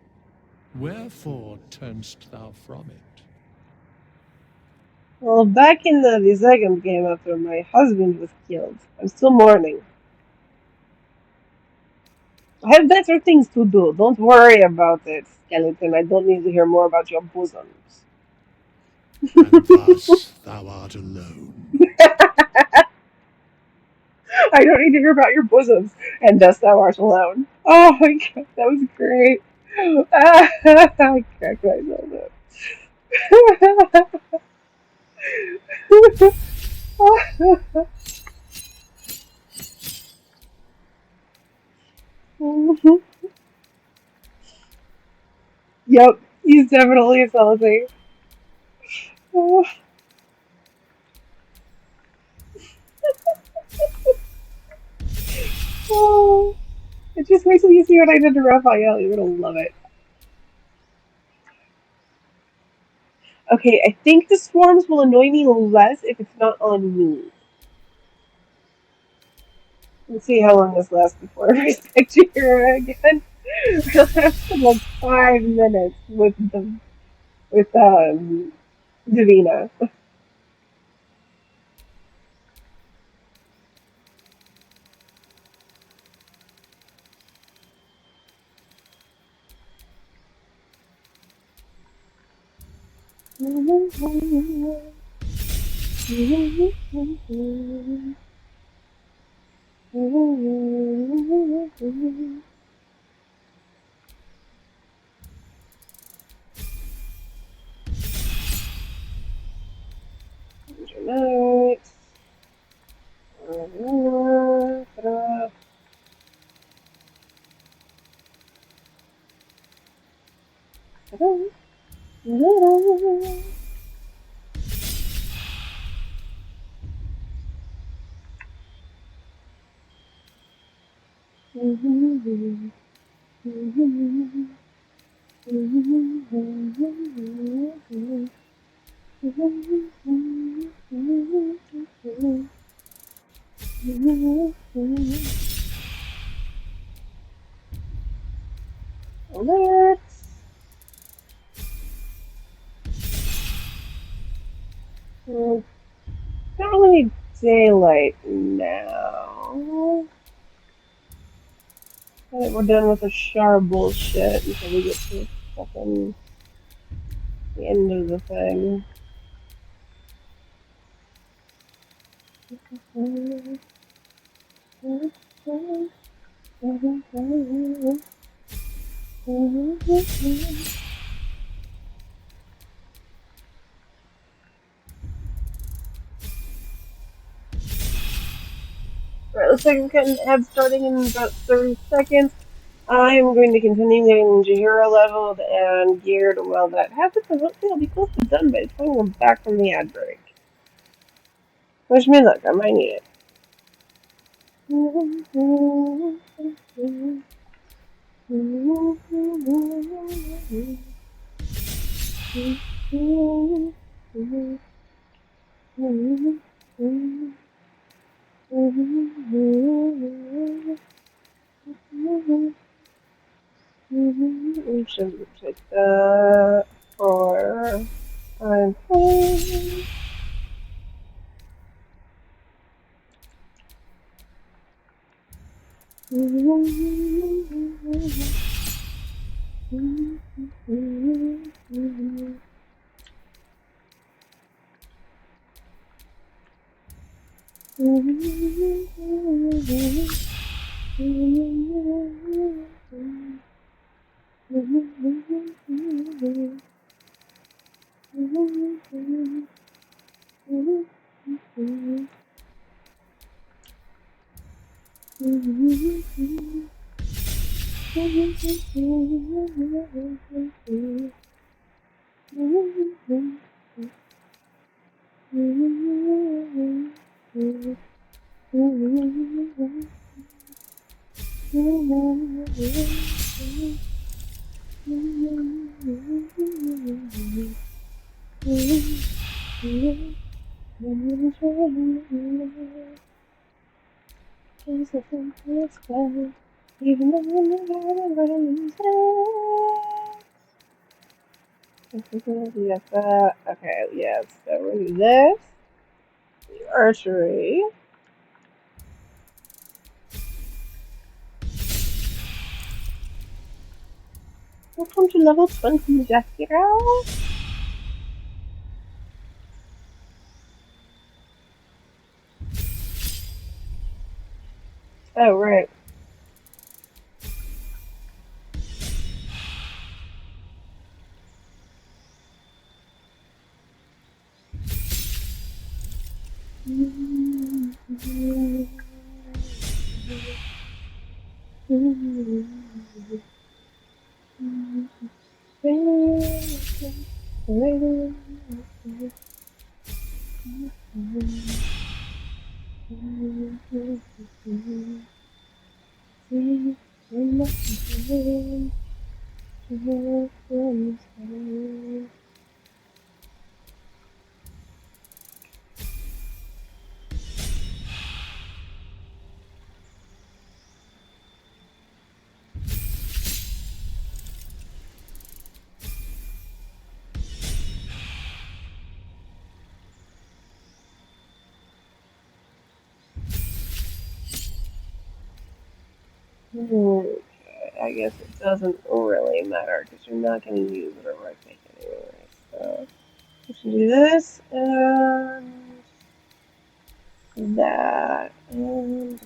Wherefore turnst thou from it? Well, back in the second game after my husband was killed, I'm still mourning. I have better things to do. Don't worry about it, skeleton. I don't need to hear more about your bosoms. And thus thou art alone. I don't need to hear about your bosoms, and thus thou art alone. Oh my god, that was great. I cracked myself up. Yep, he's definitely a celebrity. Oh, just wait till you see what I did to Raphael. You're gonna love it. Okay, I think the swarms will annoy me less if it's not on me. Let's see how long this lasts before I respect you again. We'll have like 5 minutes with Davina. Tonight. Alert! Not really daylight now. I think we're done with the Shar bullshit until we get to fucking the end of the thing. Alright, looks like I'm getting ads starting in about 30 seconds. I'm going to continue getting Jahira leveled and geared while that happens, and hopefully I'll be close to done by the time we're back from the ad break. Wish me luck, I might need it. We should take that for I'm fine. Even though you never use it. Yes, okay, yes, so we're gonna do this. The archery. Welcome to level 20, Jackie girl. Oh, right. Okay, I guess it doesn't really matter because you're not going to use it or right click anyway. So we should do this and that and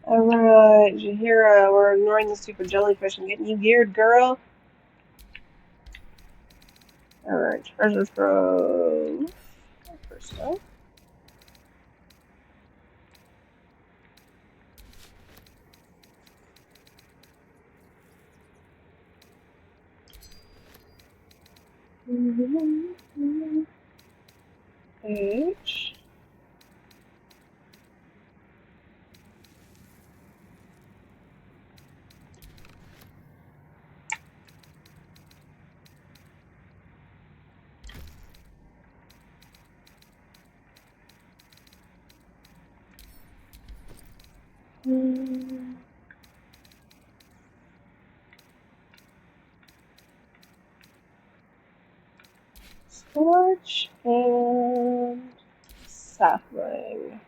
Alright, Jahira, we're ignoring the stupid jellyfish and getting you geared, girl. Alright, treasure trove. First up. H. Scorch and sapling.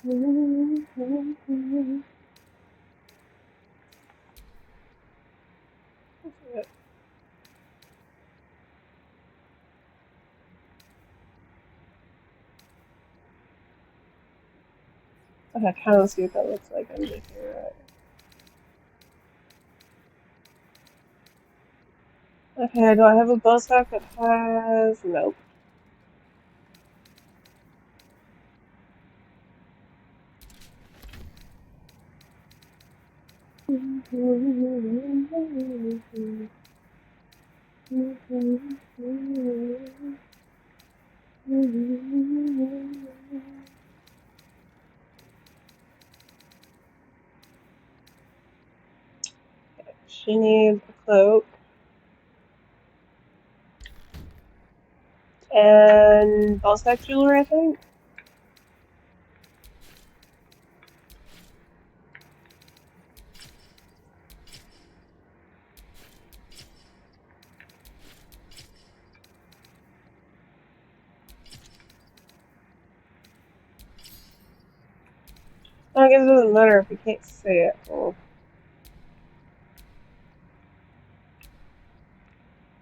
Okay, I kind of see what that looks like under here. Okay, do I have a bow stack that has... Nope. She needs a cloak. And ball stack jewelry, I think. I guess it doesn't matter if you can't say it. Well,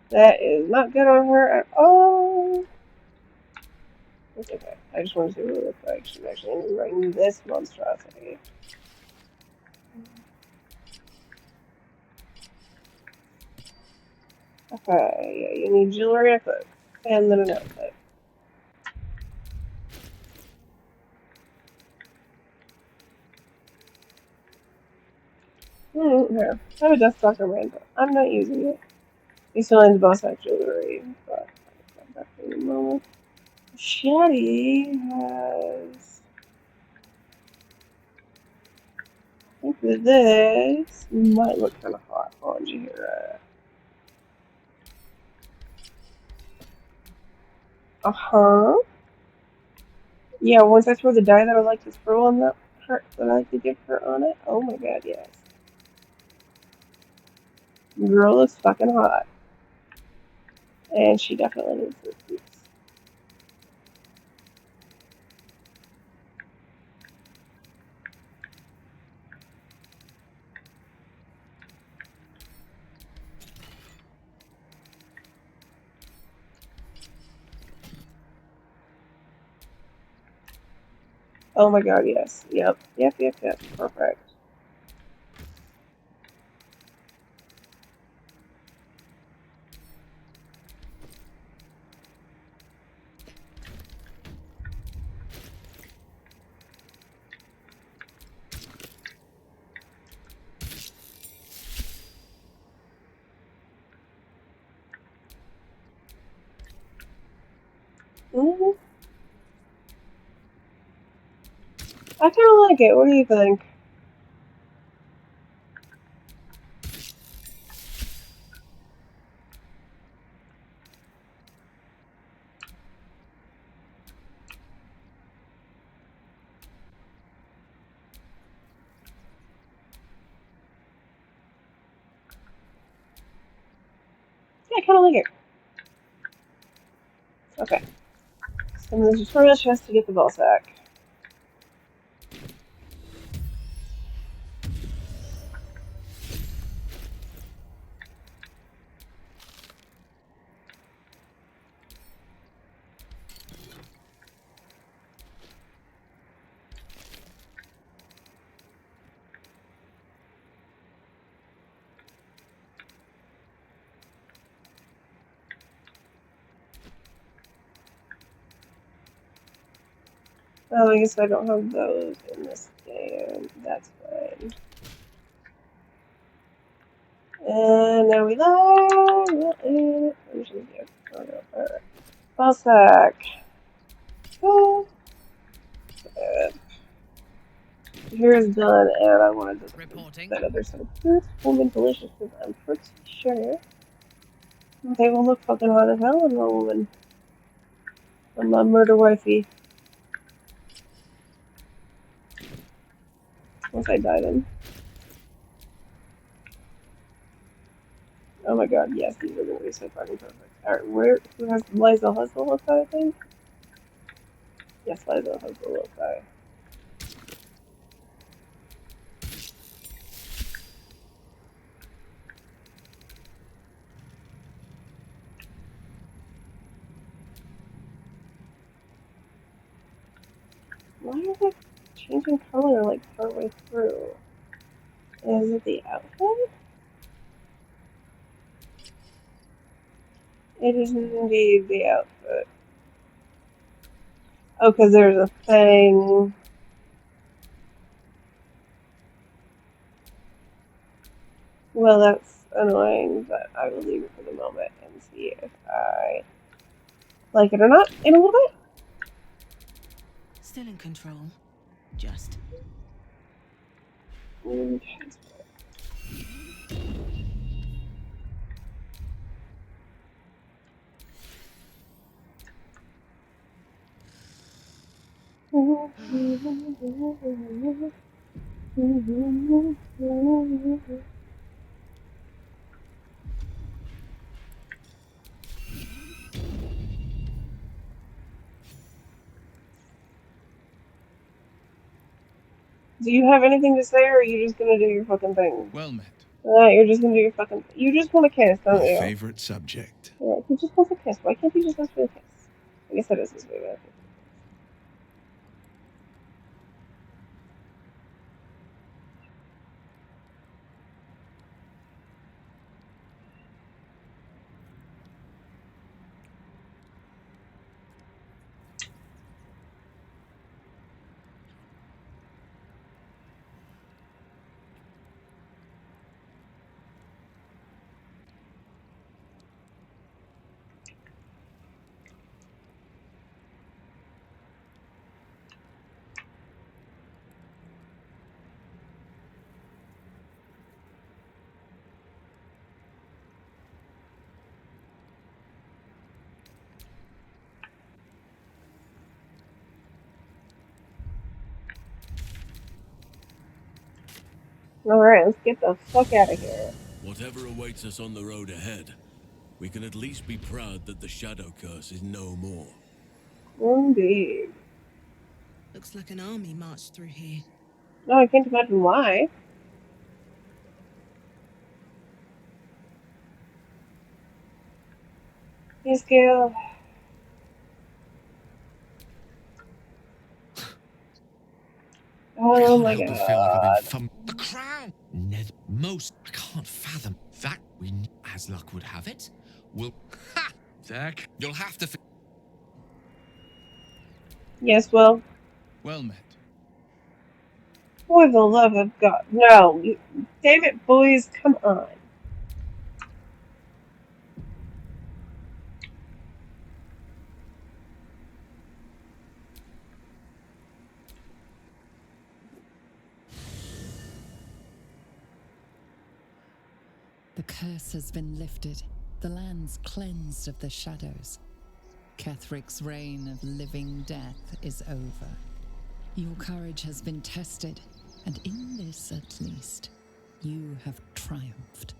that is not good on her at all. It's okay. I just want to see what it looks like. She's actually writing this monstrosity. Okay, yeah, you need jewelry and a cloak. And then an outfit. Here. I have a Death Stalker brand, but I'm not using it. We still need the boss act jewelry, but I'll come back in a moment. Shetty has... I think that this might look kind of hot on you here. Uh-huh. Yeah, once I throw the dye that I like to throw on that her, that I like to give her on it. Oh my god, yes. Girl is fucking hot. And she definitely needs this boots. Oh my god, yes. Yep. Perfect. Mm-hmm. I kind of like it. What do you think? Yeah, I kind of like it. Okay. So there's a tutorial chest to get the ball sack. Oh, I guess I don't have those in this game. That's fine. And now we live. Alright. Ball sack. Oh. Here is done, and I wanted to that other side beautiful and delicious because I'm pretty sure they will look fucking hot as hell on the woman. On my murder wifey. Once I die then. Oh my god, yes, these are gonna be so fucking perfect. Alright, who has Liza has the look I think? Yes, Liza has the look Why is it changing color like partway through? Is it the outfit? It is indeed the outfit. Oh, because there's a thing. Well, that's annoying, but I will leave it for the moment and see if I like it or not in a little bit. Still in control. Just. Do you have anything to say, or are you just gonna do your fucking thing? Well met. You're just gonna do your fucking. You just want to kiss, don't My you? favorite subject. Yeah, he just wants a kiss. Why can't he just ask for a kiss? I guess that is his favorite. Alright, let's get the fuck out of here. Whatever awaits us on the road ahead, we can at least be proud that the Shadow Curse is no more. Indeed. Looks like an army marched through here. No, I can't imagine why. Yes, Gail. Oh my Help but feel like I've god. been the crown. Most I can't fathom that we, as luck would have it, will. Ha! Zach, you'll have to. Yes, well. Well met. For the love of God. No. Damn it, boys, come on. The curse has been lifted, the land's cleansed of the shadows. Kethric's reign of living death is over. Your courage has been tested, and in this at least, you have triumphed.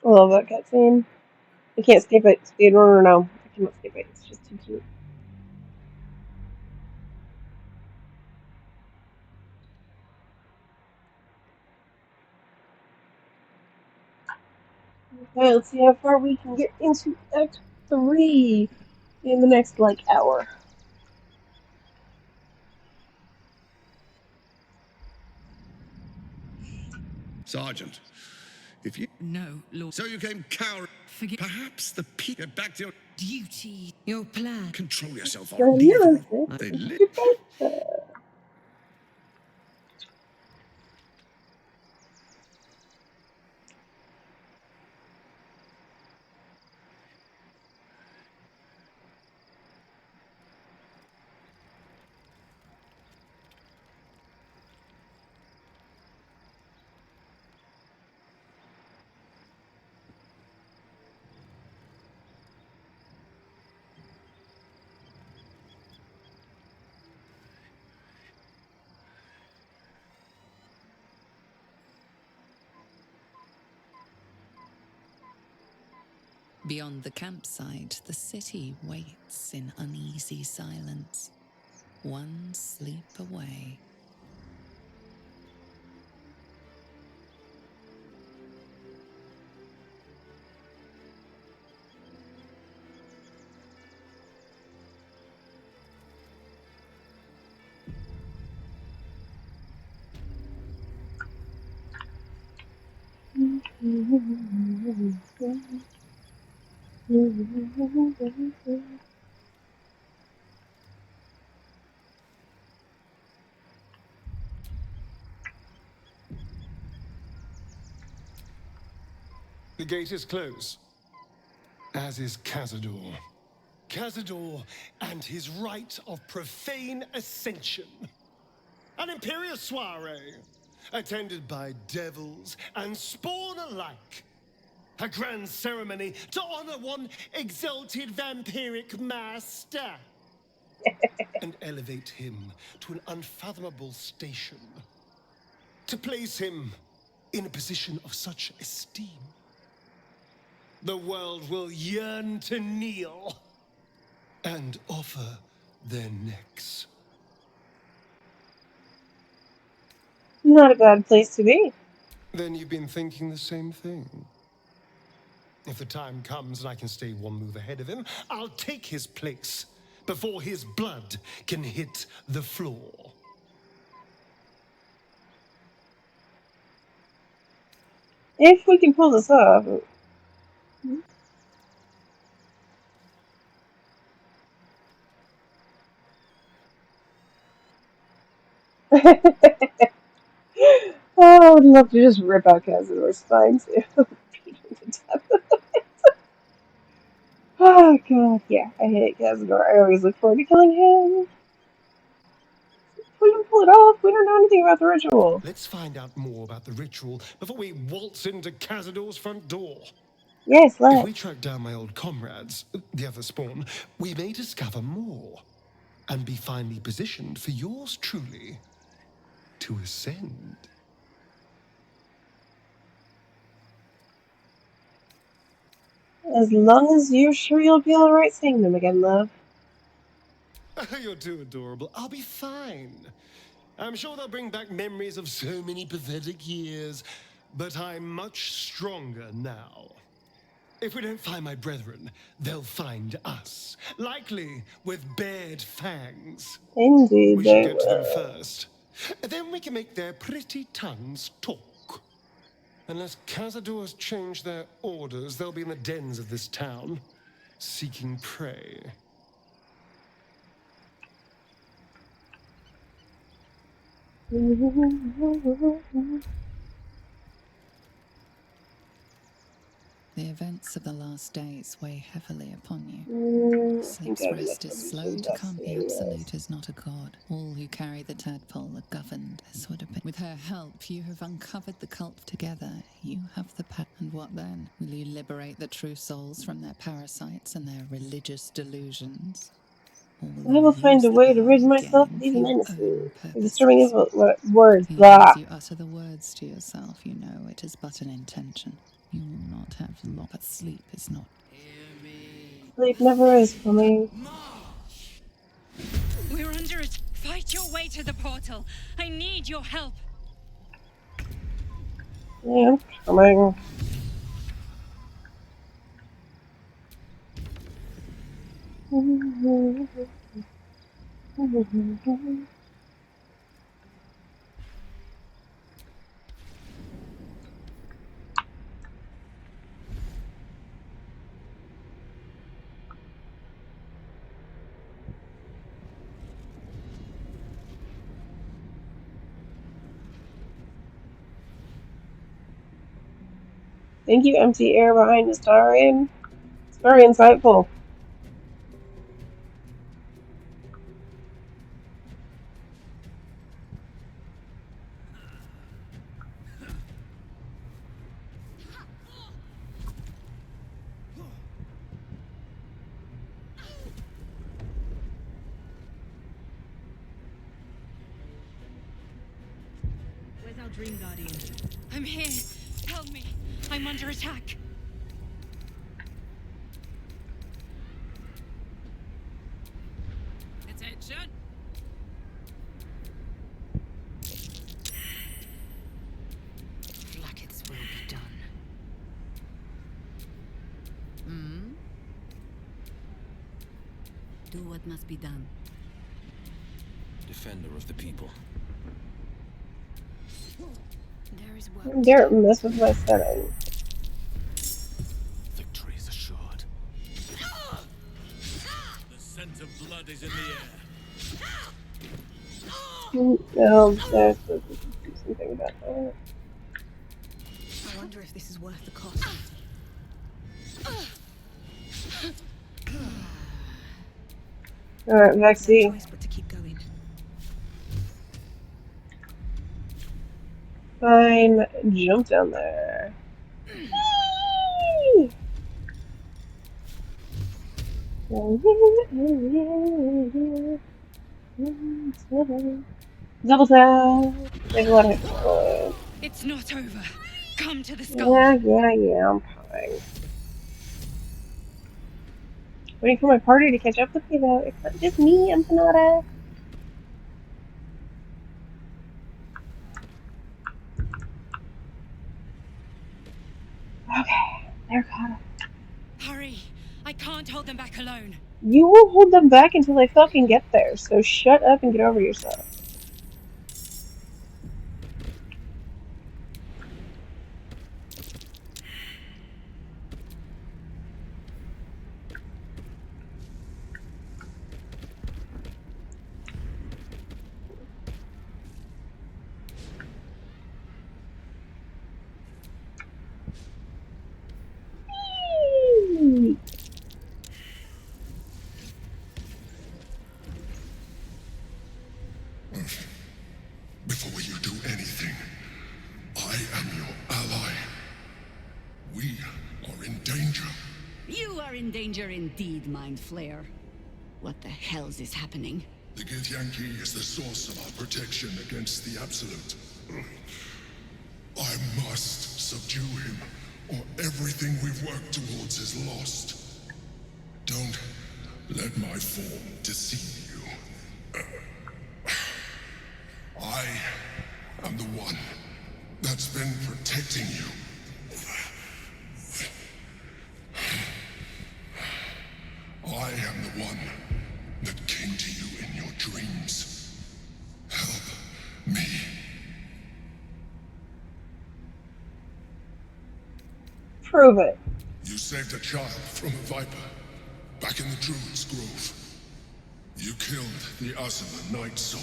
I love that cutscene. I can't skip it. Speed runner, no. I cannot skip it. It's just too cute. Okay, let's see how far we can get into Act 3 in the next, hour. Sergeant, if you... No, Lord. So you came cowering. Forget. Perhaps the Get back to your... Duty. Your plan. Control yourself, or Your neither music of they is live. better. Beyond the campsite, the city waits in uneasy silence, one sleep away. The gate is closed, as is Cazador. Cazador and his rite of profane ascension. An imperial soiree, attended by devils and spawn alike. A grand ceremony to honor one exalted vampiric master. And elevate him to an unfathomable station. To place him in a position of such esteem. The world will yearn to kneel and offer their necks. Not a bad place to be. Then you've been thinking the same thing. If the time comes and I can stay one move ahead of him, I'll take his place before his blood can hit the floor. If we can pull this off. Oh, I would love to just rip out Cazador's spine too. Beat him to death. Oh god, yeah, I hate Cazador. I always look forward to killing him. If we can pull it off, we don't know anything about the ritual. Let's find out more about the ritual before we waltz into Cazador's front door. Yes, let's. If we track down my old comrades, the other spawn, we may discover more and be finally positioned for yours truly to ascend. As long as you're sure you'll be alright seeing them again, love. You're too adorable. I'll be fine. I'm sure they'll bring back memories of so many pathetic years, but I'm much stronger now. If we don't find my brethren, they'll find us, likely with bared fangs. Indeed, We they should get to them will. first. Then we can make their pretty tongues talk. Unless Cazadors change their orders, they'll be in the dens of this town, seeking prey. The events of the last days weigh heavily upon you. Sleep's rest is slow to come. The Absolute is not a god. All who carry the tadpole are governed as would have been. With her help, you have uncovered the cult together. You have the path. And what then? Will you liberate the true souls from their parasites and their religious delusions? I will find a way to rid myself of these menaces. Disturbing is words. Blah. As you utter the words to yourself, you know it is but an intention. You will not have long, but sleep is not. Sleep never is for me. We're under it. Fight your way to the portal. I need your help. Yeah, coming. Thank you, empty air behind Astarion. It's very insightful. Where's our Dream Guardian? I'm here. Help me. I'm under attack. Do what must be done. Defender of the people. There is I dare mess with my setting. Victory is assured. The scent of blood is in the air. No, there's supposed to do something about that. I wonder if this is worth the cost. Alright, Vexy. No choice but to keep going. Fine, jump down there. Double tap. There's a lot of hit. It's not over. Come to the skull. Yeah, I'm fine. Waiting for my party to catch up with me though. It's not just me, Empanada. Okay, they're caught up. Hurry. I can't hold them back alone. You will hold them back until they fucking get there, so shut up and get over yourself. Before you do anything, I am your ally. We are in danger. You are in danger indeed, Mind Flayer. What the hell's is happening? The Githyanki is the source of our protection against the Absolute. I must subdue him, or everything we've worked towards is lost. Don't let my form deceive you. I am the one that's been protecting you. I am the one that came to you in your dreams. Help me. Prove it. You saved a child from a viper back in the Druid's Grove. You killed the Asima Night Soul.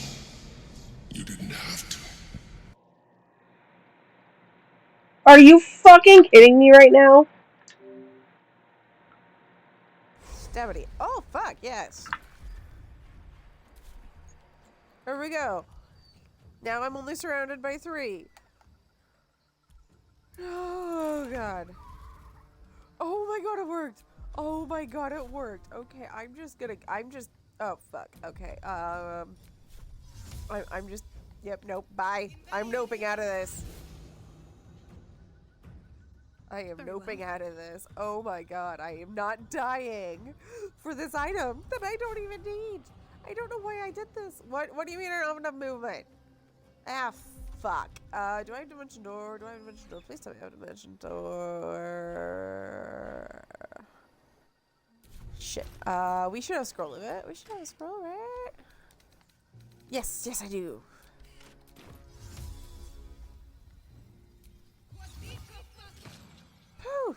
You didn't have to. Are you fucking kidding me right now? Stabity. Oh, fuck, yes. Here we go. Now I'm only surrounded by 3. Oh, God. Oh, my God, it worked. Oh, my God, it worked. Okay, oh, fuck. Okay, I'm just, yep, nope, bye. I'm noping out of this. I am noping out of this. Oh my god, I am not dying for this item that I don't even need. I don't know why I did this. What do you mean I don't have enough movement? Ah, fuck. Do I have Dimension Door? Do I have Dimension Door? Please tell me I have Dimension Door. Shit. We should have Scroll of it. We should have a Scroll, right? Yes, I do. Whew.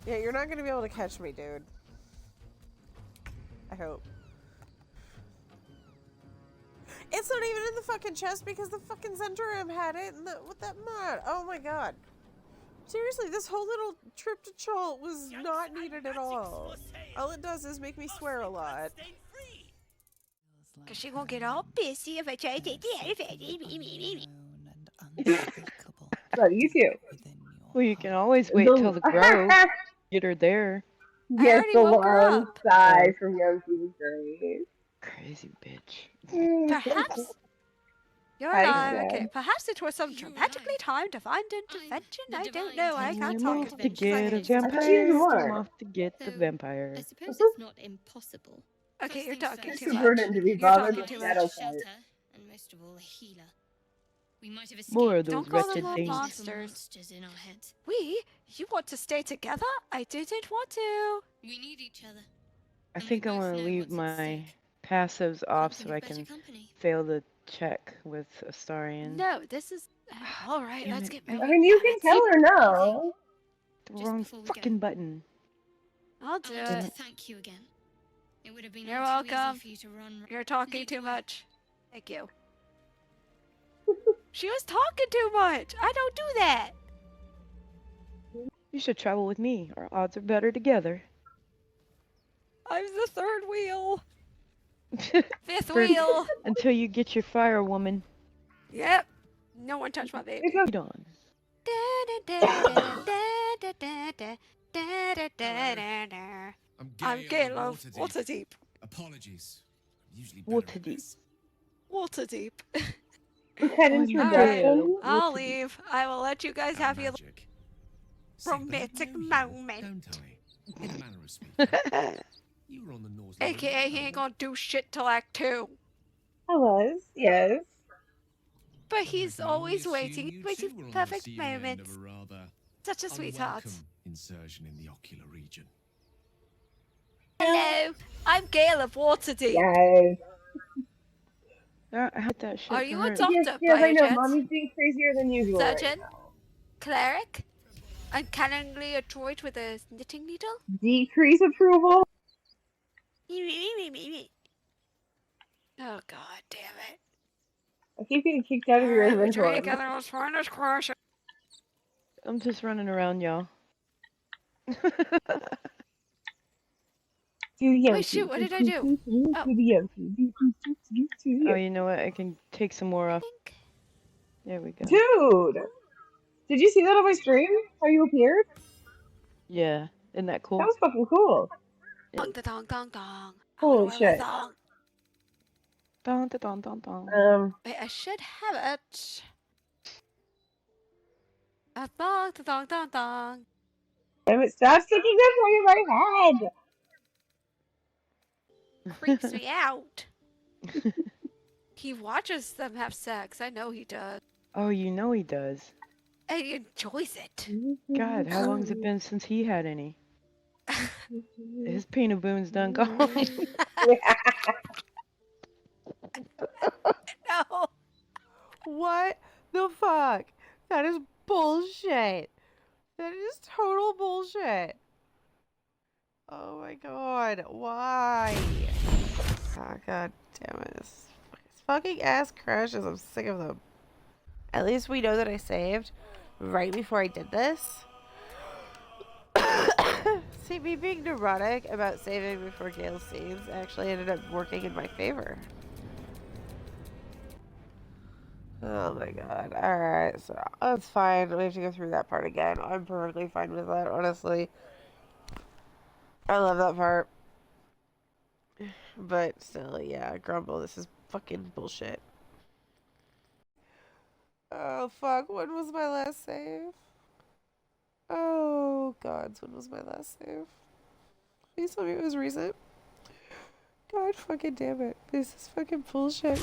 Yeah, you're not gonna be able to catch me, dude. I hope. It's not even in the fucking chest because the fucking Zentrum had it and with that mod. Oh my god. Seriously, this whole little trip to Chult was not needed at all. All it does is make me swear a lot. Cause she won't get all busy if I try to take the elephant. Love you too. Well, you can always wait till the grove. Get her there. Yes, the woke her long up. sigh from Young King's grave. Crazy bitch. Perhaps you're Hi, alive. Dad. Okay, perhaps it was some dramatically timed divine intervention. I don't know. I can't I'm talk. off to get a I vampire. more. I'm off to get the vampire. I suppose it's not impossible. Okay, you're talking It's too too much. burden to be You're bothered talking with too shadow much. fight. And most of all, a healer. We might have More of escaped. those Don't call them wretched little things. monsters. In our heads. You want to stay together? I didn't want to. We need each other. I think I want to leave my passives off so I can fail the check with Astarion. No, this is all right. Damn Let's it. get I moving. mean, you can tell her no. The wrong fucking button. I'll do I want it. to thank you again. It would have been You're all too welcome. easy for you to run. You're talking too much. Thank you. She was talking too much. I don't do that. You should travel with me. Our odds are better together. I'm the third wheel. Fifth For- wheel. Until you get your fire, woman. Yep. No one touched my baby. Lead on. I'm Caleb. Water deep. Apologies. Usually Water deep. Water deep. That introduction. I'll leave. I will let you guys have your romantic moment. Don't I? In a manner of speaking. You were on the North. AKA he ain't gonna do shit till Act 2. I was, yes. But he's always waiting for the perfect moment. Such a sweetheart. Insertion in the ocular region. Hello, I'm Gail of Waterdeep. Yes. I hit that shit. Are you a hurt. doctor Yes, by I know. chance? Mommy's being crazier than usual. Surgeon? Cleric? Uncannily a droid with a knitting needle? Decrease approval. Oh god damn it. I keep getting kicked out of your inventory. I'm just running around, y'all. Wait, shoot, what did I do? Oh, you know what? I can take some more off. There we go. Dude! Did you see that on my stream? How you appeared? Yeah, isn't that cool? That was fucking cool. Dong dong dong dong. Holy shit. Dun, dun, dun, dun, dun. Wait, I should have it. A dong dong dong dong. Damn it, stop sticking that thing in my head! Creeps me out. He watches them have sex. I know he does. Oh, you know he does. And he enjoys it. God, how long's it been since he had any? His peanut boon's done gone. No. What the fuck? That is bullshit. That is total bullshit. Oh my god. Why? Oh god damn it. This fucking ass crashes. I'm sick of them. At least we know that I saved right before I did this. See, me being neurotic about saving before Gale's scenes actually ended up working in my favor. Oh my god. Alright, so that's fine. We have to go through that part again. I'm perfectly fine with that, honestly. I love that part. But still, yeah, Grumble, this is fucking bullshit. Oh fuck, when was my last save? Oh god, when was my last save? Please tell me it was recent. God fucking damn it. This is fucking bullshit.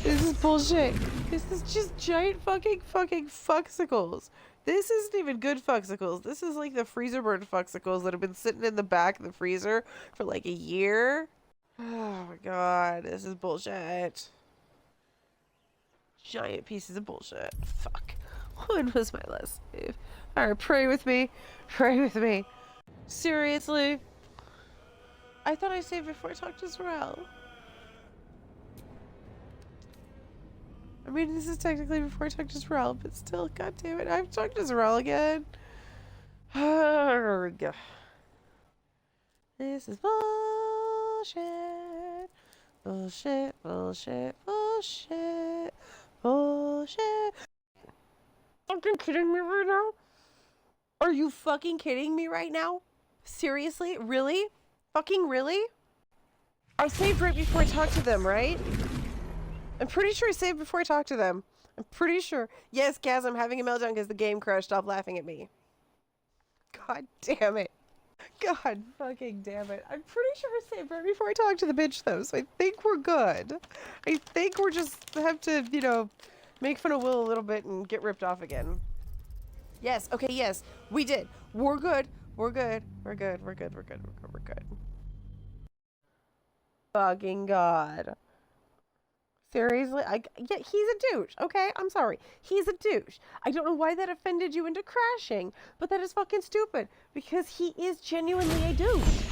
This is bullshit. This is just giant fucking fucksicles. This isn't even good fucksicles. This is like the freezer burn fucksicles that have been sitting in the back of the freezer for like a year. Oh my god, this is bullshit. Giant pieces of bullshit. Fuck. When was my last save? Alright, pray with me. Pray with me. Seriously? I thought I saved before I talked to Sorrel. I mean, this is technically before I talked to Sorrel, but still, god damn it, I've talked to Sorrel again. This is bullshit. Bullshit, bullshit, bullshit, bullshit. Fucking kidding me right now? Are you fucking kidding me right now? Seriously? Really? Fucking really? I saved right before I talked to them, right? I'm pretty sure I saved before I talked to them. I'm pretty sure. Yes, Gaz, I'm having a meltdown because the game crashed. Stop laughing at me. God damn it. God fucking damn it. I'm pretty sure I saved right before I talked to the bitch, though, so I think we're good. I think we're just have to, you know, Make fun of Will a little bit and get ripped off again. Yes, okay, yes. We did. We're good. We're good. We're good. We're good. We're good. We're good. We're good. Fucking God. Seriously? Yeah, he's a douche, okay? I'm sorry. He's a douche. I don't know why that offended you into crashing, but that is fucking stupid because he is genuinely a douche.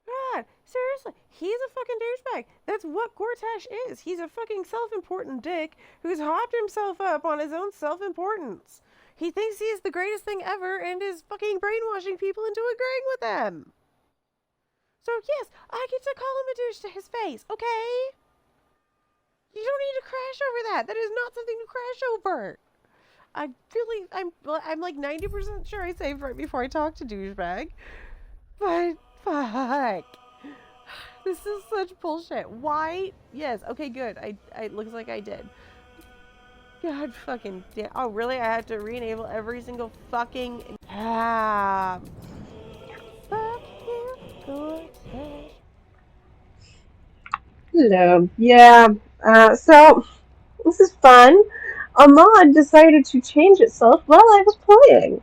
God, seriously, he's a fucking douchebag. That's what Gortash is. He's a fucking self-important dick who's hopped himself up on his own self-importance. He thinks he's the greatest thing ever and is fucking brainwashing people into agreeing with them. So yes, I get to call him a douche to his face, okay? You don't need to crash over that. That is not something to crash over. I'm like 90% sure I saved right before I talked to douchebag. But fuck. This is such bullshit. Why? Yes, okay, good. It looks like I did. God fucking damn. Oh, really? I have to re-enable every single fucking tab. Fuck you, Cortez. Hello. Yeah. So this is fun. A mod decided to change itself while I was playing.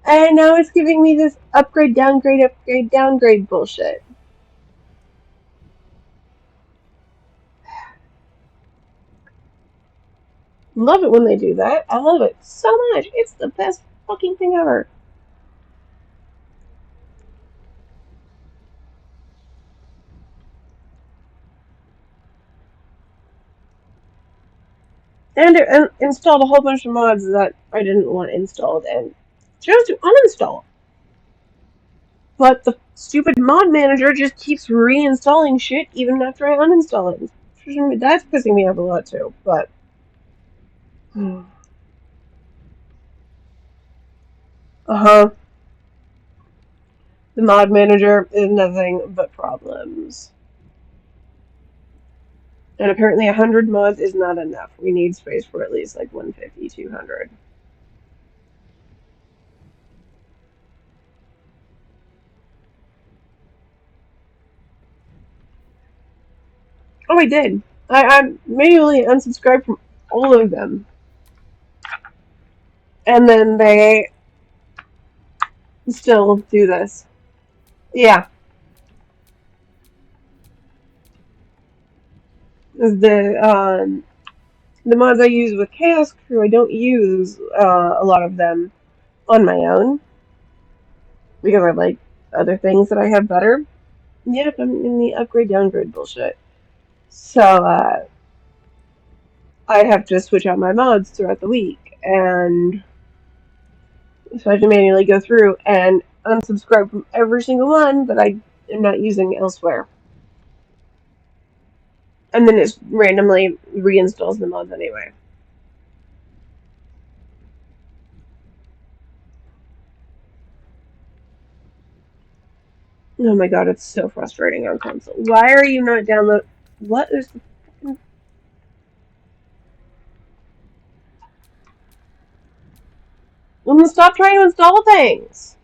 And now it's giving me this upgrade, downgrade bullshit. Love it when they do that. I love it so much. It's the best fucking thing ever. And it installed a whole bunch of mods that I didn't want installed and chose to uninstall. But the stupid mod manager just keeps reinstalling shit even after I uninstall it. That's pissing me off a lot too, but... Uh-huh. The mod manager is nothing but problems. And apparently 100 mods is not enough. We need space for at least like 150, 200. Oh, I did. I manually unsubscribed from all of them. And then they still do this. Yeah. The mods I use with Chaos Crew, I don't use a lot of them on my own. Because I like other things that I have better. Yep, I'm in the upgrade downgrade bullshit. So, I have to switch out my mods throughout the week, and so I have to manually go through and unsubscribe from every single one that I am not using elsewhere. And then it randomly reinstalls the mods anyway. Oh my god, it's so frustrating on console. Why are you not download? What is the fucking... Well, then stop trying to install things!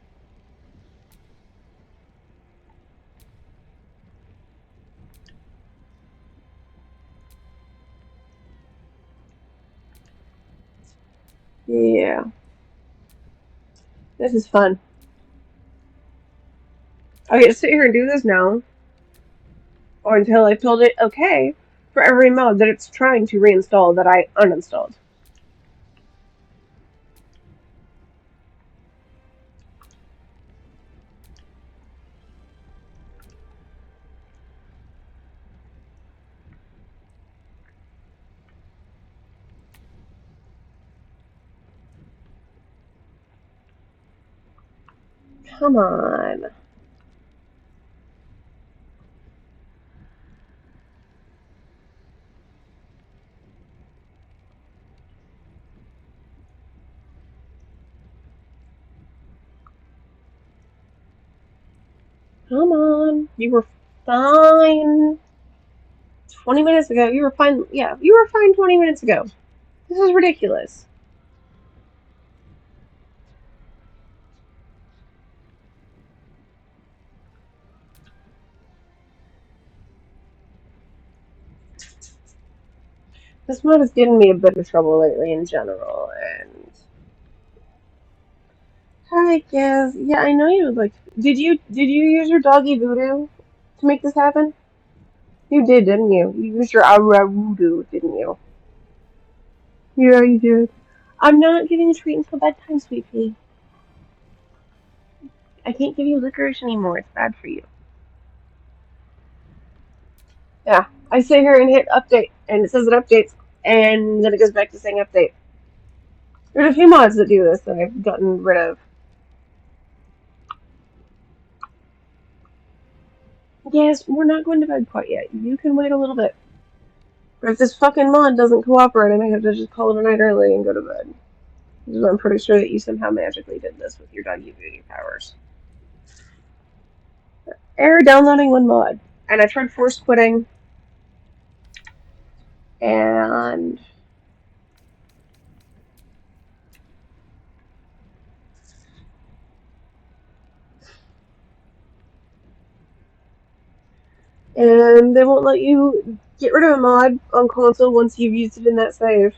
Yeah. This is fun. I get to sit here and do this now, or until I've told it okay for every mod that it's trying to reinstall that I uninstalled. Come on. Come on. You were fine 20 minutes ago. You were fine. Yeah, you were fine 20 minutes ago. This is ridiculous. This mod is getting me a bit of trouble lately in general, and hi, Gaz. Yeah, I know you would like. Did you use your doggy voodoo to make this happen? You did, didn't you? You used your aura voodoo, didn't you? Yeah, you did. I'm not giving a treat until bedtime, sweet pea. I can't give you licorice anymore. It's bad for you. Yeah, I sit here and hit update, and it says it updates, and then it goes back to saying update. There's a few mods that do this that I've gotten rid of. Yes, we're not going to bed quite yet. You can wait a little bit. But if this fucking mod doesn't cooperate, I might have to just call it a night early and go to bed. Because I'm pretty sure that you somehow magically did this with your doggy voodoo powers. Error downloading one mod. And I tried force quitting, and they won't let you get rid of a mod on console once you've used it in that save.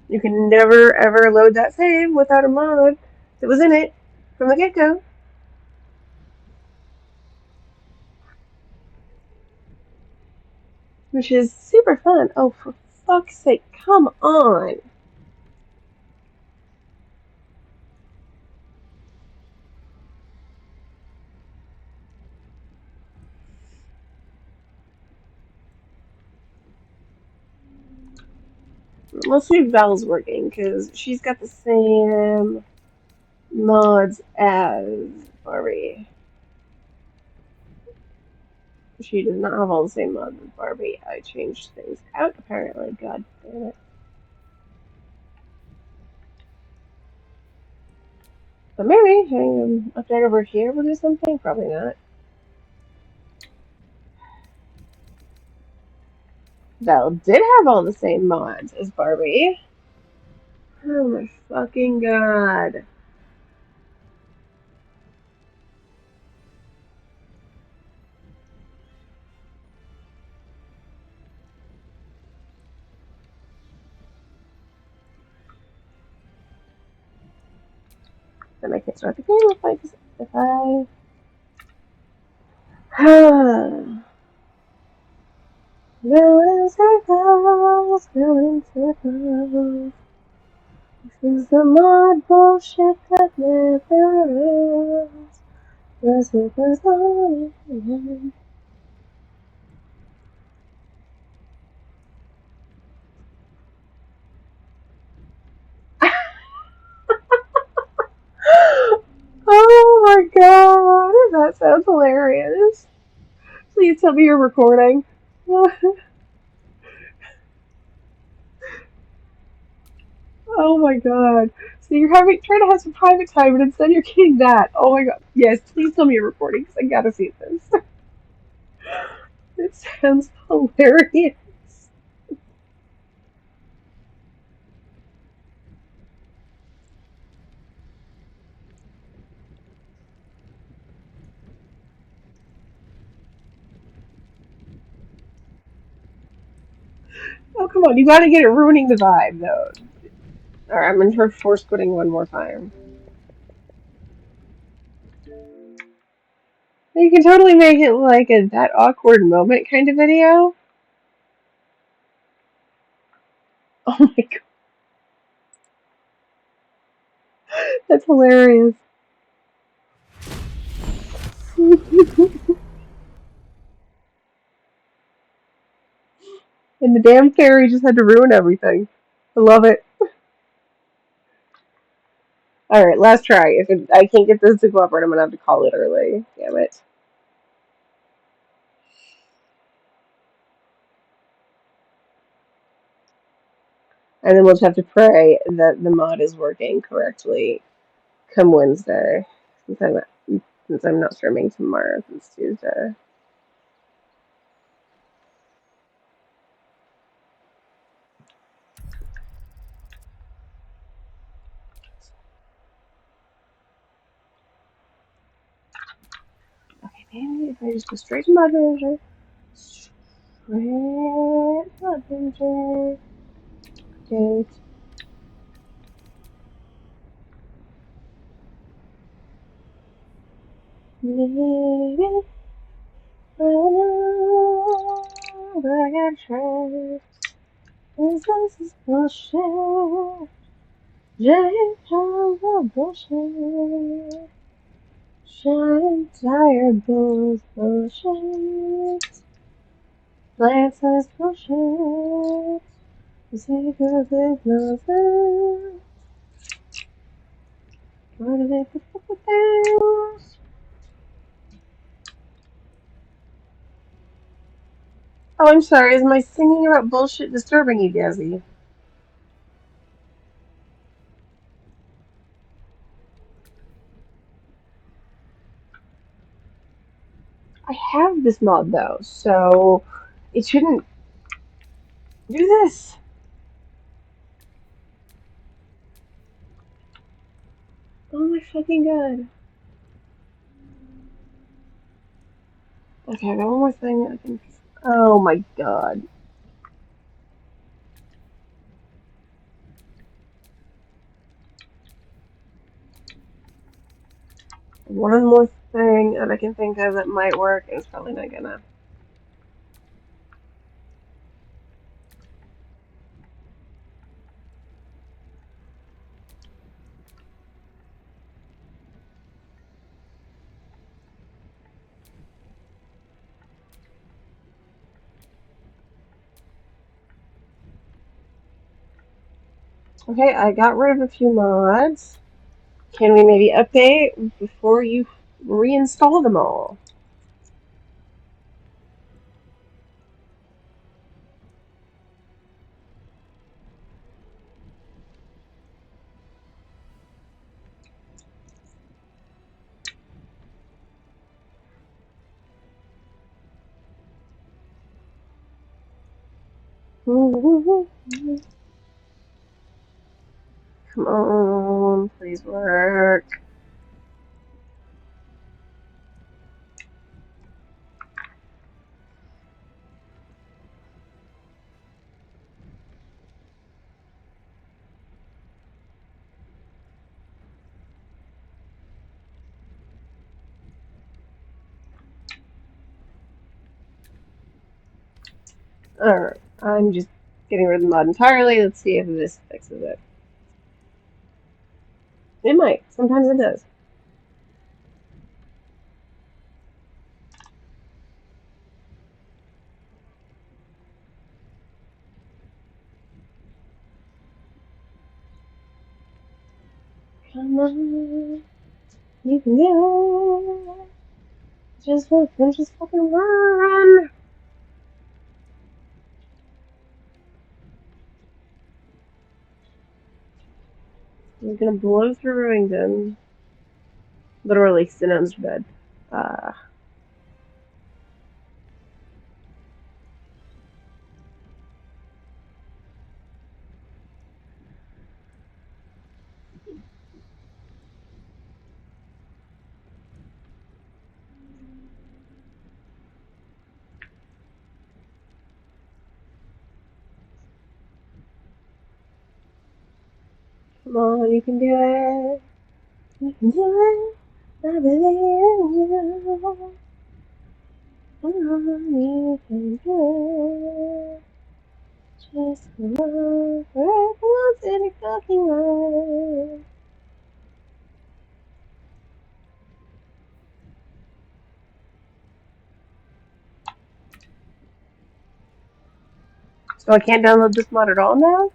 You can never ever load that save without a mod that was in it from the get-go. Which is super fun. Oh, for fuck's sake, come on! Let's see if Val's working, because she's got the same mods as Barbie. She does not have all the same mods as Barbie. I changed things out, apparently. God damn it. But maybe having an update over here will do something? Probably not. Val did have all the same mods as Barbie. Oh my fucking god. Then I can't start the game if I Going in circles, going in circles. This is the mod bullshit that never ends. Yes, it goes on and Oh my god, that sounds hilarious. Please tell me you're recording. Oh my god. So you're trying to have some private time and instead you're getting that. Oh my god. Yes, please tell me you're recording because I gotta see this. It sounds hilarious. Oh, come on. You gotta get it ruining the vibe, though. Alright, I'm gonna try force quitting one more time. You can totally make it like a that awkward moment kind of video. Oh my god. That's hilarious. And the damn fairy just had to ruin everything. I love it. Alright, last try. I can't get this to cooperate, I'm gonna have to call it early. Damn it. And then we'll just have to pray that the mod is working correctly come Wednesday. Since I'm not streaming tomorrow, it's Tuesday. Okay, maybe if I just go straight to mod manager. Great adventure. Date. Maybe another try. This is bullshit. Giant piles of bullshit. Shining tired bulls bullshit. Life says bullshit. The secret is nothing. Why do they put the things? Oh, I'm sorry. Is my singing about bullshit disturbing you, Desi? I have this mod though, so it shouldn't do this. Oh my fucking god. Okay, I got one more thing I can. Oh my god. One more thing that I can think of that might work, and it's probably not gonna. Okay, I got rid of a few mods. Can we maybe update before you reinstall them all? Come on, please work. Alright, I'm just getting rid of the mod entirely. Let's see if this fixes it. It might. Sometimes it does. Come on, you can do it. Just fucking run. We're gonna blow through Rivington. Literally, Sinan's bed. Come on, you can do it. You can do it. I believe in you. Come on, you can do it. Just come on, for everyone's in a fucking way. So I can't download this mod at all now?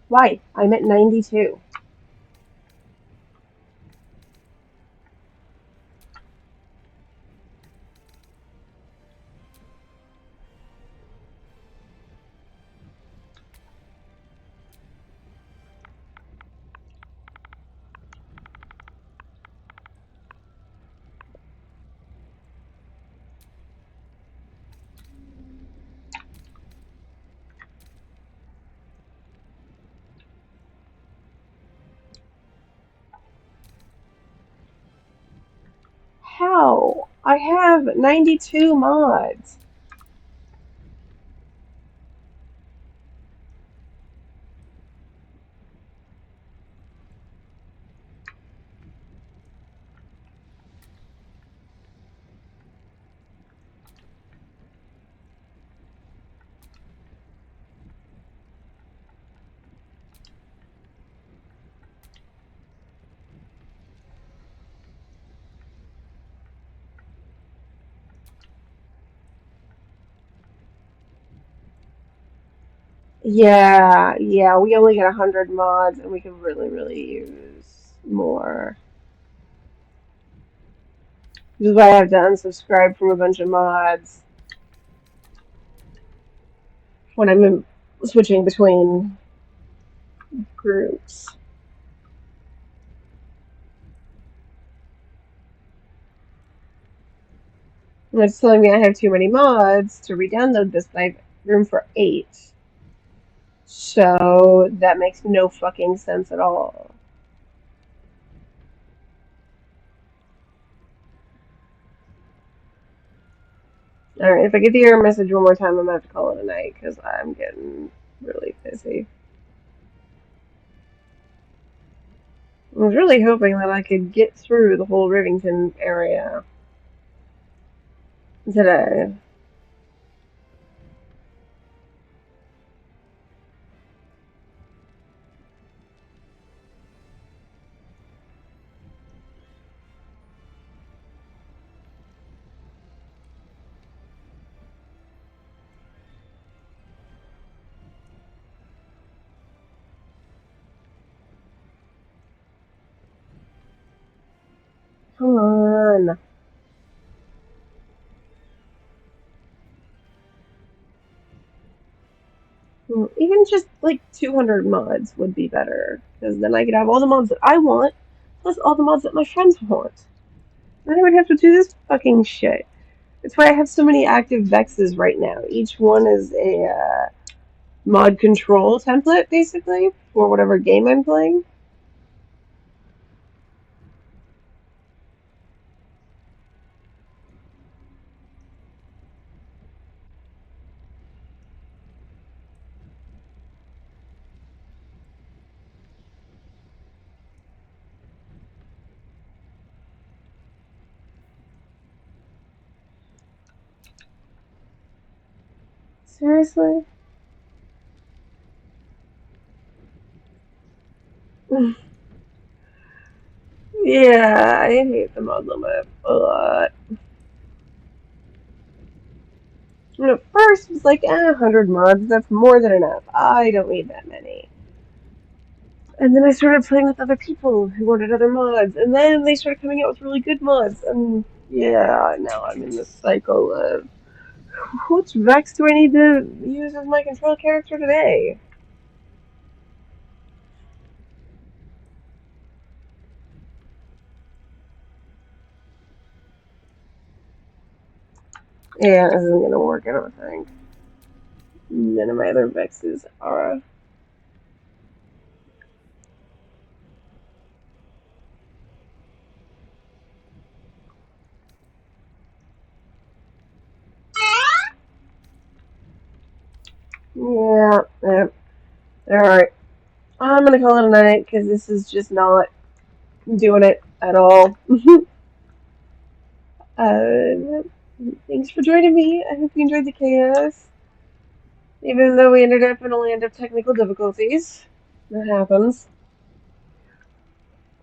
Why? I'm at 92. I have 92 mods. Yeah, we only get 100 mods and we could really use more. This is why I have to unsubscribe from a bunch of mods when I'm switching between groups. And it's telling me I have too many mods to re-download this, but I have room for 8. So that makes no fucking sense at all. Alright, if I get the error message one more time, I'm gonna have to call it a night because I'm getting really busy. I was really hoping that I could get through the whole Rivington area today. Come on. Even just like 200 mods would be better, because then I could have all the mods that I want, plus all the mods that my friends want. Then I would have to do this fucking shit. That's why I have so many active vexes right now. Each one is a mod control template, basically, for whatever game I'm playing. Seriously? Yeah, I hate the mod limit a lot. And at first, it was like, 100 mods, that's more than enough. I don't need that many. And then I started playing with other people who wanted other mods, and then they started coming out with really good mods, and yeah, now I'm in this cycle of which Vex do I need to use as my control character today? Yeah, this isn't gonna work, I don't think. None of my other Vexes are. Yeah. Alright. I'm gonna call it a night, because this is just not doing it at all. uh, Thanks for joining me. I hope you enjoyed the chaos. Even though we ended up in a land of technical difficulties. That happens.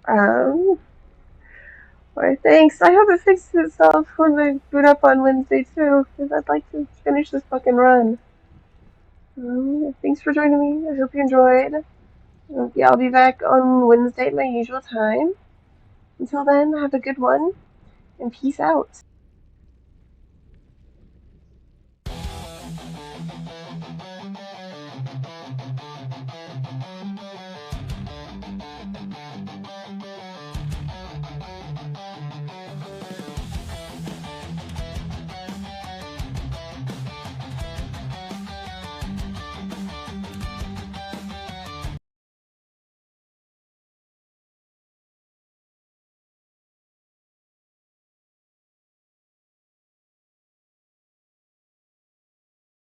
Alright, thanks. I hope it fixes itself when I boot up on Wednesday too, because I'd like to finish this fucking run. Thanks for joining me. I hope you enjoyed. Yeah, I'll be back on Wednesday at my usual time. Until then, have a good one, and peace out.